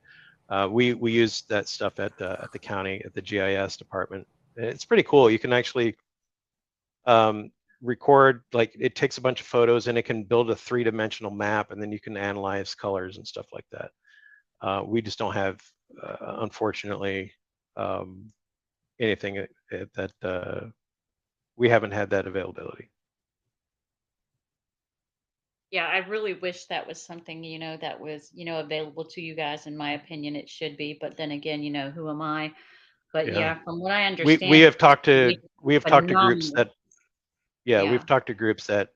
We use that stuff at the county, at the GIS department. It's pretty cool. You can actually, record, like it takes a bunch of photos and it can build a 3-dimensional map, and then you can analyze colors and stuff like that. We just don't have, unfortunately, anything that we haven't had that availability. Yeah, I really wish that was something, that was, available to you guys. In my opinion, it should be. But then again, who am I? But Yeah. yeah, from what I We understand, we have talked to we- we have talked to groups phenomenal. that yeah, Yeah. we've talked to groups that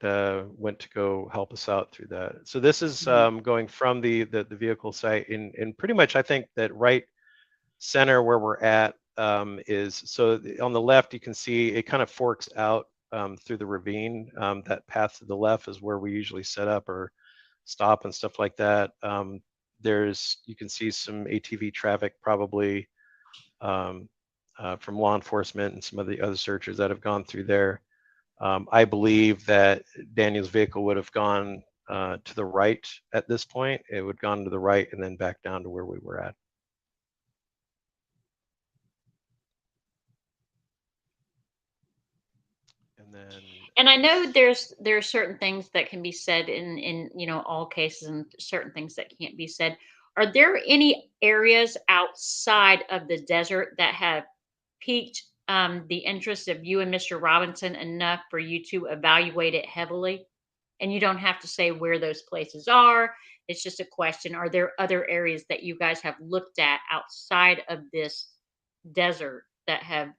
went to go help us out through that. So this is going from the vehicle site in pretty much, I think that right center where we're at is, so on the left you can see it kind of forks out through the ravine. That path to the left is where we usually set up or stop and stuff like that. You can see some ATV traffic probably from law enforcement and some of the other searchers that have gone through there. I believe that Daniel's vehicle would have gone to the right at this point. It would have gone to the right and then back down to where we were at. And then, And I know there are certain things that can be said in all cases, and certain things that can't be said. Are there any areas outside of the desert that have piqued the interest of you and Mr. Robinson enough for you to evaluate it heavily? And you don't have to say where those places are. It's just a question. Are there other areas that you guys have looked at outside of this desert that have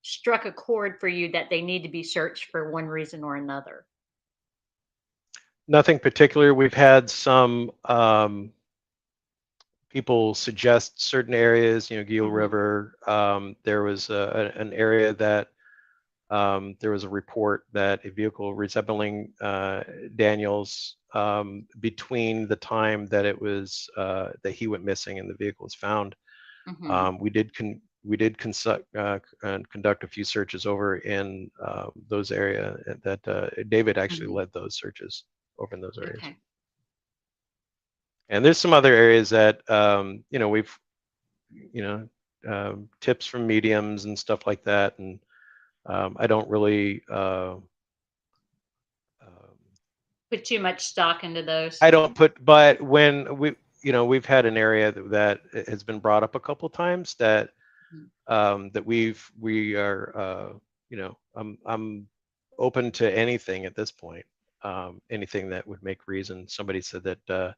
struck a chord for you that they need to be searched for one reason or another? nothing particular. We've had some people suggest certain areas, Gila Mhm. River. There was an area that there was a report that a vehicle resembling Daniel's between the time that it was that he went missing and the vehicle was found. Mhm. We did conduct a few searches over in those areas that David actually Mhm. led those searches over in those areas. Okay. And there's some other areas that we've tips from mediums and stuff like that, and I don't really Put too much stock into those. I don't put, but when we've had an area that has been brought up a couple times that that we are I'm open to anything at this point, anything that would make reason. Somebody said that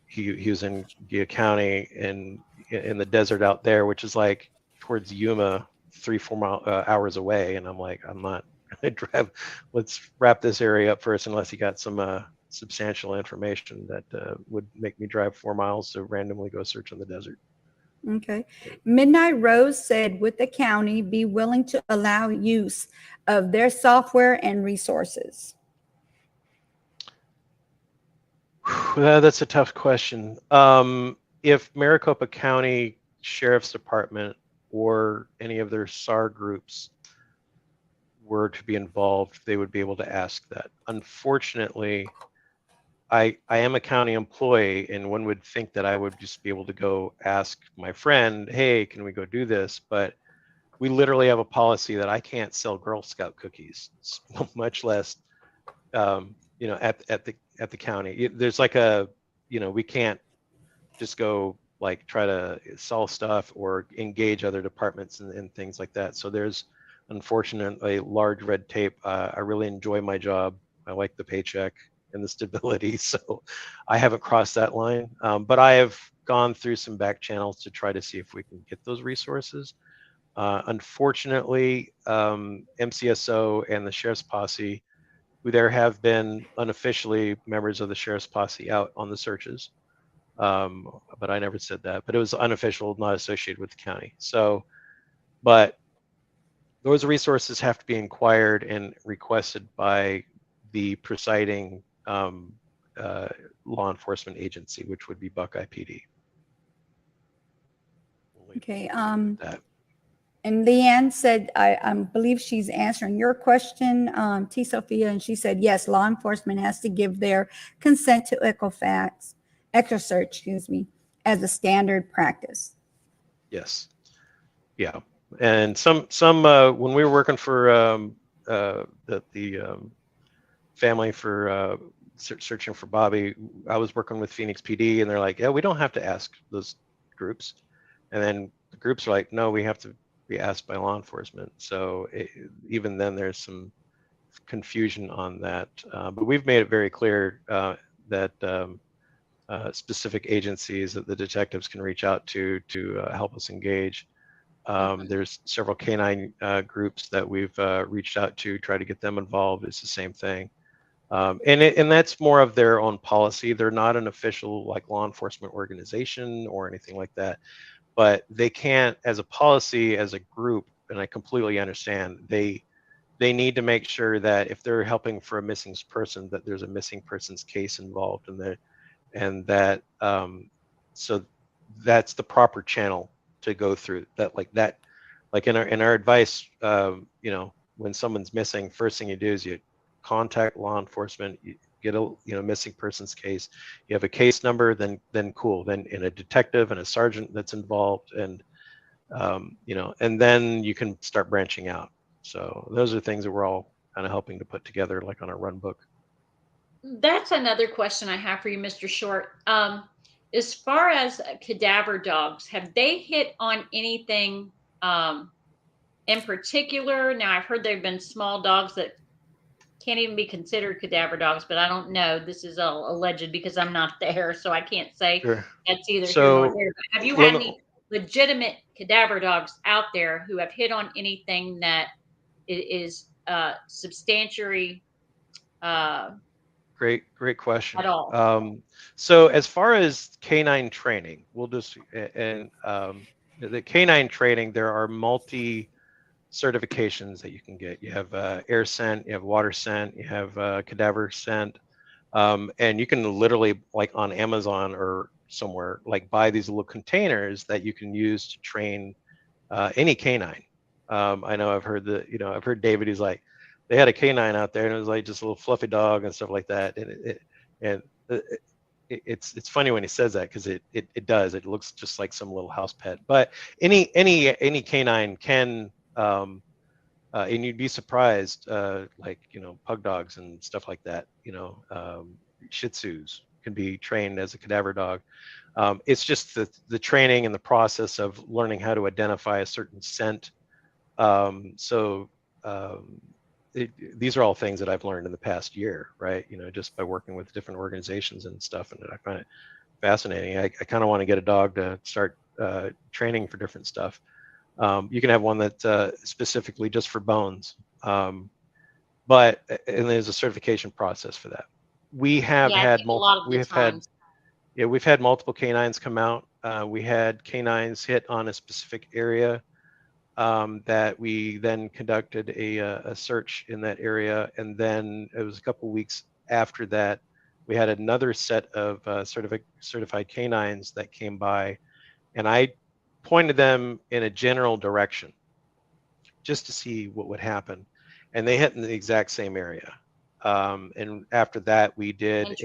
he was in Gia County and in the desert out there, which is like towards Yuma, 3-4 hours away, and I'm like, I'm not gonna drive. Let's wrap this area up first, unless you got some substantial information that would make me drive 4 miles to randomly go search in the desert. Okay. Midnight Rose said, would the county be willing to allow use of their software and resources? That's a tough question. If Maricopa County Sheriff's Department or any of their SAR groups were to be involved, they would be able to ask that. Unfortunately, I am a county employee, and one would think that I would just be able to go ask my friend, hey, can we go do this? But we literally have a policy that I can't sell Girl Scout cookies, much less at the county. There's like we can't just go like try to sell stuff or engage other departments and things like that. So there's unfortunately large red tape. I really enjoy my job. I like the paycheck and the stability. So I haven't crossed that line. But I have gone through some back channels to try to see if we can get those resources. Unfortunately, MCSO and the Sheriff's Posse, who there have been unofficially members of the Sheriff's Posse out on the searches. But I never said that, but it was unofficial, not associated with the county. So, but those resources have to be inquired and requested by the presiding law enforcement agency, which would be Buckeye PD. Okay. That. And Leanne said, I believe she's answering your question, T. Sophia, and she said, yes, law enforcement has to give their consent to EchoSearch, as a standard practice. Yes. Yeah. And some when we were working for family for searching for Bobby, I was working with Phoenix PD, and they're like, yeah, we don't have to ask those groups. And then the groups are like, no, we have to be asked by law enforcement. So even then there's some confusion on that. But we've made it very clear that specific agencies that the detectives can reach out to help us engage. There's several canine groups that we've reached out to, try to get them involved. It's the same thing. And that's more of their own policy. They're not an official like law enforcement organization or anything like that, but they can't, as a policy, as a group, and I completely understand, they need to make sure that if they're helping for a missing person, that there's a missing persons case involved in there, and that so that's the proper channel to go through. That like in our advice, you know, when someone's missing, first thing you do is you contact law enforcement, you get a missing persons case, you have a case number, then cool, then in a detective and a sergeant that's involved, and you know, and then you can start branching out. So those are things that we're all kind of helping to put together, like on our run book. That's another question I have for you, Mr. Short. As far as cadaver dogs, have they hit on anything in particular? Now, I've heard there have been small dogs that can't even be considered cadaver dogs, but I don't know. This is all alleged because I'm not there, so I can't say Sure. that's either So, here nor there. But have you had any legitimate cadaver dogs out there who have hit on anything that is substantially Great question. at all? So as far as canine training, we'll just, and the canine training, there are multi certifications that you can get. You have air scent, you have water scent, you have cadaver scent, and you can literally, like on Amazon or somewhere, like buy these little containers that you can use to train any canine. I know I've heard I've heard David, he's like, they had a canine out there and it was like just a little fluffy dog and stuff like that. And it's funny when he says that, because it does. It looks just like some little house pet. But any canine can, and you'd be surprised, like, pug dogs and stuff like that, Shih Tzus can be trained as a cadaver dog. It's just the training and the process of learning how to identify a certain scent. These are all things that I've learned in the past year, right? Just by working with different organizations and stuff, and I find it fascinating. I kind of want to get a dog to start training for different stuff. You can have one that specifically just for bones, and there's a certification process for that. We have had multiple. We've had multiple canines come out. We had canines hit on a specific area. That we then conducted a search in that area, and then it was a couple of weeks after that we had another set of certified canines that came by, and I pointed them in a general direction just to see what would happen, and they hit in the exact same area. And after that we did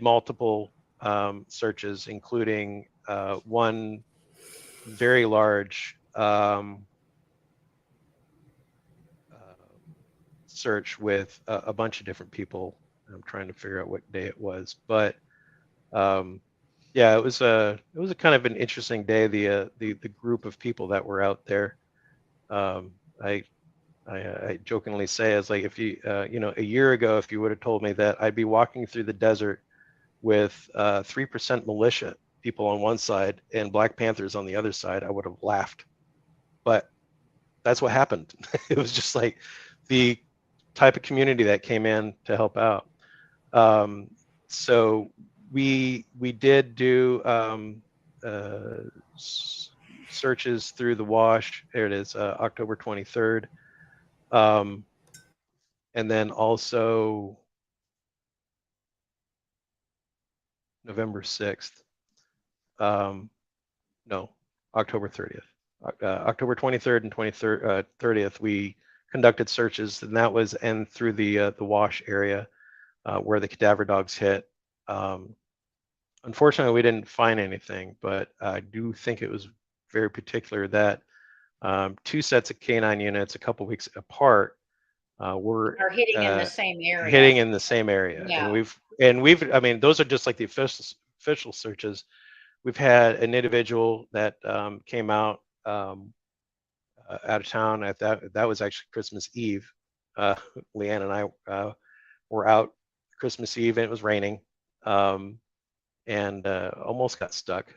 multiple searches, including one very large search with a bunch of different people. I'm trying to figure out what day it was, but yeah, it was a kind of an interesting day. The group of people that were out there. I jokingly say, it's like, if you a year ago, if you would have told me that I'd be walking through the desert with 3% militia people on one side and Black Panthers on the other side, I would have laughed. But that's what happened. It was just like the type of community that came in to help out. So we did do searches through the wash. There it is, October 23rd. And then also November 6th. No, October 30th. October 23rd and 30th, we conducted searches, and that was through the wash area where the cadaver dogs hit. Unfortunately, we didn't find anything, but I do think it was very particular that two sets of canine units a couple weeks apart were Are hitting in the same area. hitting in the same area. Yeah. And we've, I mean, those are just like the official searches. We've had an individual that came out out of town at that was actually Christmas Eve. Leanne and I were out Christmas Eve and it was raining, and almost got stuck.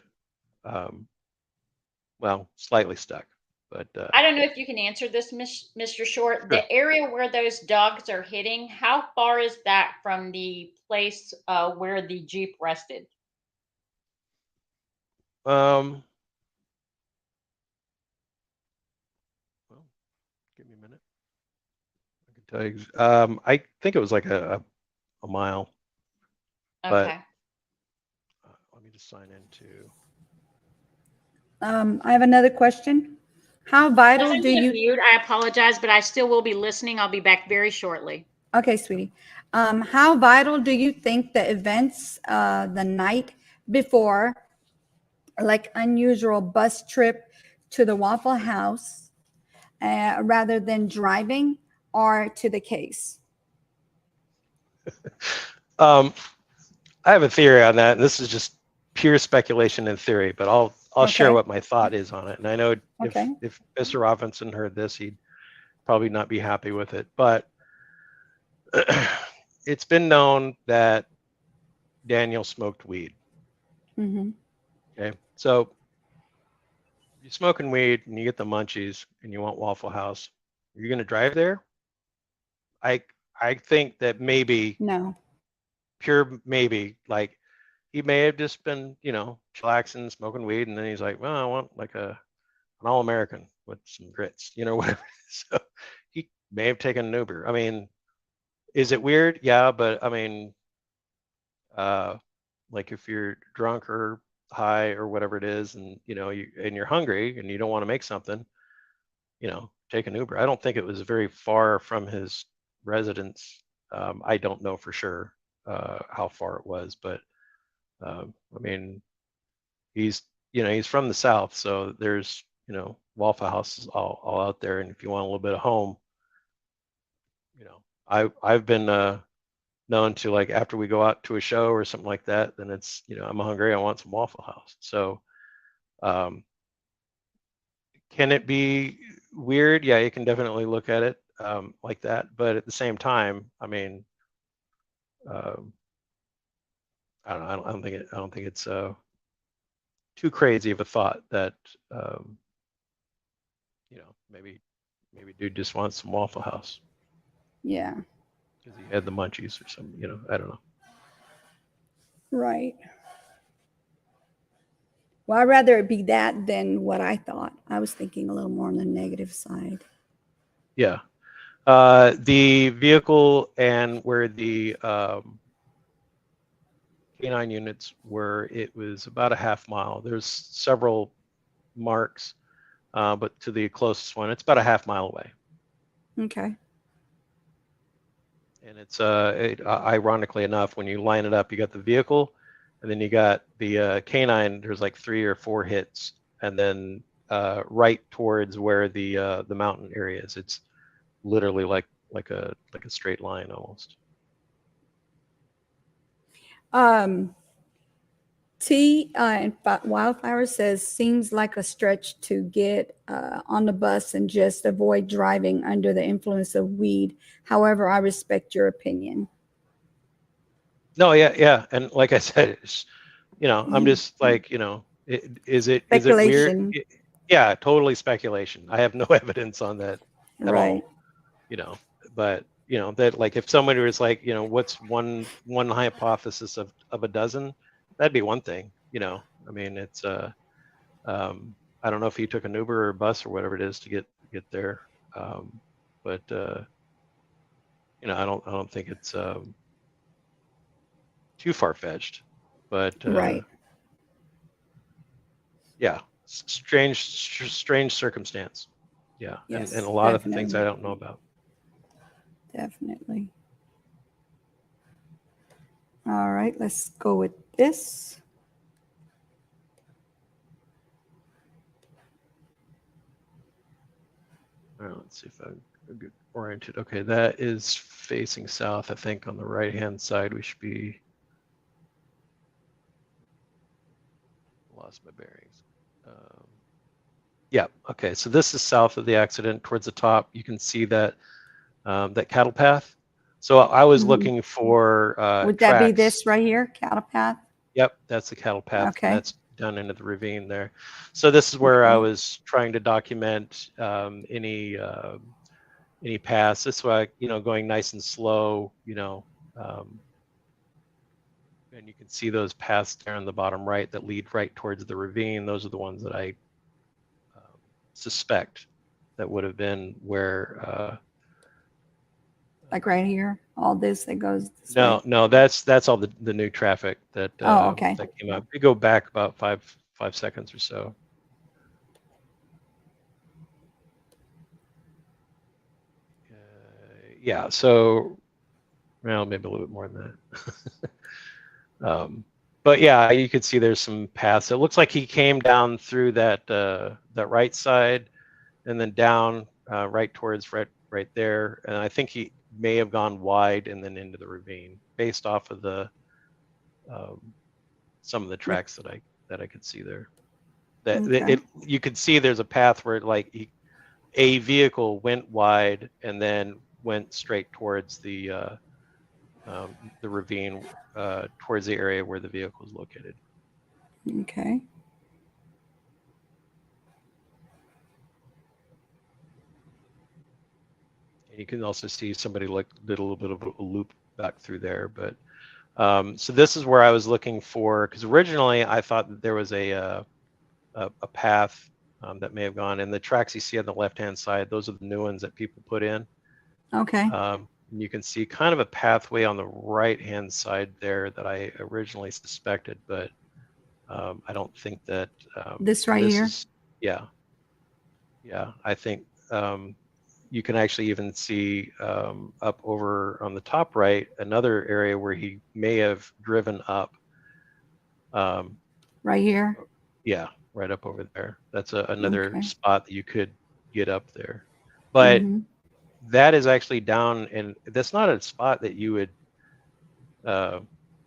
Well, slightly stuck, but I don't know if you can answer this, Mr. Short. Sure. The area where those dogs are hitting, how far is that from the place where the Jeep rested? well, give me a minute. I can tell you. I think it was like a mile. But- Okay. Let me just sign into. I have another question. How vital Doesn't do get you? mute. I apologize, but I still will be listening. I'll be back very shortly. Okay, sweetie. How vital do you think the events the night before, like unusual bus trip to the Waffle House, rather than driving, are to the case? I have a theory on that, and this is just pure speculation and theory, but I'll share Okay. what my thought is on it. And I know Okay. if Mr. Robinson heard this, he'd probably not be happy with it. But it's been known that Daniel smoked weed. Mm-hmm. Okay, so you're smoking weed and you get the munchies and you want Waffle House. Are you going to drive there? I think that maybe, No. pure maybe, like he may have just been, chillaxing, smoking weed, and then he's like, well, I want like an All-American with some grits, whatever. So he may have taken an Uber. I mean, is it weird? Yeah, but I mean, like if you're drunk or high or whatever it is, and you're hungry and you don't want to make something, take an Uber. I don't think it was very far from his residence. I don't know for sure how far it was, but I mean, he's from the South, so there's Waffle Houses all out there, and if you want a little bit of home, I've been known to, like, after we go out to a show or something like that, then it's I'm hungry, I want some Waffle House. So can it be weird? Yeah, you can definitely look at it like that, but at the same time, I mean, I don't think it's too crazy of a thought that maybe dude just wants some Waffle House Yeah. because he had the munchies or something. I don't know. Right. Well, I'd rather it be that than what I thought. I was thinking a little more on the negative side. Yeah, the vehicle and where the K9 units were, it was about a half mile. There's several marks, but to the closest one, it's about a half mile away. Okay. And it's ironically enough, when you line it up, you got the vehicle, and then you got the K9. There's like 3 or 4 hits, and then right towards where the mountain area is, it's literally like a straight line almost. Wildflower says, seems like a stretch to get on the bus and just avoid driving under the influence of weed. However, I respect your opinion. No, yeah, and like I said, it's, I'm just like, is it weird? Speculation. Yeah, totally speculation. I have no evidence on that at Right. all. But that, like, if somebody was like, what's one hypothesis of a dozen, that'd be one thing. I mean, it's I don't know if he took an Uber or a bus or whatever it is to get there, but I don't think it's too far-fetched, but Right. yeah, strange circumstance. Yeah, Yes, and a lot of things I definitely. don't know about. Definitely. All right, let's go with this. All right, let's see if I'm good oriented. Okay, that is facing south. I think on the right-hand side we should be. Lost my bearings. Yeah. Okay. So this is south of the accident, towards the top. You can see that that cattle path. So I was Mhm. looking for Would that be tracks. this right here, cattle path? Yep, that's the cattle path. Okay. And that's down into the ravine there. So this is where I Okay. was trying to document any paths. This way, going nice and slow, and you can see those paths there on the bottom right that lead right towards the ravine. Those are the ones that I suspect that would have been where. Like right here, all this that goes this way? No, that's all the new traffic that Oh, okay. that came up. We go back about five seconds or so. Yeah, so well, maybe a little bit more than that. But yeah, you could see there's some paths. It looks like he came down through that right side, and then down right towards right there. And I think he may have gone wide and then into the ravine, based off of the some of the tracks that I could see there. That Okay. you could see there's a path where a vehicle went wide and then went straight towards the ravine, towards the area where the vehicle is located. Okay. And you can also see somebody did a little bit of a loop back through there. But so this is where I was looking for, because originally I thought that there was a path that may have gone, and the tracks you see on the left-hand side, those are the new ones that people put in. Okay. You can see kind of a pathway on the right-hand side there that I originally suspected, but I don't think that This right here? Yeah. I think you can actually even see up over on the top right another area where he may have driven up. Right here? Yeah, right up over there. That's another Okay. spot that you could get up there, but. Mhm. That is actually down, and that's not a spot that you would.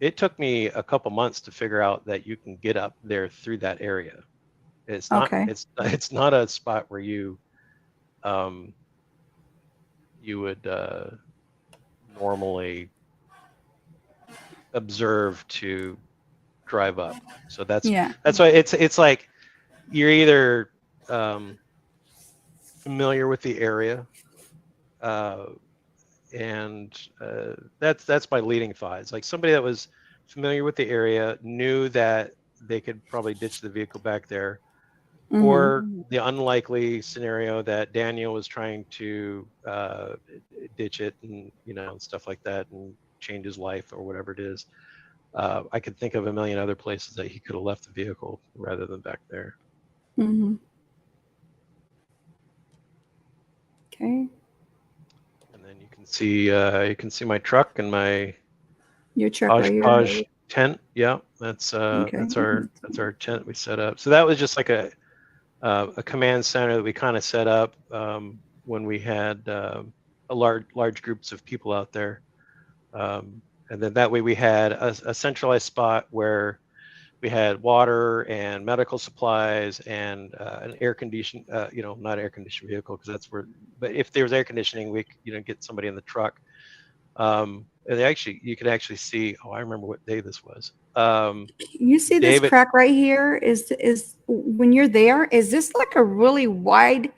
It took me a couple months to figure out that you can get up there through that area. It's not. Okay. It's not a spot where you would normally observe to drive up. So that's Yeah. why it's like you're either familiar with the area. And that's my leading thought. It's like somebody that was familiar with the area, knew that they could probably ditch the vehicle back there, Mhm. or the unlikely scenario that Daniel was trying to ditch it and stuff like that and change his life or whatever it is. I could think of a million other places that he could have left the vehicle rather than back there. Mhm. Okay. And then you can see my truck and my Your truck right here? Hodgepodge tent. Yeah, that's Okay. that's our tent we set up. So that was just like a command center that we kind of set up when we had a large groups of people out there, and then that way we had a centralized spot where we had water and medical supplies and an air conditioned, not air conditioned vehicle, because that's where. But if there was air conditioning, we could, get somebody in the truck. And you could actually see. Oh, I remember what day this was. You see this David- crack right here? Is when you're there? Is this like a really wide,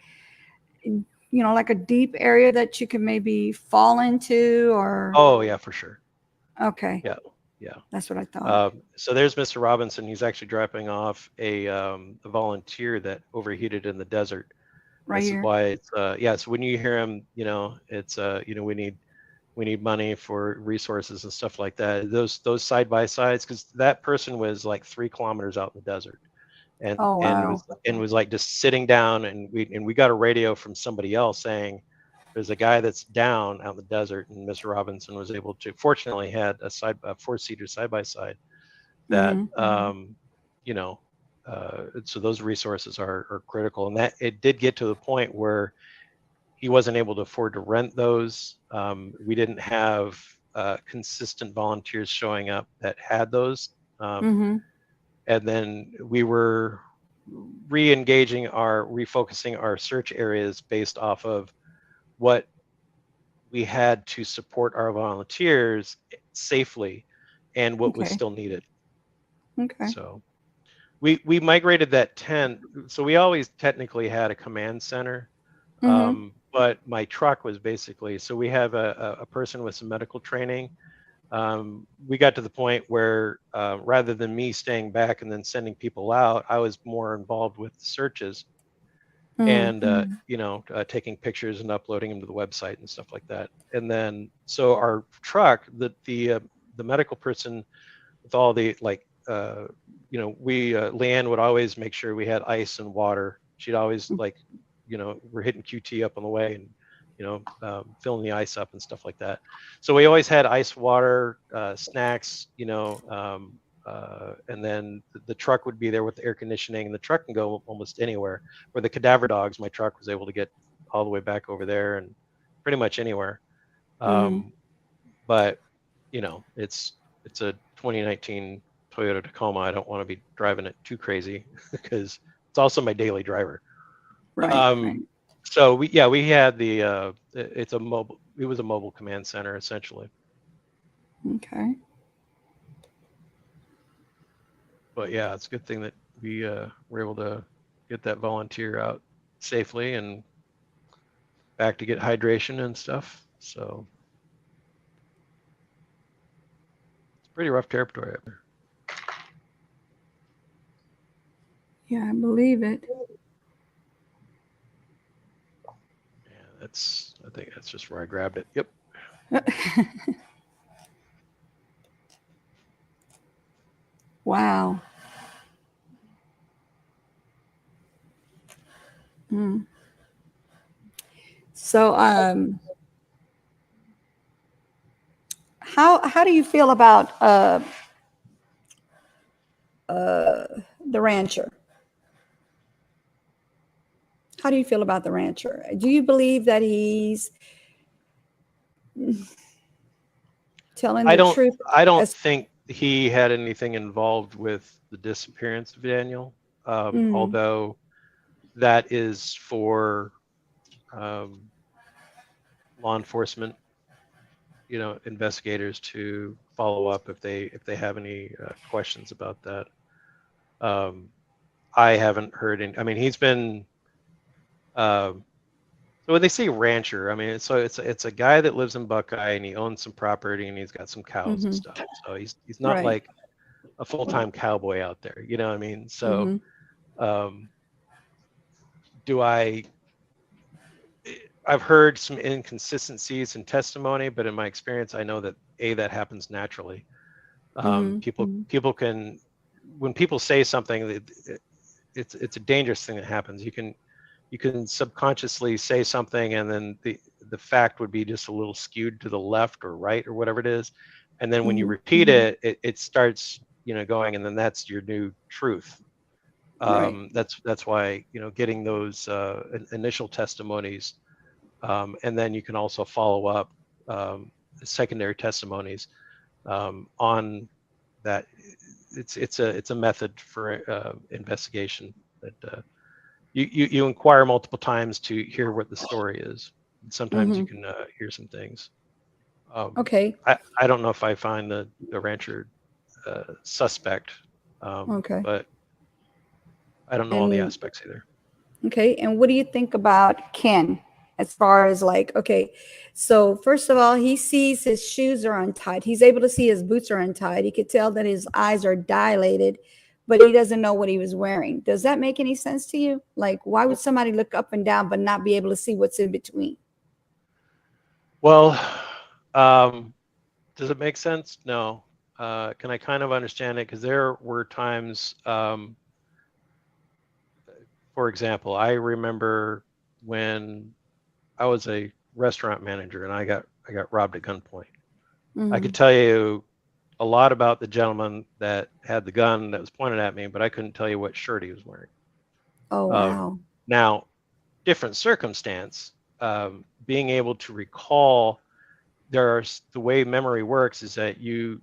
like a deep area that you can maybe fall into, or? Oh yeah, for sure. Okay. Yeah. That's what I thought. So there's Mr. Robinson. He's actually dropping off a volunteer that overheated in the desert. Right This here. is why it's So when you hear him, it's we need money for resources and stuff like that. Those side by sides, because that person was like 3 kilometers out in the desert, and Oh, wow. and was like just sitting down, and we got a radio from somebody else saying there's a guy that's down out in the desert, and Mr. Robinson was able to, fortunately, had a 4-seater side by side that Mhm. so those resources are critical, and that it did get to the point where he wasn't able to afford to rent those. We didn't have consistent volunteers showing up that had those. Mm-hmm. And then we were refocusing our search areas based off of what we had to support our volunteers safely and what was Okay. still needed. Okay. So we migrated that tent. So we always technically had a command center, Mm-hmm. but my truck was basically, so we have a person with some medical training. We got to the point where rather than me staying back and then sending people out, I was more involved with the searches and taking pictures and uploading them to the website and stuff like that. And then so our truck, the medical person with all the Leanne would always make sure we had ice and water. She'd always we're hitting QT up on the way and filling the ice up and stuff like that. So we always had ice, water, snacks, and then the truck would be there with the air conditioning, and the truck can go almost anywhere. Where the cadaver dogs, my truck was able to get all the way back over there and pretty much anywhere. But it's a 2019 Toyota Tacoma. I don't want to be driving it too crazy because it's also my daily driver. Right. So we had it was a mobile command center essentially. Okay. But yeah, it's a good thing that we were able to get that volunteer out safely and back to get hydration and stuff. So it's pretty rough territory up there. Yeah, I believe it. Yeah, I think that's just where I grabbed it. Yep. Wow. So, how do you feel about the rancher? How do you feel about the rancher? Do you believe that he's telling the truth? I don't think he had anything involved with the disappearance of Daniel, although that is for law enforcement, investigators to follow up if they have any questions about that. I haven't heard any. I mean, he's been. So when they say rancher, I mean, it's a guy that lives in Buckeye and he owns some property and he's got some cows and stuff. So he's not Right. like a full-time cowboy out there. You know what I mean? So I've heard some inconsistencies in testimony, but in my experience, I know that that happens naturally. People can, when people say something, it's a dangerous thing that happens. You can subconsciously say something and then the fact would be just a little skewed to the left or right or whatever it is. And then when you repeat it starts, going, and then that's your new truth. That's why, getting those initial testimonies, and then you can also follow up secondary testimonies on that. It's a method for investigation that you inquire multiple times to hear what the story is. Sometimes you can hear some things. Okay. I don't know if I find the rancher suspect, but I don't know all the aspects either. Okay. And what do you think about Ken as far as so first of all, he sees his shoes are untied. He's able to see his boots are untied. He could tell that his eyes are dilated, but he doesn't know what he was wearing. Does that make any sense to you? Like, why would somebody look up and down but not be able to see what's in between? Well, does it make sense? No. Can I kind of understand it? Because there were times, for example, I remember when I was a restaurant manager and I got robbed at gunpoint. I could tell you a lot about the gentleman that had the gun that was pointed at me, but I couldn't tell you what shirt he was wearing. Oh, wow. Now, different circumstance, being able to recall, the way memory works is that you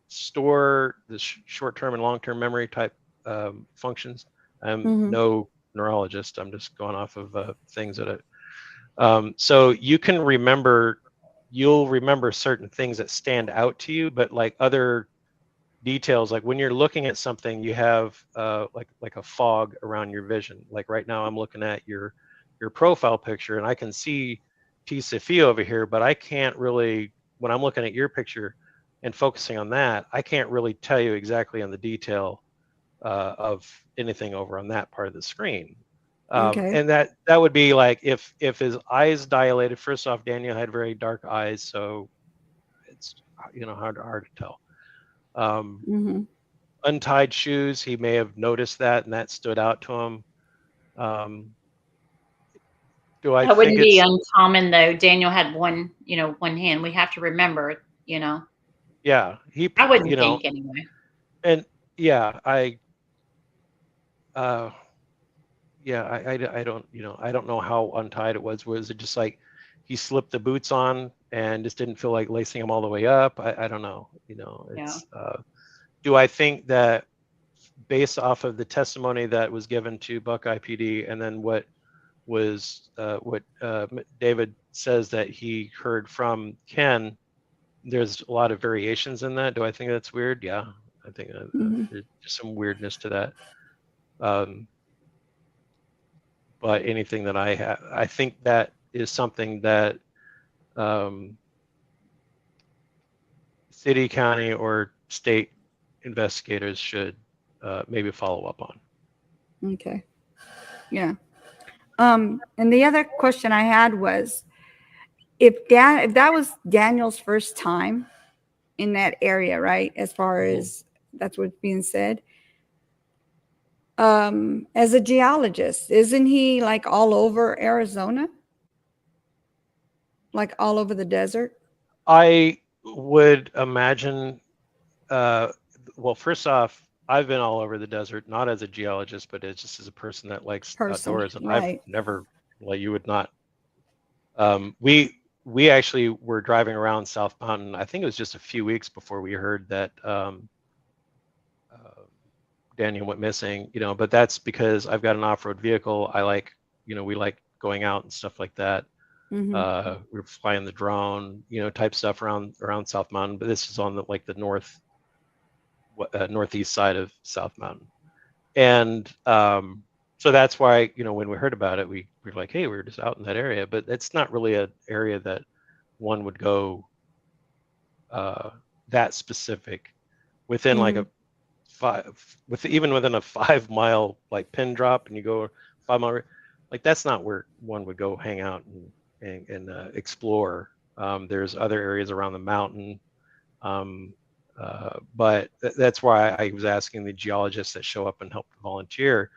store the short-term and long-term memory type functions. I'm Mhm. no neurologist. I'm just going off of things that so you'll remember certain things that stand out to you, but like other details, like when you're looking at something, you have like a fog around your vision. Like right now, I'm looking at your profile picture, and I can see T. Sophia over here, but I can't really, when I'm looking at your picture and focusing on that, I can't really tell you exactly on the detail of anything over on that part of the screen. Okay. And that would be like if his eyes dilated. First off, Daniel had very dark eyes, so it's hard to tell. Mhm. Untied shoes, he may have noticed that, and that stood out to him. Do I That think wouldn't be it's uncommon though. Daniel had one hand. We have to remember, yeah, I wouldn't think anyway. and yeah, I don't I don't know how untied it was. Was it just like he slipped the boots on and just didn't feel like lacing them all the way up? I don't know. It's do I think that based off of the testimony that was given to Buckeye PD and then what David says that he heard from Ken, there's a lot of variations in that. Do I think that's weird? Yeah, I think there's just some weirdness to that. But anything that I think that is something that city, county, or state investigators should maybe follow up on. Okay. Yeah. And the other question I had was, if that was Daniel's first time in that area, right? As far as that's what's being said. As a geologist, isn't he like all over Arizona? Like all over the desert? I would imagine, well, first off, I've been all over the desert, not as a geologist, but just as a person that likes outdoors. And right. I've never, well, you would not. We actually were driving around South Mountain. I think it was just a few weeks before we heard that Daniel went missing, but that's because I've got an off-road vehicle. I like, we like going out and stuff like that. We were flying the drone, type stuff around South Mountain, but this is on the northeast side of South Mountain. And so that's why, when we heard about it, we were like, hey, we were just out in that area, but it's not really an area that one would go that specific within like even within a 5 mile like pin drop, and you go 5 mile, like that's not where one would go hang out and explore. There's other areas around the mountain. But that's why I was asking the geologists that show up and help volunteer,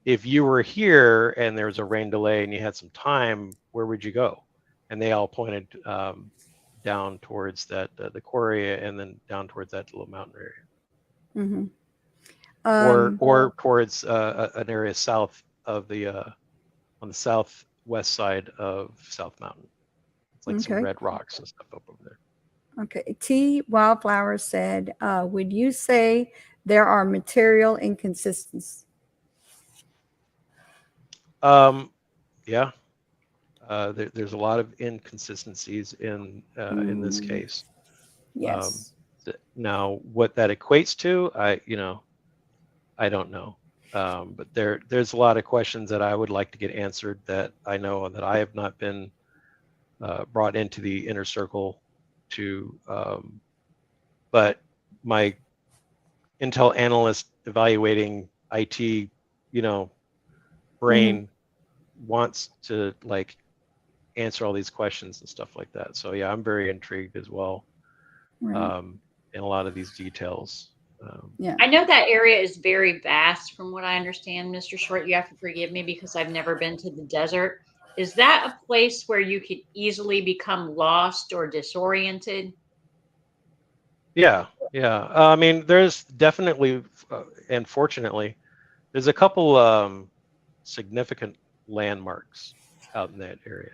if you were here and there was a rain delay and you had some time, where would you go? And they all pointed down towards that the quarry, and then down towards that little mountain area, or towards an area south of on the southwest side of South Mountain. It's like some red rocks and stuff up over there. Okay. T. Wildflower said, would you say there are material inconsistencies? Yeah. There's a lot of inconsistencies in this case. Yes. Now, what that equates to, I don't know. But there's a lot of questions that I would like to get answered that I know that I have not been brought into the inner circle to, but my Intel analyst evaluating IT, brain wants to like answer all these questions and stuff like that. So yeah, I'm very intrigued as well, in a lot of these details. Yeah, I know that area is very vast from what I understand, Mr. Short. You have to forgive me because I've never been to the desert. Is that a place where you could easily become lost or disoriented? Yeah. I mean, there's definitely, and fortunately, there's a couple significant landmarks out in that area.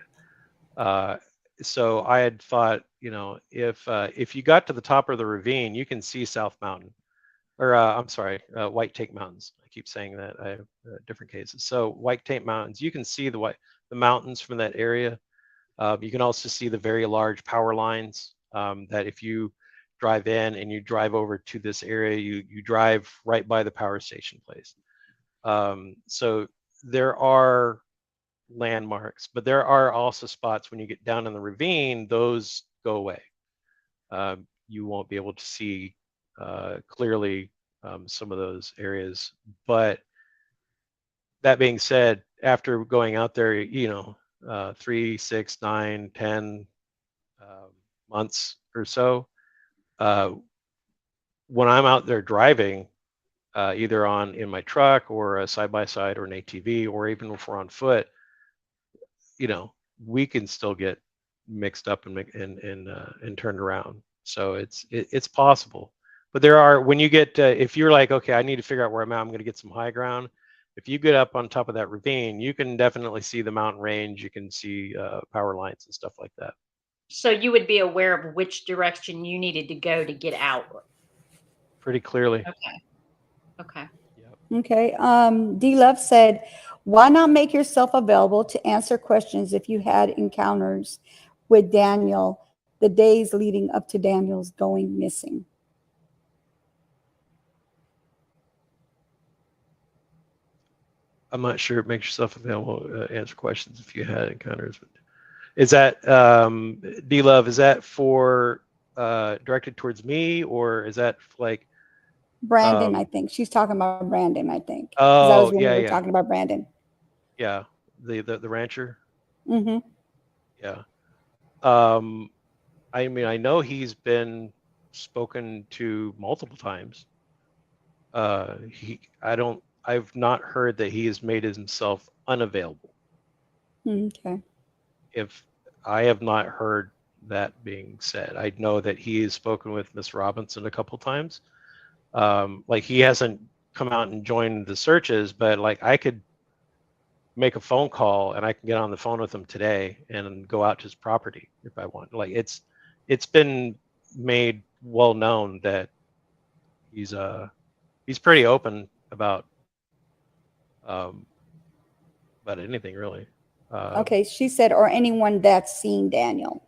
So I had thought, you know, if you got to the top of the ravine, you can see South Mountain, or I'm sorry, White Tank Mountains. I keep saying that. I have different cases. So White Tank Mountains, you can see the mountains from that area. You can also see the very large power lines that if you drive in and you drive over to this area, you drive right by the power station place. So there are landmarks, but there are also spots when you get down in the ravine, those go away. You won't be able to see clearly some of those areas. But that being said, after going out there, you know, 3, 6, 9, 10 months or so, when I'm out there driving, either in my truck or a side-by-side or an ATV, or even if we're on foot, you know, we can still get mixed up and turned around. So it's possible. But there are, when you get, if you're like, okay, I need to figure out where I'm at, I'm going to get some high ground. If you get up on top of that ravine, you can definitely see the mountain range. You can see power lines and stuff like that. So you would be aware of which direction you needed to go to get out. Pretty clearly. Okay. Okay. D Love said, why not make yourself available to answer questions if you had encounters with Daniel the days leading up to Daniel's going missing? I'm not sure. Make yourself available, answer questions if you had encounters. Is that, D Love, is that for directed towards me, or is that like Brandon, I think. She's talking about Brandon, I think. 'Cause Oh, that was when yeah, we were yeah. talking about Brandon. Yeah, the rancher. Mm-hmm. Yeah. I mean, I know he's been spoken to multiple times. I've not heard that he has made himself unavailable. Okay. If I have not heard that being said, I know that he has spoken with Miss Robinson a couple times. Like, he hasn't come out and joined the searches, but like, I could make a phone call and I can get on the phone with him today and go out to his property if I want. Like, it's been made well known that he's pretty open about anything really. Okay. She said, or anyone that's seen Daniel.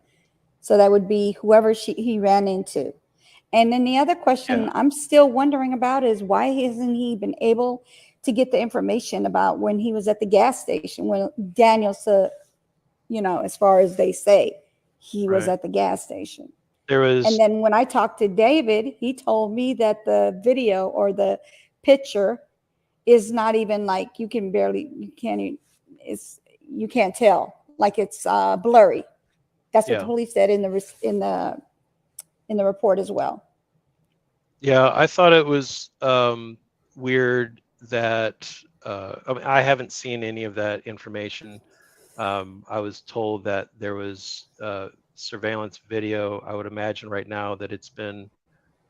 So that would be whoever he ran into. And then the other question I'm still wondering about is, why hasn't he been able to get the information about when he was at the gas station, when Daniel said, you know, as far as they say, he was at the gas station. There was, and then when I talked to David, he told me that the video or the picture is not even, like, you can't tell, like, it's blurry. That's what the police said in the report as well. Yeah, I thought it was weird that I mean, I haven't seen any of that information. I was told that there was surveillance video. I would imagine right now that it's been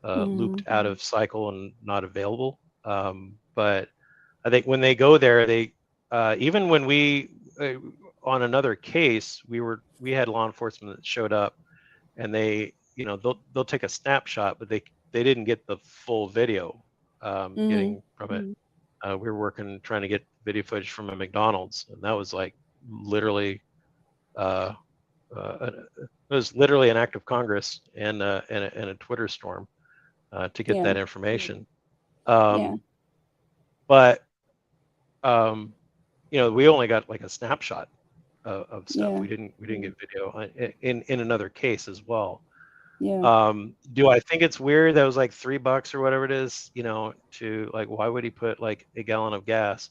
looped out of cycle and not available. But I think when they go there, they even when we on another case, we had law enforcement that showed up, and they, you know, they'll take a snapshot, but they didn't get the full video getting from it. We were trying to get video footage from a McDonald's, and that was like literally it was literally an act of Congress and a Twitter storm to get that information. But you know, we only got like a snapshot of stuff. We didn't get video in another case as well. Do I think it's weird that it was like $3 or whatever it is, you know, to like, why would he put like a gallon of gas?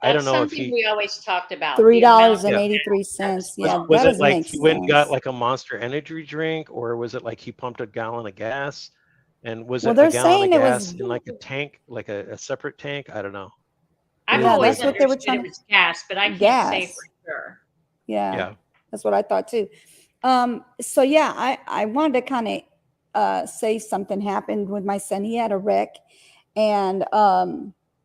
I don't know if we always talked about $3.83. Yeah, was that it like make he went and sense. got like a Monster Energy drink, or was it like he pumped a gallon of gas? And was it they're a gallon saying of it gas was- in like a tank, like a separate tank? I don't know. I've Yeah, always that's what they were understood trying it was gas, but I can't say Gas. for sure. Yeah, that's what I thought too. So yeah, I wanted to kind of say something happened with my son. He had a wreck, and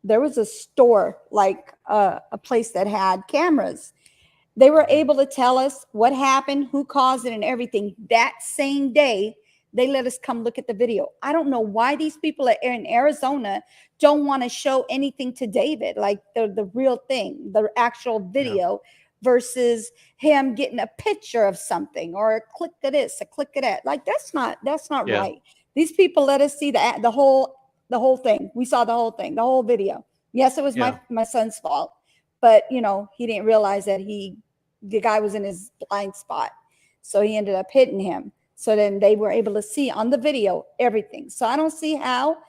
there was a store, like a place that had cameras They were able to tell us what happened, who caused it, and everything. That same day, they let us come look at the video. I don't know why these people in Arizona don't want to show anything to David, like the real thing, the actual video, versus him getting a picture of something or a click of this, a click of that. Like that's not Yeah. right. These people let us see the whole thing. We saw the whole thing, the whole video. Yes, it was my son's fault, but you know, he didn't realize that the guy was in his blind spot, so he ended up hitting him. So then they were able to see on the video everything. So I don't see how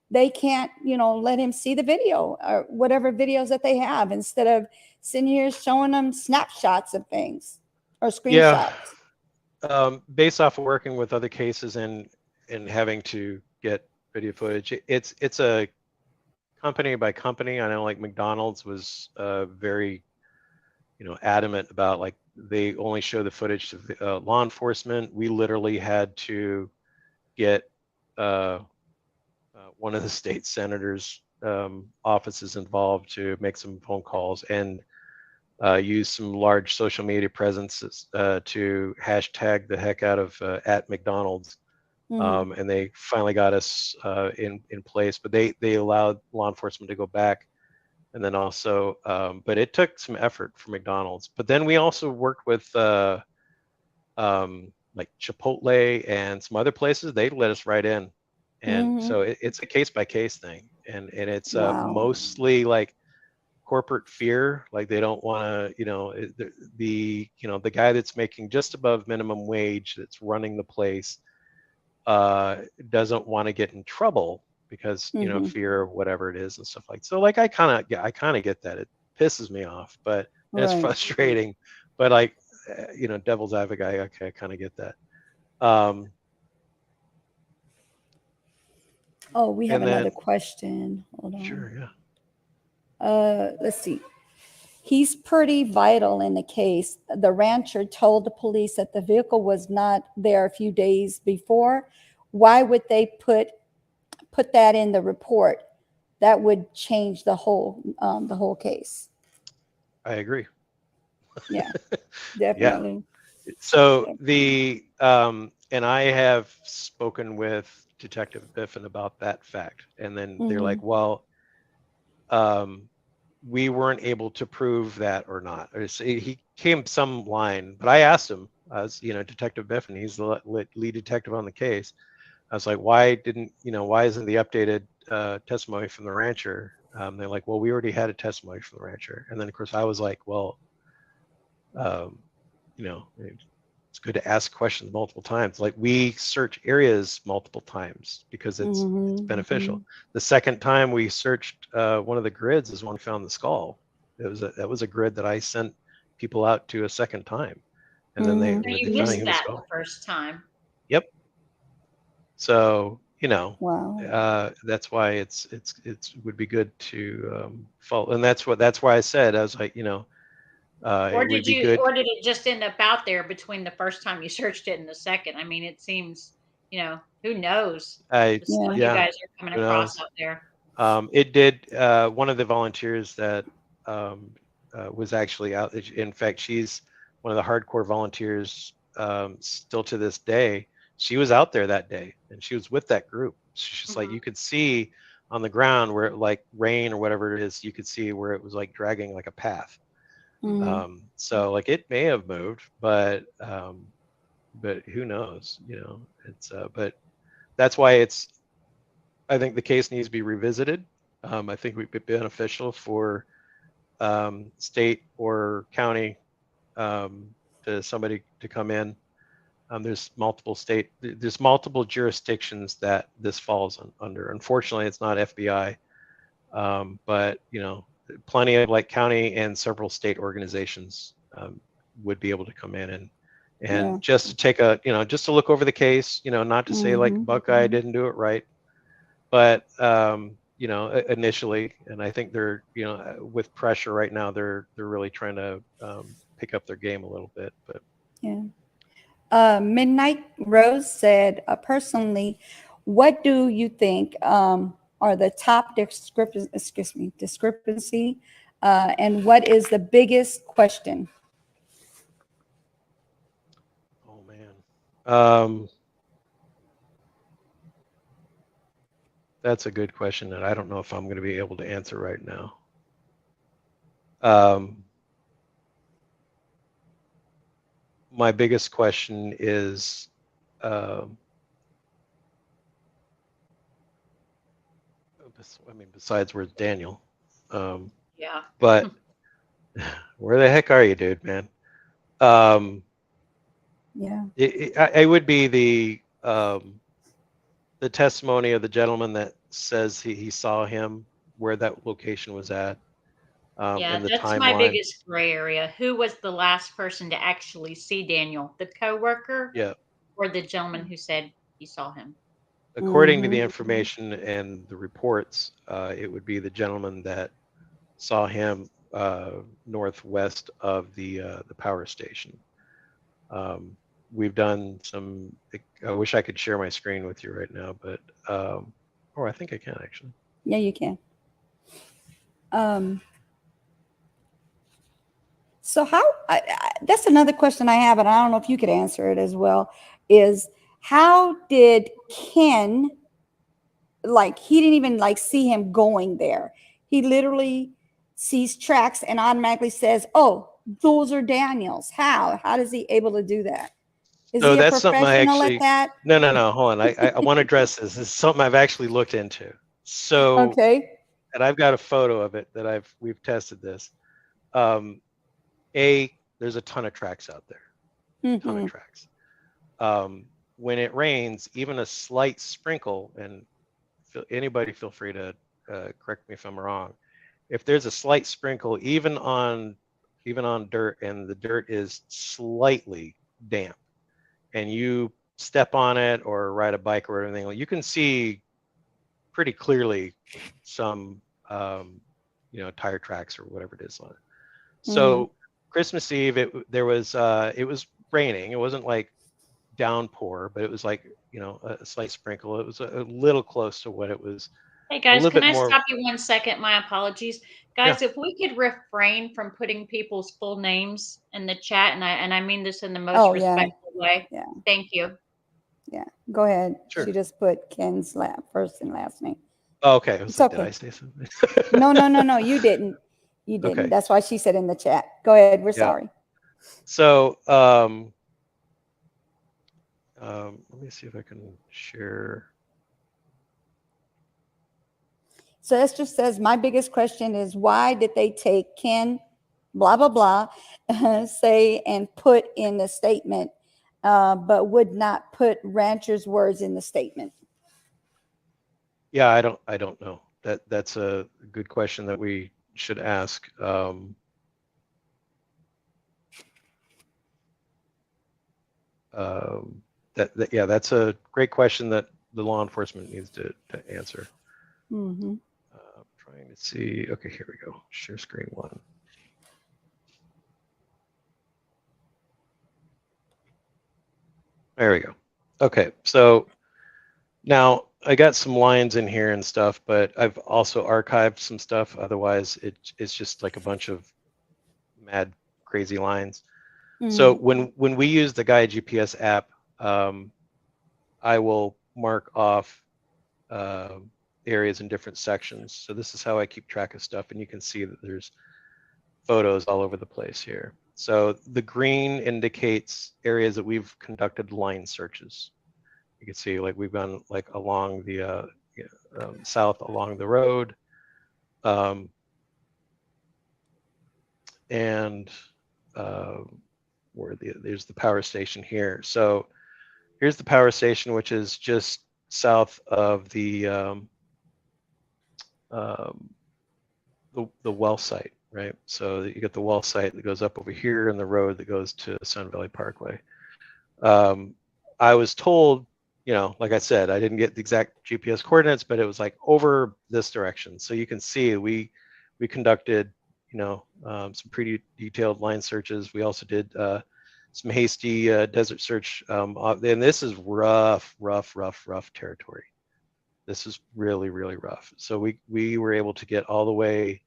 they can't, you know, let him see the video or whatever videos that they have instead of sitting here showing them snapshots of things or screenshots. Yeah. Based off of working with other cases and having to get video footage, it's a company by company. I know like McDonald's was very, you know, adamant about like they only show the footage to law enforcement. We literally had to get one of the state senators' offices involved to make some phone calls and use some large social media presences to hashtag the heck out of at McDonald's. And they finally got us in place, but they allowed law enforcement to go back. And then also, but it took some effort for McDonald's. But then we also worked with like Chipotle and some other places. They let us right in, and so it's a case by case thing, and it's mostly like corporate fear. Like they don't want to, you know, the guy that's making just above minimum wage that's running the place doesn't want to get in trouble because you know fear of whatever it is and stuff like so like I kind of get that. It pisses me off, but it's frustrating, but like you know, devil's advocate, okay, I kind of get that. Oh, we have another question. Hold on. Sure. Yeah. Let's see. He's pretty vital in the case. The rancher told the police that the vehicle was not there a few days before. Why would they put that in the report? That would change the whole case. I agree. Yeah, definitely. Yeah. So the and I have spoken with Detective Biffin about that fact, and then they're like, well, we weren't able to prove that or not. Or he came some line, but I asked him, as you know, Detective Biffin, he's the lead detective on the case. I was like, why isn't the updated testimony from the rancher? They're like, well, we already had a testimony from the rancher. And then of course I was like, well, you know, it's good to ask questions multiple times. Like we search areas multiple times because it's beneficial. The second time we searched one of the grids is when we found the skull. That was a grid that I sent people out to a second time, and then they missed that the first time. Yep. So you know, that's why it's would be good to follow, and that's why I said, I was like, you know. Or did it just end up out there between the first time you searched it and the second? I mean, it seems, you know, who knows? You guys are coming across out there. It did. One of the volunteers that was actually out. In fact, she's one of the hardcore volunteers still to this day. She was out there that day, and she was with that group. She's just like, you could see on the ground where it, like rain or whatever it is, you could see where it was like dragging like a path. So like it may have moved, but who knows, you know, it's but that's why I think the case needs to be revisited. I think it would be beneficial for state or county to somebody to come in. There's multiple jurisdictions that this falls under. Unfortunately, it's not FBI, but you know, plenty of like county and several state organizations would be able to come in and just to take just to look over the case, you know, not to say like Buckeye didn't do it right, but you know, initially, and I think they're, you know, with pressure right now, they're really trying to pick up their game a little bit, but Midnight Rose said, personally, what do you think are the top discrepancy, and what is the biggest question? That's a good question that I don't know if I'm going to be able to answer right now. My biggest question is, besides where's Daniel? Yeah. But where the heck are you, dude, man? Yeah. It would be the testimony of the gentleman that says he saw him, where that location was at. Yeah, in the that's my timeline. biggest gray area. Who was the last person to actually see Daniel? The coworker Yeah. or the gentleman who said he saw him? According to Mhm. the information and the reports, it would be the gentleman that saw him northwest of the power station. We've done some. I wish I could share my screen with you right now, but I think I can actually. Yeah, you can. So how, that's another question I have, and I don't know if you could answer it as well, is how did Ken, like, he didn't even like see him going there. He literally sees tracks and automatically says, oh, those are Daniel's. How does he able to do that? Is So he a that's something I professional actually. at that? No. Hold on. I want to address this. This is something I've actually looked into. So. Okay. And I've got a photo of it that we've tested this. There's a ton of tracks out there. Ton of tracks. When it rains, even a slight sprinkle, and anybody feel free to correct me if I'm wrong. If there's a slight sprinkle, even on dirt, and the dirt is slightly damp, and you step on it or ride a bike or anything, you can see pretty clearly some tire tracks or whatever it is on it. So Christmas Eve, it was raining. It wasn't like downpour, but it was like a slight sprinkle. It was a little close to what it was. Hey guys, little can bit I more. stop you 1 second? My apologies. Guys, if we could refrain from putting people's full names in the chat, and I mean this in the most respectful way. Yeah. Thank you. Yeah. Go ahead. Sure. She just put Ken's first and last name. Oh, okay. It's Did okay. I say something? No. You didn't. You didn't. Okay. That's why she said in the chat. Go ahead. We're sorry. So let me see if I can share. So Esther says, my biggest question is why did they take Ken, blah, blah, blah, say and put in the statement, but would not put Rancher's words in the statement? Yeah, I don't know. That's a good question that we should ask. That's a great question that the law enforcement needs to answer. Mm-hmm. Trying to see. Okay, here we go. Share screen 1. There we go. Okay, so now I got some lines in here and stuff, but I've also archived some stuff. Otherwise, it's just like a bunch of mad, crazy lines. Mm-hmm. So when we use the Gaia GPS app, I will mark off areas in different sections. So this is how I keep track of stuff, and you can see that there's photos all over the place here. So the green indicates areas that we've conducted line searches. You can see like we've gone like along the south along the road, and there's the power station here. So here's the power station, which is just south of the well site, right? So you get the well site that goes up over here and the road that goes to Sun Valley Parkway. I was told, like I said, I didn't get the exact GPS coordinates, but it was like over this direction. So you can see we conducted, some pretty detailed line searches. We also did some hasty desert search, and this is rough territory. This is really, really rough. So we were able to get all the way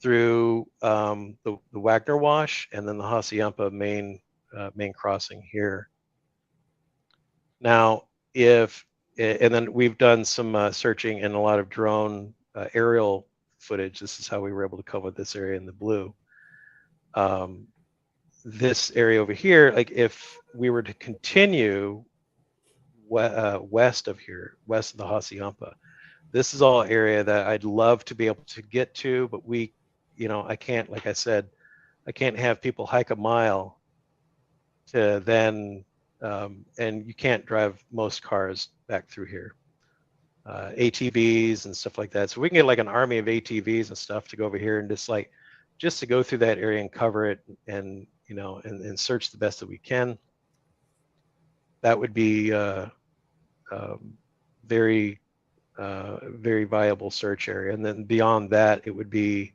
through the Wagner Wash and then the Hassayampa main crossing here. Now, and then we've done some searching and a lot of drone aerial footage. This is how we were able to cover this area in the blue. This area over here, like if we were to continue west of here, west of the Hassayampa, this is all area that I'd love to be able to get to, but I can't, like I said, I can't have people hike a mile to then, and you can't drive most cars back through here. ATVs and stuff like that. So we can get like an army of ATVs and stuff to go over here and just to go through that area and cover it and, and search the best that we can. That would be very, very viable search area. And then beyond that, it would be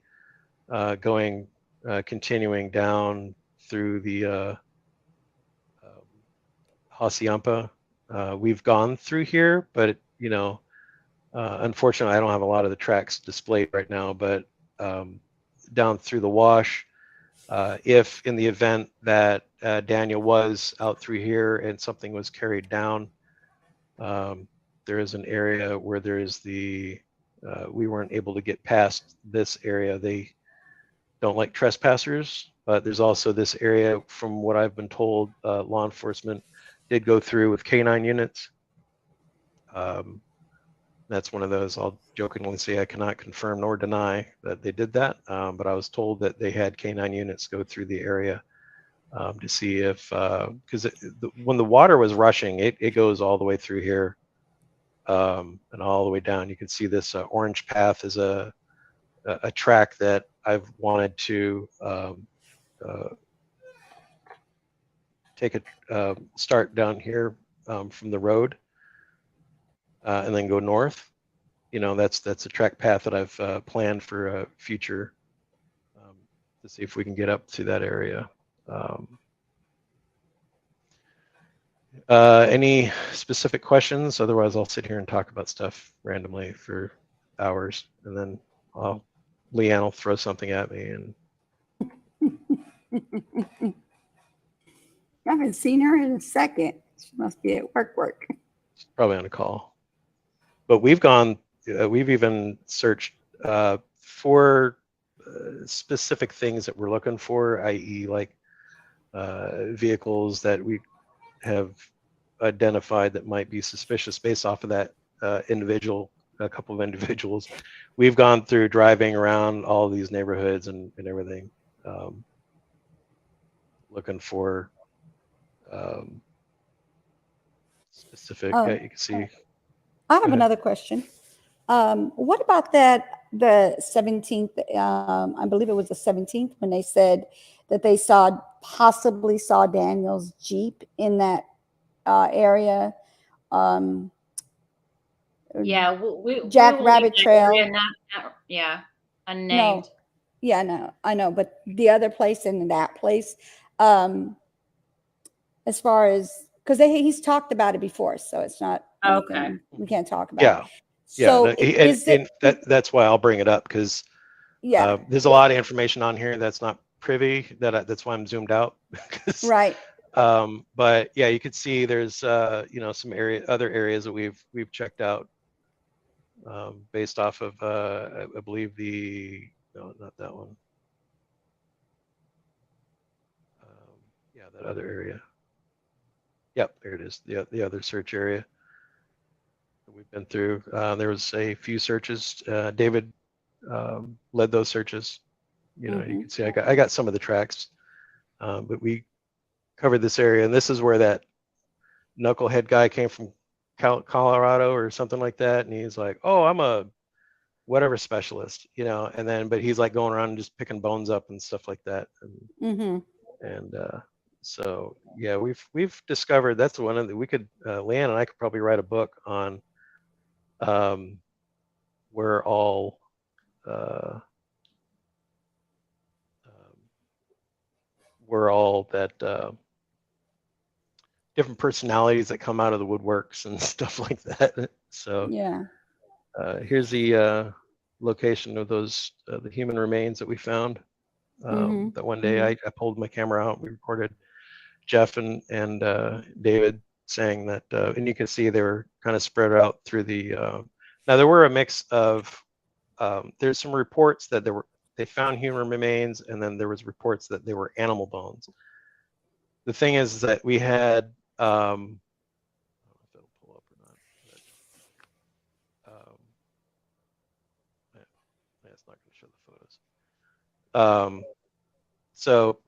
continuing down through the Hassayampa. We've gone through here, but unfortunately, I don't have a lot of the tracks displayed right now. But down through the wash, if in the event that Daniel was out through here and something was carried down, there is an area where there is we weren't able to get past this area. They don't like trespassers, but there's also this area, from what I've been told, law enforcement did go through with K9 units. That's one of those, I'll jokingly say I cannot confirm nor deny that they did that, but I was told that they had K9 units go through the area to see if, because when the water was rushing, it goes all the way through here and all the way down. You can see this orange path is a track that I've wanted to take a start down here from the road and then go north. That's a track path that I've planned for future to see if we can get up to that area. Any specific questions? Otherwise, I'll sit here and talk about stuff randomly for hours, and then Leanne will throw something at me. And I haven't seen her in a second. She must be at work. she's probably on a call. But we've even searched for specific things that we're looking for, i.e. like vehicles that we have identified that might be suspicious based off of that a couple of individuals. We've gone through driving around all these neighborhoods and everything, looking for specific, you can see. I have another question. What about the 17th? I believe it was the 17th when they said that they possibly saw Daniel's Jeep in that area. Yeah, Jack we will Rabbit leave that Trail. area yeah, unnamed. No, yeah, no, I know, but the other place and that place, as far as, because he's talked about it before, so it's not Okay. anything we can't talk about. Yeah. So that's why I'll bring it up, because yeah, there's a lot of information on here that's not privy. That's why I'm zoomed out. right. But yeah, you could see there's some other areas that we've checked out based off of I believe no, not that one. Yeah, that other area. Yep, there it is. The other search area that we've been through. There was a few searches. David led those searches. You can see I got some of the tracks, but we covered this area, and this is where that knucklehead guy came from, Colorado or something like that, and he's like, "Oh, I'm a whatever specialist," but he's like going around and just picking bones up and stuff like that. And so yeah, we've discovered that's one of the, we could Leanne and I could probably write a book on where all that different personalities that come out of the woodworks and stuff like that. So Yeah. Here's the location of those the human remains that we found. That one day I pulled my camera out. We recorded Jeff and David saying that, and you can see they were kind of spread out through the. Now there were a mix of. There's some reports that they found human remains, and then there was reports that they were animal bones. The thing is that we had. I don't know if it'll pull up or not, but, it's not going to show the photos. So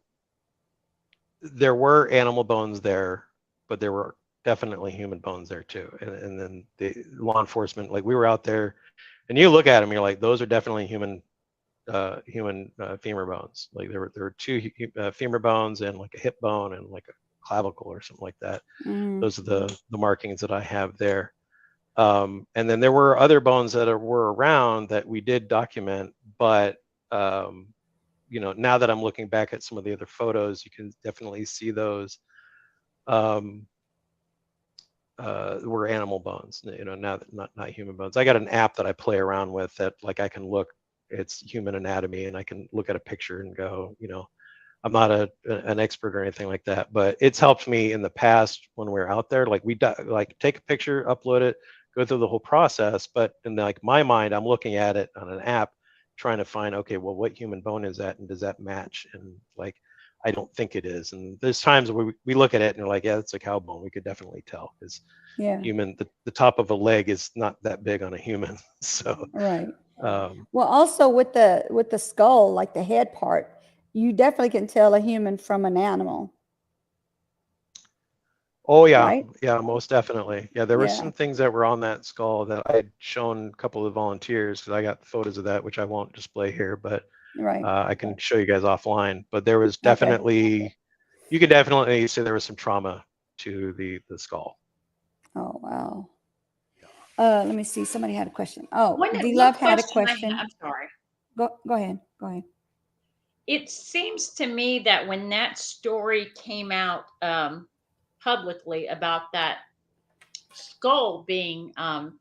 there were animal bones there, but there were definitely human bones there too. And then the law enforcement, like we were out there, and you look at them, you're like, those are definitely human femur bones. Like there were two femur bones and like a hip bone and like a clavicle or something like that. Those are the markings that I have there. And then there were other bones that were around that we did document, but you know, now that I'm looking back at some of the other photos, you can definitely see those were animal bones, you know, now that not human bones. I got an app that I play around with that, like, I can look, it's human anatomy, and I can look at a picture and go, you know, I'm not an expert or anything like that, but it's helped me in the past when we're out there. Like like take a picture, upload it, go through the whole process. But in like my mind, I'm looking at it on an app, trying to find, okay, well, what human bone is that, and does that match? And like, I don't think it is. And there's times where we look at it and we're like, yeah, it's a cow bone. We could definitely tell, because human, the top of a leg is not that big on a human. So right. Well, also with the skull, like the head part, you definitely can tell a human from an animal. Oh yeah, right? yeah, most definitely. Yeah, there were Yeah. some things that were on that skull that I had shown a couple of volunteers, because I got photos of that, which I won't display here, but Right. I can show you guys offline. But there was definitely, you could definitely say there was some trauma to the skull. Oh, wow. Let me see. Somebody had a question. Oh, One D-Love had a I question. I'm sorry. Go ahead. Go ahead. It seems to me that when that story came out publicly about that skull being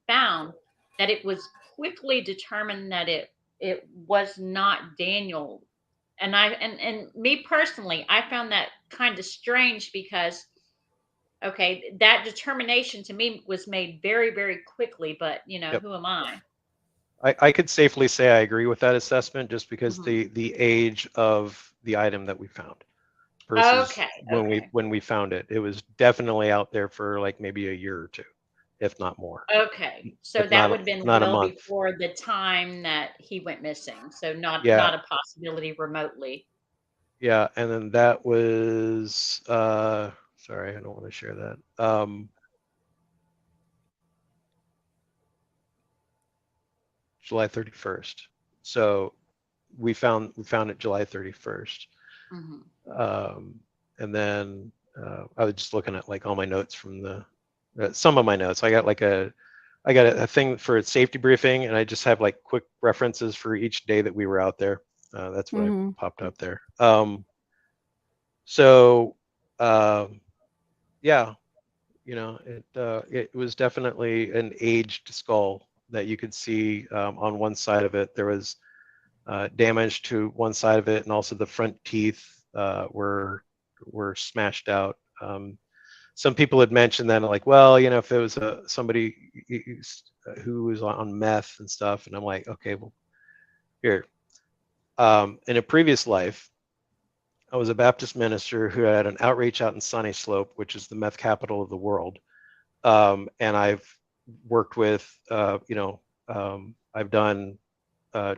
found, that it was quickly determined that it was not Daniel. And and me personally, I found that kind of strange, because okay, that determination to me was made very, very quickly, but you know, Yep. who am I? I could safely say I agree with that assessment, just because Mhm. the age of the item that we found versus Okay, when we found it, it was definitely out there for like maybe a year or two, if not more, okay. So if that not would have been not a well month. before the time that he went missing. So Yeah, not a possibility remotely. yeah, and then that was sorry, I don't want to share that. July 31st. So we found it July 31st. Mhm. And then I was just looking at like all my notes from the some of my notes. I got a thing for a safety briefing, and I just have like quick references for each day that we were out there. That's what I popped up there. So yeah, you know, it was definitely an aged skull that you could see on one side of it. There was damage to one side of it, and also the front teeth were smashed out. Some people had mentioned that, like, well, you know, if it was somebody who was on meth and stuff, and I'm like, okay, well, here, in a previous life, I was a Baptist minister who had an outreach out in Sunny Slope, which is the meth capital of the world, and I've worked with, you know, I've done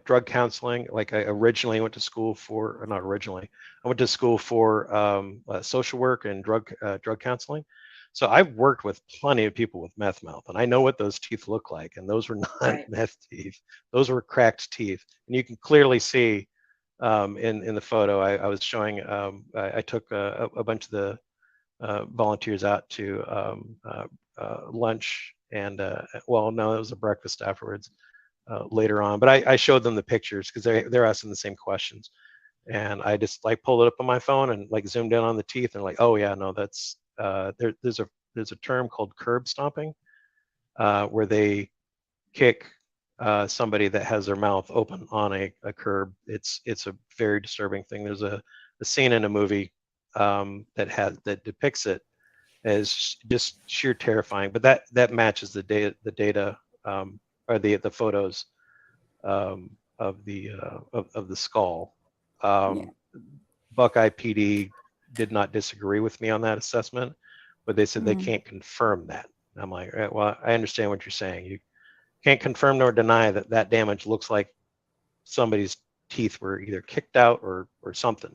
drug counseling. Like I originally went to school for, or not originally, I went to school for social work and drug counseling. So I've worked with plenty of people with meth mouth, and I know what those teeth look like. And those were not Right. meth teeth; those were cracked teeth, and you can clearly see in the photo. I was showing. I took a bunch of the volunteers out to lunch, and well, no, it was a breakfast afterwards. Later on, but I showed them the pictures because they're asking the same questions, and I just like pulled it up on my phone and like zoomed in on the teeth, and like, oh yeah, no, that's there's a term called curb stomping, where they kick somebody that has their mouth open on a curb. It's a very disturbing thing. There's a scene in a movie that depicts it, as just sheer terrifying. But that matches the data or the photos of the skull. Buckeye PD did not disagree with me on that assessment, but they said they can't confirm that. I'm like, well, I understand what you're saying. You can't confirm nor deny that that damage looks like somebody's teeth were either kicked out or something.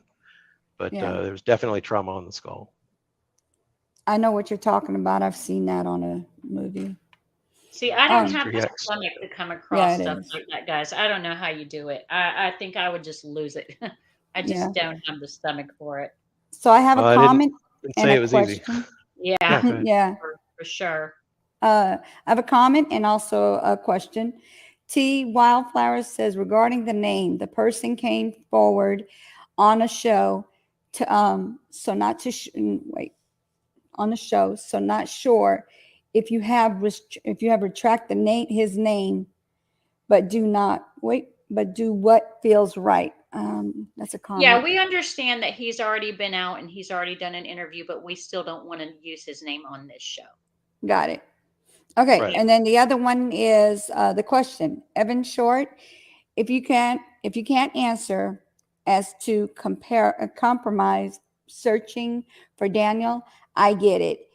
But there's definitely trauma on the skull. I know what you're talking about. I've seen that on a movie. See, I don't have the 3X. stomach to come across it stuff is. like that, guys. I don't know how you do it. I think I would just lose it. I just don't have the stomach for it. So I have Well, a I didn't comment and say it a was easy. question. Yeah, Yeah, go ahead. Yeah. for sure. I have a comment and also a question. T Wildflower says regarding the name, the person came forward on a show to so not to wait on the show, so not sure if you have retract the name his name, but do not wait, but do what feels right. That's a comment. Yeah, we understand that he's already been out and he's already done an interview, but we still don't want to use his name on this show. Got it. Okay, Right. and then the other one is the question, Evan Short. If you can't answer as to compromise searching for Daniel, I get it.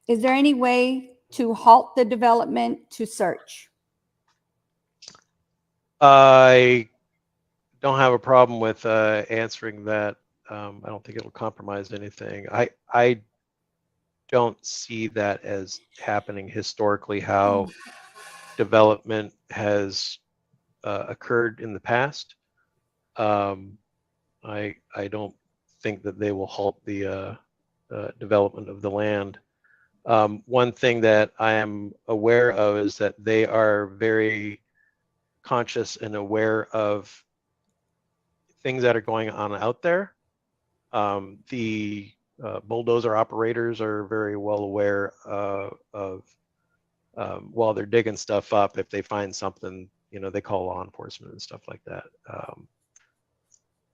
Is there any way to halt the development to search? I don't have a problem with answering that. I don't think it'll compromise anything. I don't see that as happening historically, how development has occurred in the past. I don't think that they will halt the development of the land. One thing that I am aware of is that they are very conscious and aware of things that are going on out there. The bulldozer operators are very well aware of while they're digging stuff up, if they find something, they call law enforcement and stuff like that.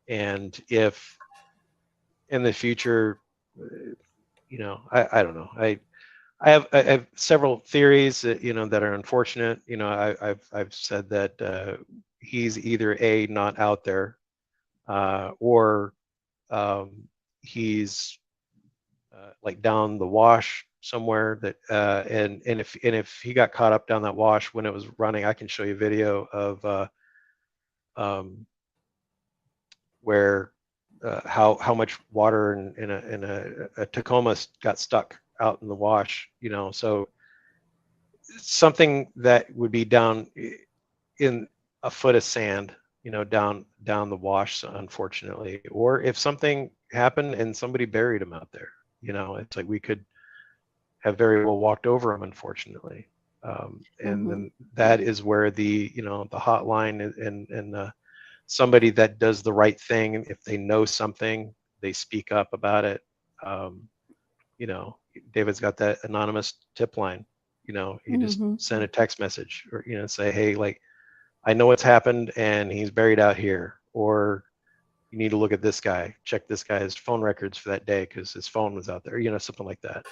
And if in the future, I don't know. I have several theories that, that are unfortunate. I've said that he's either not out there, or he's like down the wash somewhere that and if he got caught up down that wash when it was running, I can show you video of where how much water in a Tacoma got stuck out in the wash, so something that would be down in a foot of sand, down the wash, unfortunately. Or if something happened and somebody buried him out there, it's like we could have very well walked over him, unfortunately. And then that is where the hotline and somebody that does the right thing, if they know something, they speak up about it. David's got that anonymous tip line. You just send a text message or say, hey, like, I know what's happened and he's buried out here, or you need to look at this guy, check this guy's phone records for that day because his phone was out there, something like that.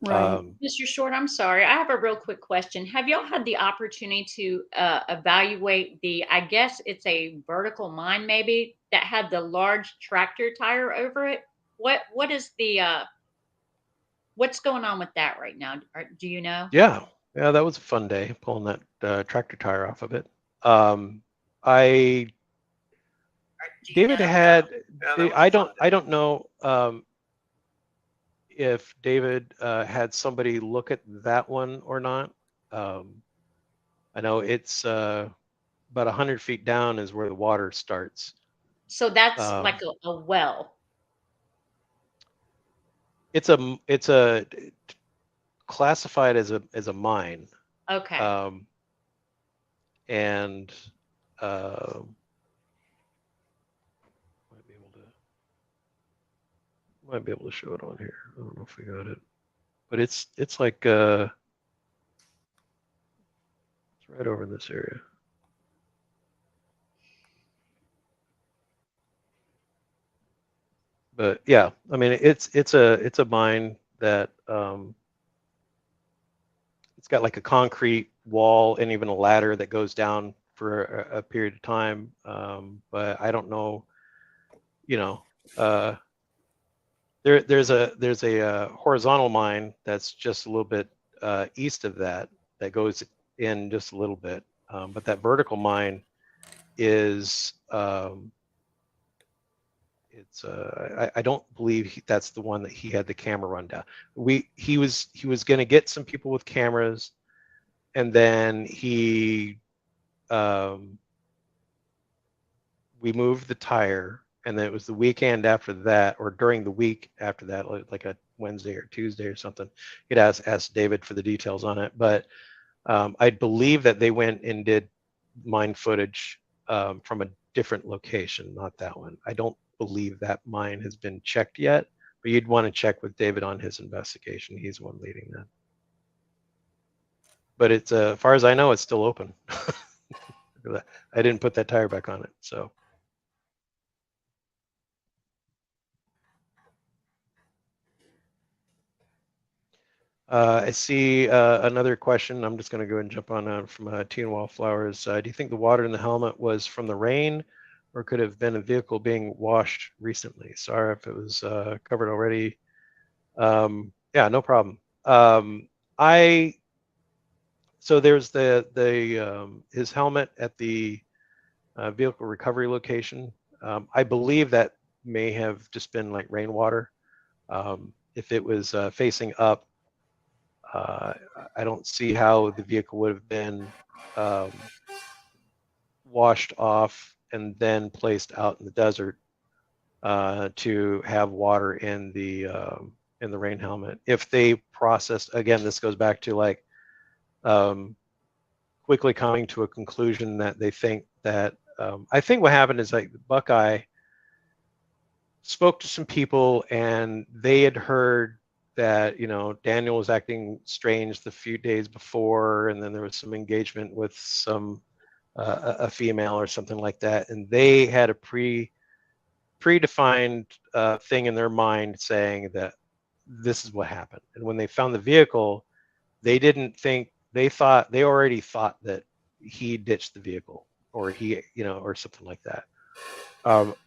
Right. Mr. Short, I'm sorry. I have a real quick question. Have y'all had the opportunity to evaluate I guess it's a vertical mine maybe, that had the large tractor tire over it? What is what's going on with that right now? Do you know? Yeah, that was a fun day pulling that tractor tire off of it. David had, I don't know if David had somebody look at that one or not. I know it's about 100 feet down is where the water starts. So that's like a well. It's a classified as a mine. Okay. And might be able to show it on here. I don't know if we got it, but it's like it's right over in this area. But yeah, I mean it's a mine that it's got like a concrete wall and even a ladder that goes down for a period of time. But I don't know, you know, there's a horizontal mine that's just a little bit east of that goes in just a little bit. But that vertical mine is I don't believe that's the one that he had the camera run down. He was going to get some people with cameras, and then we moved the tire, and then it was the weekend after that, or during the week after that, like a Wednesday or Tuesday or something. You'd ask David for the details on it, but I believe that they went and did mine footage from a different location, not that one. I don't believe that mine has been checked yet, but you'd want to check with David on his investigation. He's the one leading that. But it's as far as I know, it's still open. I didn't put that tire back on it, so. I see another question. I'm just going to go and jump on from Teen Wallflowers. Do you think the water in the helmet was from the rain, or could have been a vehicle being washed recently? Sorry if it was covered already. Yeah, no problem. So there's his helmet at the vehicle recovery location. I believe that may have just been like rainwater. If it was facing up, I don't see how the vehicle would have been washed off and then placed out in the desert to have water in the rain helmet. If they processed, again, this goes back to like quickly coming to a conclusion that they think that I think what happened is like Buckeye spoke to some people and they had heard that, you know, Daniel was acting strange the few days before, and then there was some engagement with some a female or something like that, and they had a predefined thing in their mind saying that this is what happened. And when they found the vehicle, they already thought that he ditched the vehicle, or he, you know, or something like that.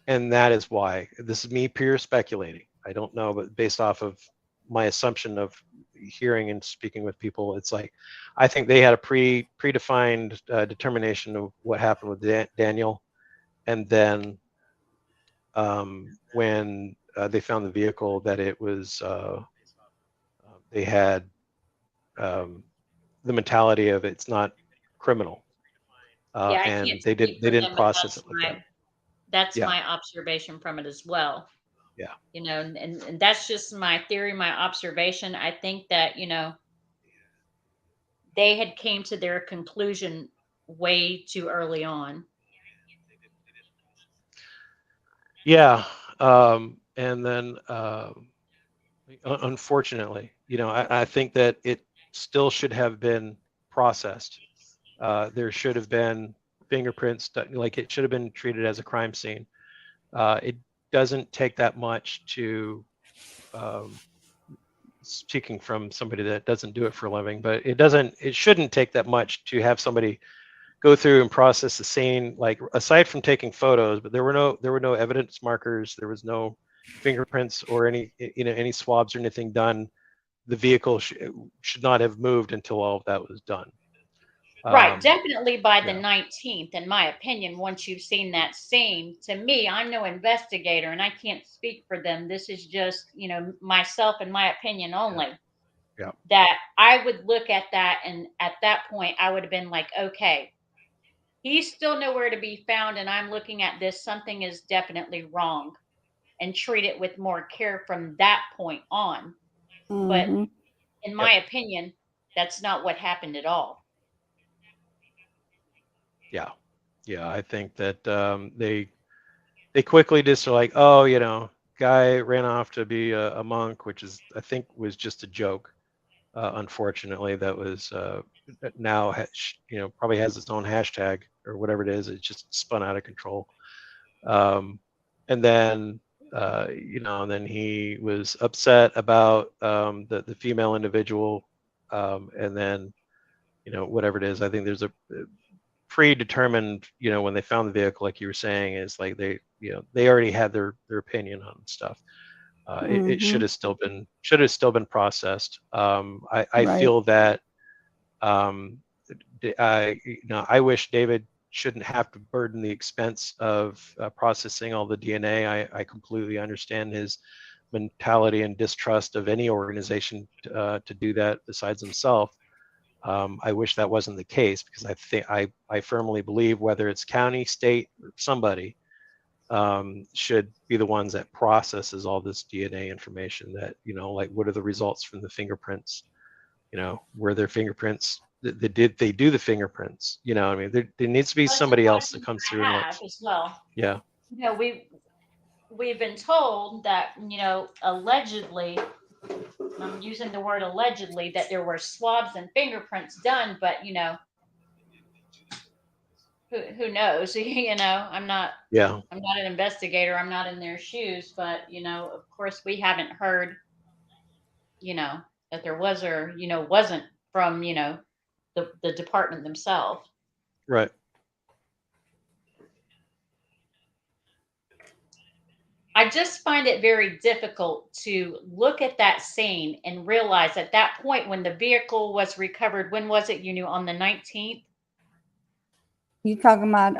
And that is why, this is me pure speculating. I don't know, but based off of my assumption of hearing and speaking with people, it's like, I think they had a predefined determination of what happened with Daniel. And then when they found the vehicle, that it was, they had the mentality of it's not criminal. Yeah, I and can't they speak for didn't them, but process it like that. That's Yeah. my observation from it as well. Yeah. You know, and that's just my theory, my observation. I think that, you know, they had came to their conclusion way too early on. Yeah. And then unfortunately, you know, I think that it still should have been processed. There should have been fingerprints, like it should have been treated as a crime scene. It doesn't take that much to, speaking from somebody that doesn't do it for a living, but it shouldn't take that much to have somebody go through and process the scene, like aside from taking photos, but there were no evidence markers, there was no fingerprints or any, you know, any swabs or anything done. The vehicle should not have moved until all of that was done. Right, definitely by the yeah. 19th, in my opinion, once you've seen that scene. To me, I'm no investigator and I can't speak for them. This is just, you know, myself and my opinion only. Yeah. That I would look at that, and at that point, I would have been like, okay, he's still nowhere to be found, and I'm looking at this, something is definitely wrong, and treat it with more care from that point on. But Mhm. in my opinion, that's not what happened at all. Yeah, I think that they quickly just are like, oh, you know, guy ran off to be a monk, which is, I think, was just a joke. Unfortunately, that was now, you know, probably has its own hashtag or whatever it is. It just spun out of control. And then you know, and then he was upset about the female individual, and then, you know, whatever it is, I think there's a predetermined, you know, when they found the vehicle, like you were saying, is like they, you know, they already had their opinion on stuff. It should have still been processed. I Right. feel that you know, I wish David shouldn't have to burden the expense of processing all the DNA. I completely understand his mentality and distrust of any organization to do that besides himself. I wish that wasn't the case, because I firmly believe whether it's county, state, or somebody should be the ones that processes all this DNA information. That, you know, like, what are the results from the fingerprints? You know, were their fingerprints? Did they do the fingerprints? You know, I mean, there needs to be That's somebody one else that thing comes I through and have looks. as well. Yeah. You know, we've been told that, you know, allegedly, I'm using the word allegedly, that there were swabs and fingerprints done, but, you know, who knows? You know, I'm not an investigator. I'm not in their shoes, but, you know, of course, we haven't heard, you know, that there was, or, you know, wasn't from, you know, the department themselves. Right. I just find it very difficult to look at that scene and realize at that point when the vehicle was recovered, when was it? You knew, on the 19th? You talking about,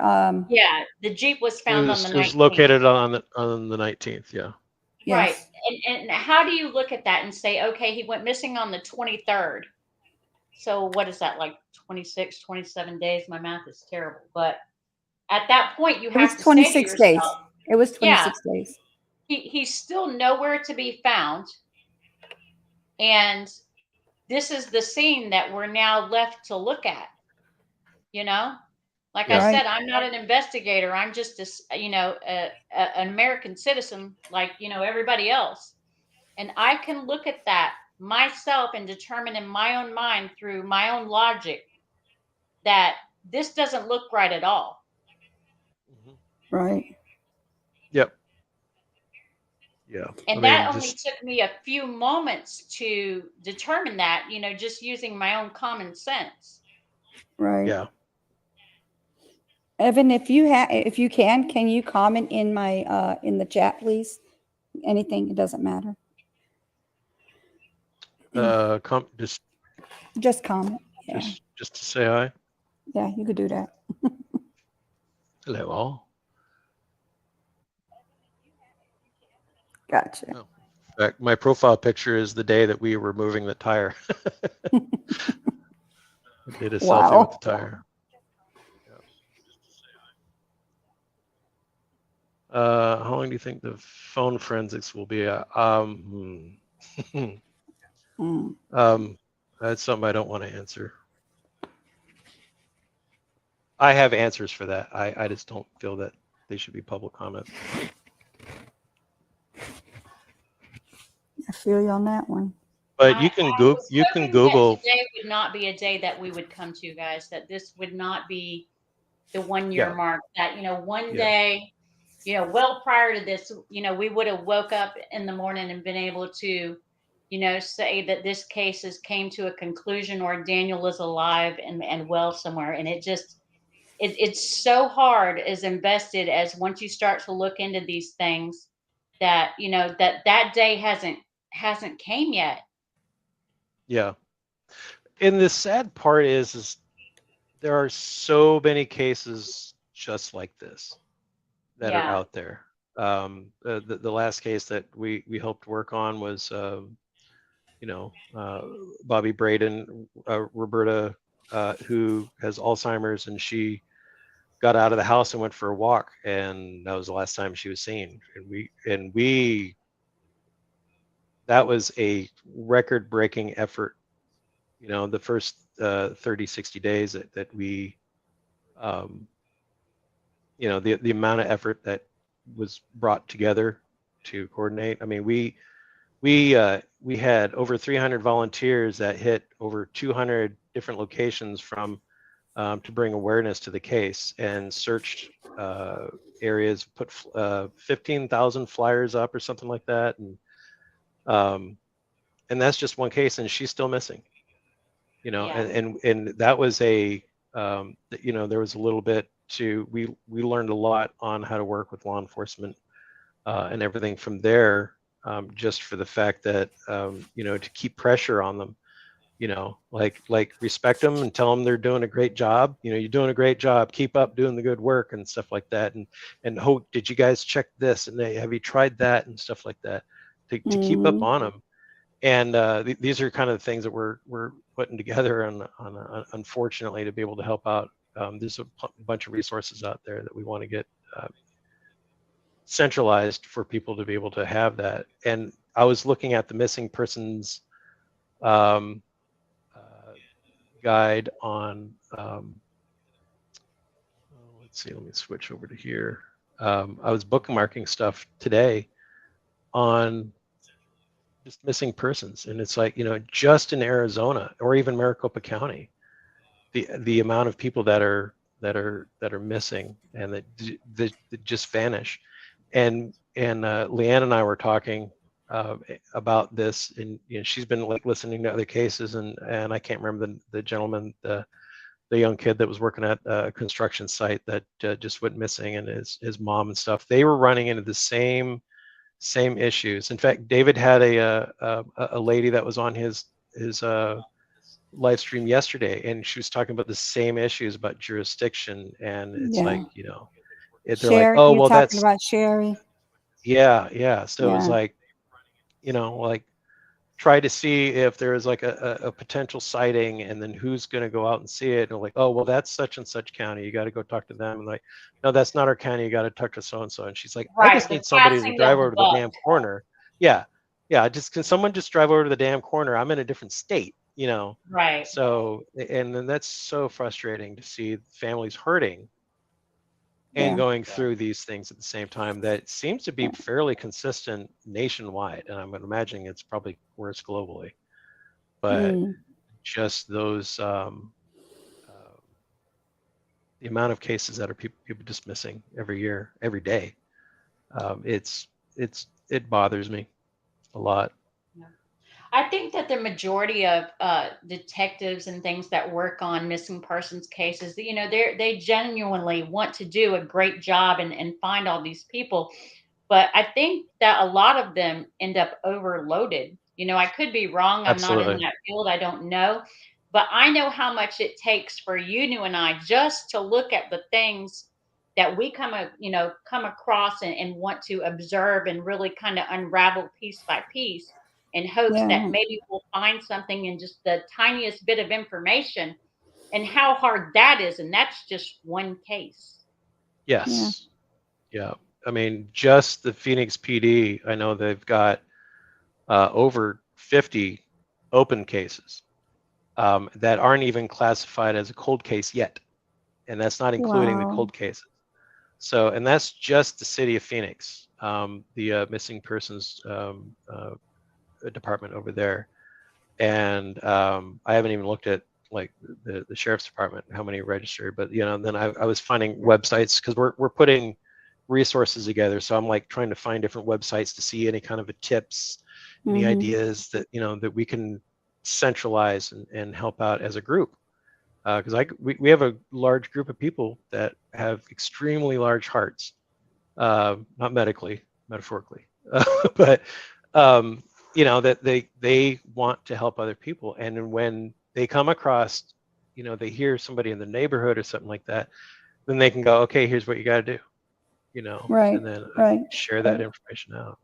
Yeah, the Jeep was found on the It was 19th. located on the 19th. Yeah. Right. yes. And how do you look at that and say, okay, he went missing on the 23rd. So what is that, like 26, 27 days? My math is terrible. But at that point, you It was have to say to 26 days. yourself, It was yeah, 26 days. he's still nowhere to be found. And this is the scene that we're now left to look at. You know, like I Right. said, I'm not an investigator. I'm just you know, an American citizen, like, you know, everybody else. And I can look at that myself and determine in my own mind through my own logic that this doesn't look right at all. Right. Yep. Yeah. And that only took me a few moments to determine that, you know, just using my own common sense. Right. Yeah. Evan, if you can you comment in my in the chat, please? Anything, it doesn't matter. Just comment. Yeah. Just to say hi. Yeah, you could do that. Hello all. Gotcha. Oh. In fact, my profile picture is the day that we were moving the tire. I did a selfie with the tire. How long do you think the phone forensics will be? That's something I don't want to answer. I have answers for that. I just don't feel that they should be public comment. I feel you on that one. But you can Google. You can Google. Today would not be a day that we would come to, guys. That this would not be the 1 year mark. That, you know, one day, you know, well prior to this, you know, we would have woke up in the morning and been able to, you know, say that this case has came to a conclusion, or Daniel is alive and well somewhere. And it just, it's so hard, as invested as once you start to look into these things, that, you know, that day hasn't came yet. Yeah. And the sad part is there are so many cases just like this that are out there. The last case that we helped work on was, you know, Bobby Braden, Roberta, who has Alzheimer's, and she got out of the house and went for a walk, and that was the last time she was seen. And we that was a record-breaking effort. You know, the first 30, 60 days that we, you know, the amount of effort that was brought together to coordinate. I mean, we had over 300 volunteers that hit over 200 different locations from to bring awareness to the case, and searched areas, put 15,000 flyers up or something like that, and that's just one case, and she's still missing. You know, Yeah. and that was a you know, there was a little bit to we learned a lot on how to work with law enforcement and everything from there, just for the fact that you know, to keep pressure on them, you know, like respect them and tell them they're doing a great job. You know, you're doing a great job, keep up doing the good work and stuff like that. And oh, did you guys check this, and have you tried that, and stuff like that, to keep up on them. And these are kind of the things that we're putting together, unfortunately, to be able to help out. There's a bunch of resources out there that we want to get centralized for people to be able to have that. And I was looking at the missing persons guide on, let's see, let me switch over to here. I was bookmarking stuff today on just missing persons, and it's like, you know, just in Arizona or even Maricopa County, the amount of people that are missing and that just vanish. And Leanne and I were talking about this, and you know, she's been like listening to other cases, and I can't remember the gentleman, the young kid that was working at a construction site that just went missing, and his mom and stuff. They were running into the same issues. In fact, David had a lady that was on his live stream yesterday, and she was talking about the same issues about jurisdiction, and it's like, you know, they're like, oh, well, you're talking that's about Sherry. yeah. So it was Yeah. like, you know, like, try to see if there is like a potential sighting, and then who's going to go out and see it. And like, oh, well, that's such and such county, you got to go talk to them. And like, no, that's not our county, you got to talk to so and so. And she's like, I Right, just the need somebody to passing drive of the over to the buck. damn corner. Yeah, just, can someone just drive over to the damn corner? I'm in a different state, you know. Right. So, and then that's so frustrating to see families hurting and Yeah. going through these things at the same time. That seems to be fairly consistent nationwide, and I'm imagining it's probably worse globally. But just those the amount of cases that are people just missing every year, every day, it bothers me a lot. I think that the majority of detectives and things that work on missing persons cases, you know, they genuinely want to do a great job and find all these people. But I think that a lot of them end up overloaded. You know, I could be wrong. I'm not in Absolutely. that field. I don't know. But I know how much it takes for you and I just to look at the things that we come across and want to observe and really kind of unravel piece by piece, in hopes that Yeah. maybe we'll find something in just the tiniest bit of information, and how hard that is. And that's just one case. Yes. Yeah. I mean, just the Phoenix PD, I know they've got over 50 open cases that aren't even classified as a cold case yet. And that's not including the Wow. cold cases. So, and that's just the city of Phoenix, the missing persons department over there. And I haven't even looked at like the sheriff's department, how many registered, but you know, then I was finding websites, because we're putting resources together. So I'm like trying to find different websites to see any kind of tips, any ideas that, you know, that we can centralize and help out as a group. Because we have a large group of people that have extremely large hearts, not medically, metaphorically, but you know, that they want to help other people. And when they come across, you know, they hear somebody in the neighborhood or something like that, then they can go, okay, here's what you got to do, you know, Right. and then Right. share that information out.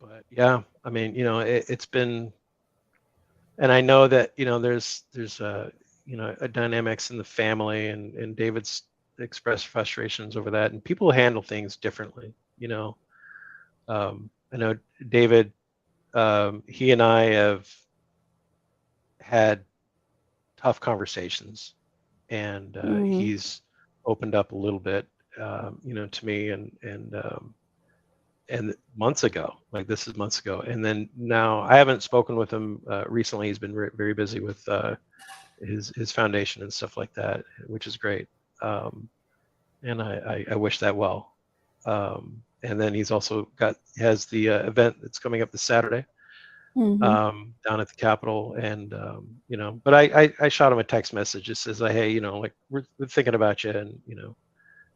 But yeah, I mean, you know, it's been, and I know that, you know, there's you know, a dynamics in the family, and David's expressed frustrations over that, and people handle things differently, you know. I know David, he and I have had tough conversations, and he's opened up a little bit, you know, to me, and and months ago, like this is months ago. And then now I haven't spoken with him recently. He's been very busy with his foundation and stuff like that, which is great. And I wish that well. And then he's also has the event that's coming up this Saturday down at the Capitol. And, but I shot him a text message. Just says, hey, like we're thinking about you and,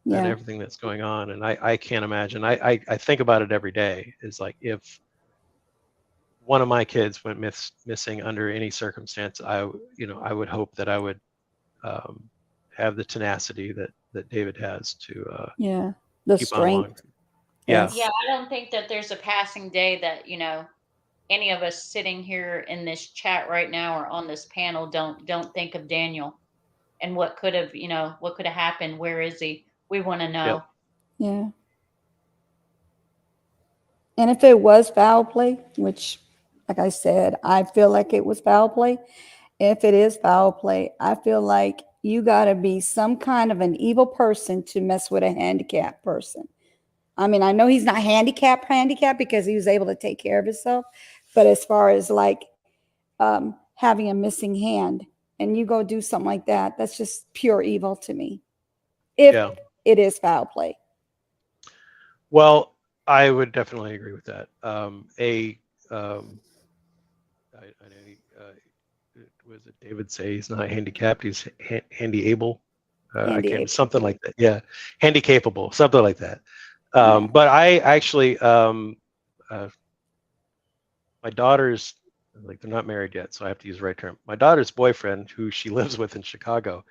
and everything that's going on. And I can't imagine. I think about it every day. Is like if one of my kids went missing under any circumstance, I would hope that I would have the tenacity that David has to the keep strength. on. Yeah. Yeah, I don't think that there's a passing day that, any of us sitting here in this chat right now or on this panel don't think of Daniel and what could have happened. Where is he? We want to know. Yep. Yeah. And if it was foul play, which, like I said, I feel like it was foul play. If it is foul play, I feel like you got to be some kind of an evil person to mess with a handicapped person. I mean, I know he's not handicapped because he was able to take care of himself. But as far as like having a missing hand and you go do something like that, that's just pure evil to me. If it is foul play. Well, I would definitely agree with that. I know was it David say he's not handicapped, he's handy able. I can't, something like that. Yeah, handy capable, something like that. But I actually, my daughter's, like, they're not married yet, so I have to use the right term. My daughter's boyfriend, who she lives with in Chicago,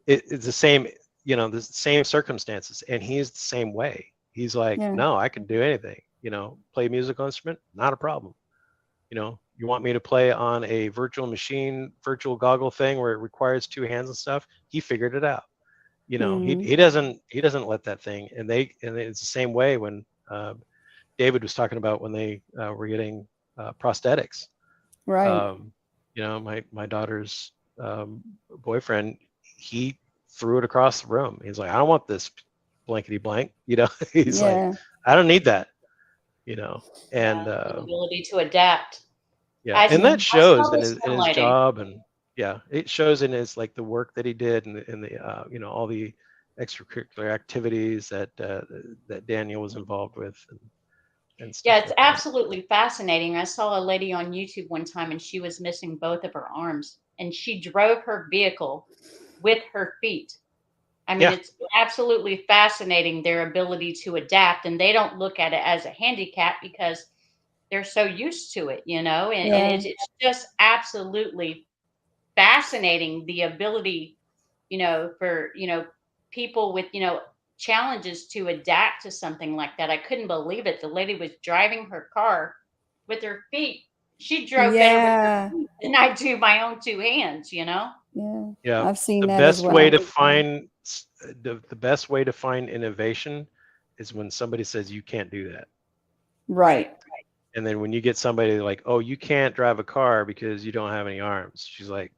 it's the same, the same circumstances, and he's the same way. He's like, no, I can do anything. Play a musical instrument, not a problem. You want me to play on a virtual machine, virtual goggle thing where it requires two hands and stuff? He figured it out. He doesn't let that thing. And it's the same way when David was talking about when they were getting prosthetics. Right. My daughter's boyfriend, he threw it across the room. He's like, I don't want this blankety blank. He's like, I don't need that. And the ability to adapt. Yeah, and that shows in his job, and it shows in his, like, the work that he did and the all the extracurricular activities that Daniel was involved with. And stuff it's like that. absolutely fascinating. I saw a lady on YouTube one time, and she was missing both of her arms, and she drove her vehicle with her feet. I mean, it's absolutely fascinating, their ability to adapt, and they don't look at it as a handicap because they're so used to it, and it's just absolutely fascinating, the ability, for, people with, challenges to adapt to something like that. I couldn't believe it. The lady was driving her car with her feet. She drove there with her feet, and I do my own two hands, Yeah. I've seen the that best as well. way to find the best way to find innovation is when somebody says you can't do that. Right. And then when you get somebody like, oh, you can't drive a car because you don't have any arms. She's like,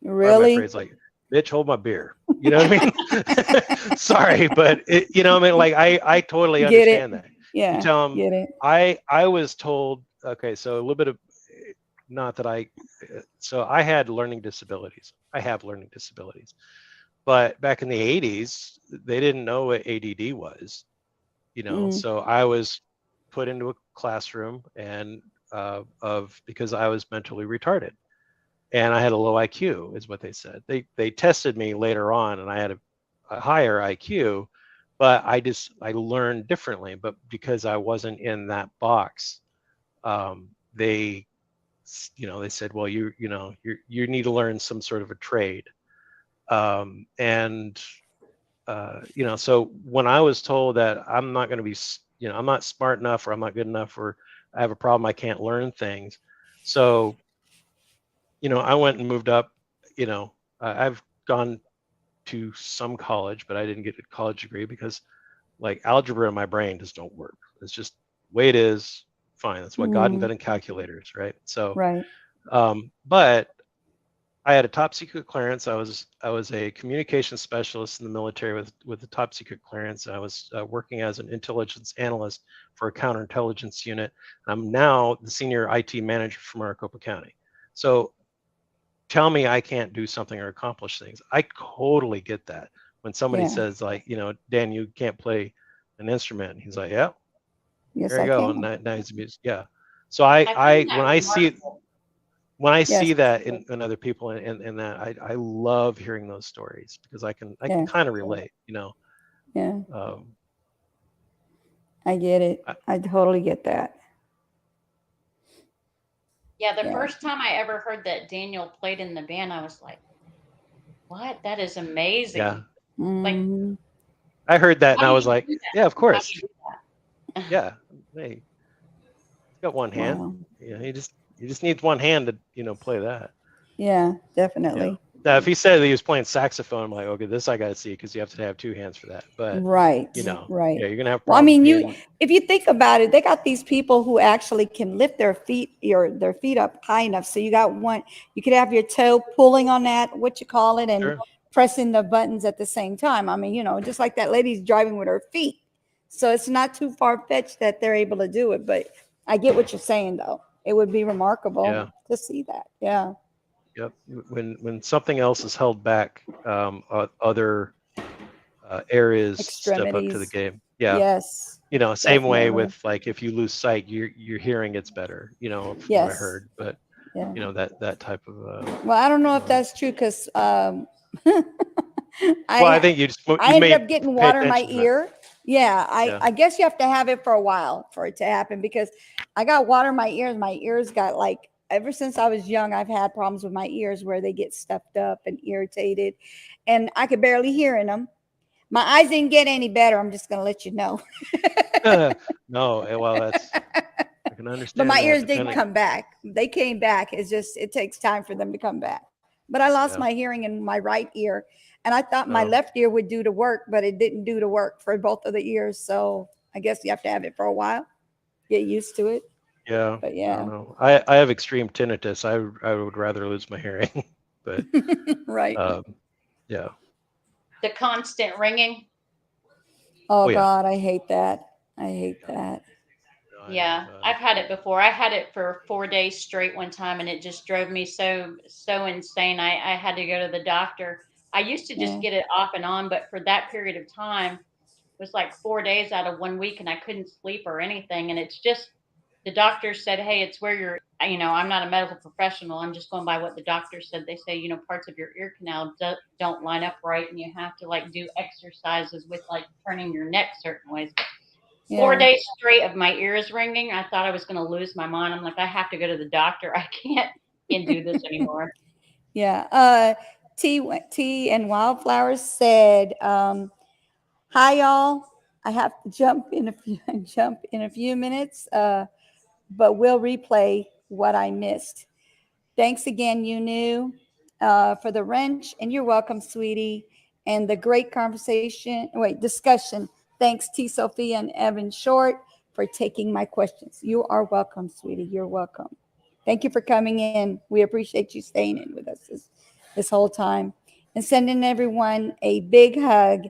really? It's like, bitch, hold my beer. You know what I mean? Sorry, but like I totally understand that. Yeah. You tell them, get it. I was told, okay, so a little bit of, not that so I had learning disabilities. I have learning disabilities. But back in the 80s, they didn't know what ADD was, so I was put into a classroom and because I was mentally retarded and I had a low IQ is what they said. They tested me later on and I had a higher IQ, but I learned differently. But because I wasn't in that box, they said, well, you need to learn some sort of a trade. So when I was told that I'm not going to be, I'm not smart enough or I'm not good enough or I have a problem, I can't learn things. So, I went and moved up, I've gone to some college, but I didn't get a college degree because, like, algebra in my brain just don't work. It's just the way it is. Fine. That's why God invented calculators, right? So, right. But I had a top secret clearance. I was a communications specialist in the military with a top secret clearance. I was working as an intelligence analyst for a counterintelligence unit. I'm now the senior IT manager for Maricopa County. So tell me I can't do something or accomplish things. I totally get that. When somebody Yeah. says like, Dan, you can't play an instrument. He's like, yeah, Yes, there I you go. can. And now he's music. Yeah. So when I see Yes. that in other people and that I love hearing those stories because I can Yeah. kind of relate, Yeah, I I get it. I totally get that. Yeah, the Yeah. first time I ever heard that Daniel played in the band, I was like, what? That is amazing. Yeah. Mhm. I heard that and How I do was you like, do that? yeah, of How do course. you do that? Yeah. Hey, he's got one hand. Wow. Yeah, he just needs one hand to play that. Yeah, Yeah. definitely. Now, if he said that he was playing saxophone, I'm like, okay, this I got to see because you have to have two hands for that. But Right. Right. yeah, you're gonna have Well, I problems. mean, if you think about it, they got these people who actually can lift their feet up high enough. So you could have your toe pulling on that, what you call it, and Sure. pressing the buttons at the same time. I mean, just like that lady's driving with her feet. So it's not too far-fetched that they're able to do it. But I get what you're saying, though. It would be remarkable Yeah. to see that. Yeah. Yep. When something else is held back, other areas step up to the Extremities. game. Yeah. Yes. Same way Definitely. with like if you lose sight, your hearing gets better. From what I Yes. heard, but Yeah. that type of. Well, I don't know if that's true because Well, I think you I ended may up getting pay water in my attention to that. ear. Yeah, Yeah. I guess you have to have it for a while for it to happen because I got water in my ears. My ears got like, ever since I was young, I've had problems with my ears where they get stuffed up and irritated and I could barely hear in them. My eyes didn't get any better. I'm just going to let you know. No, well, I can understand. But my that, ears did depending- come back. They came back. It takes time for them to come back. But I lost Yeah. my hearing in my right ear. And I thought my Oh. left ear would do the work, but it didn't do the work for both of the ears. So I guess you have to have it for a while, get used to it. Yeah. But I yeah, don't know. I have extreme tinnitus. I would rather lose my hearing, but right. yeah. The constant ringing. Oh, oh, yeah. God, I hate that. I hate that. Yeah, I've had it before. I had it for 4 days straight one time, and it just drove me so insane. I had to go to the doctor. I used to just Yeah. get it off and on, but for that period of time, it was like 4 days out of 1 week, and I couldn't sleep or anything. And it's just the doctor said, "Hey, it's where you're." I'm not a medical professional. I'm just going by what the doctor said. They say, parts of your ear canal don't line up right, and you have to like do exercises with like turning your neck certain ways. 4 Yeah. days straight of my ears ringing. I thought I was going to lose my mind. I'm like, I have to go to the doctor. I can't do this anymore. Yeah. T and Wildflowers said, hi y'all. I have to jump in a few minutes, but we'll replay what I missed. Thanks again, for the wrench, and you're welcome, sweetie. And the great discussion. Thanks, T. Sophia and Evan Short, for taking my questions. You are welcome, sweetie. You're welcome. Thank you for coming in. We appreciate you staying in with us this whole time and sending everyone a big hug.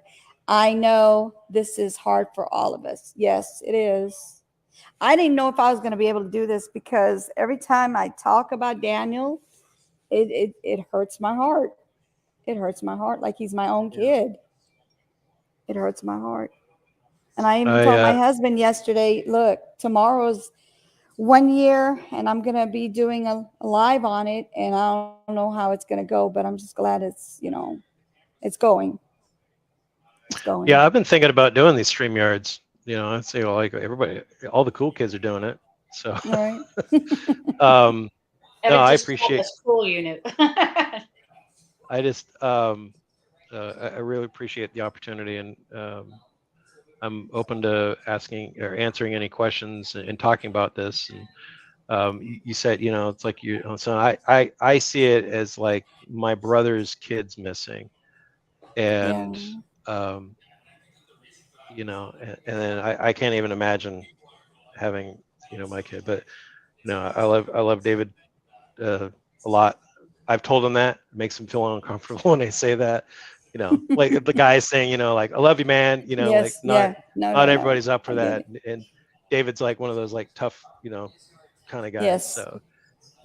I know this is hard for all of us. Yes, it is. I didn't know if I was going to be able to do this because every time I talk about Daniel, it hurts my heart. It hurts my heart like he's my own kid. It hurts my heart. And I even told my husband yesterday, look, tomorrow's 1 year and I'm going to be doing a live on it. And I don't know how it's going to go, but I'm just glad it's going. It's going. Yeah, I've been thinking about doing these StreamYards. I say, well, like everybody, all the cool kids are doing it. So, All right. Evan no, I just told appreciate. us cool unit. I just, I really appreciate the opportunity, and I'm open to asking or answering any questions and talking about this. And you said, it's like so I see it as like my brother's kid's missing, and and then I can't even imagine having my kid, but I love David a lot, I've told him that. It makes him feel uncomfortable when I say that. You know, like the guy saying, you know, like, I love you, man. You know, like Yes, yeah. not No. everybody's up for I get that. And David's like one of those like tough, you know, kind of guys. Yes. So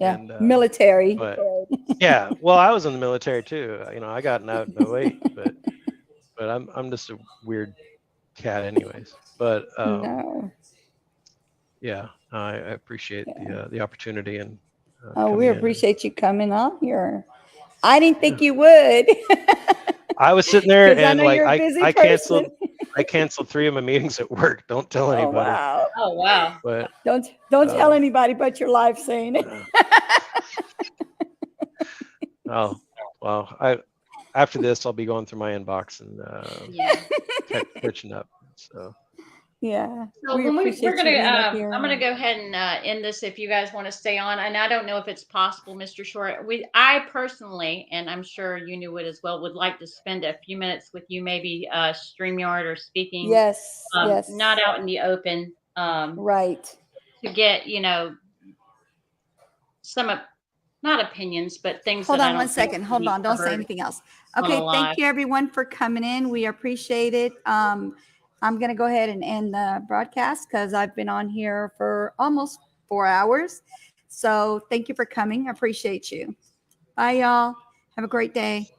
Yeah, and military. but yeah, well, I was in the military too. You know, I got out in 08, but I'm just a weird cat anyways. But No. yeah, I appreciate the opportunity and Oh, we coming in. appreciate you coming on here. I didn't think you would. I was sitting there 'Cause I and know like you're a busy I person. canceled 3 of my meetings at work. Don't tell Oh, anybody. wow. Oh, wow. But Don't tell anybody but your life saying it. oh well, after this I'll be going through my inbox and Yeah. catching up. So Yeah. So we when we're appreciate you gonna, being up here. I'm gonna go ahead and end this if you guys want to stay on. And I don't know if it's possible, Mr. Short. I personally, and I'm sure you knew it as well, would like to spend a few minutes with you, maybe StreamYard or speaking. Yes. Yes. Not out in the open. Right. To get, you know, some not opinions, but things. Hold that I on don't one think second. Hold need on. Don't say covered anything else. on Okay. the live. Thank you everyone for coming in. We appreciate it. I'm going to go ahead and end the broadcast because I've been on here for almost 4 hours. So thank you for coming. I appreciate you. Bye, y'all. Have a great day.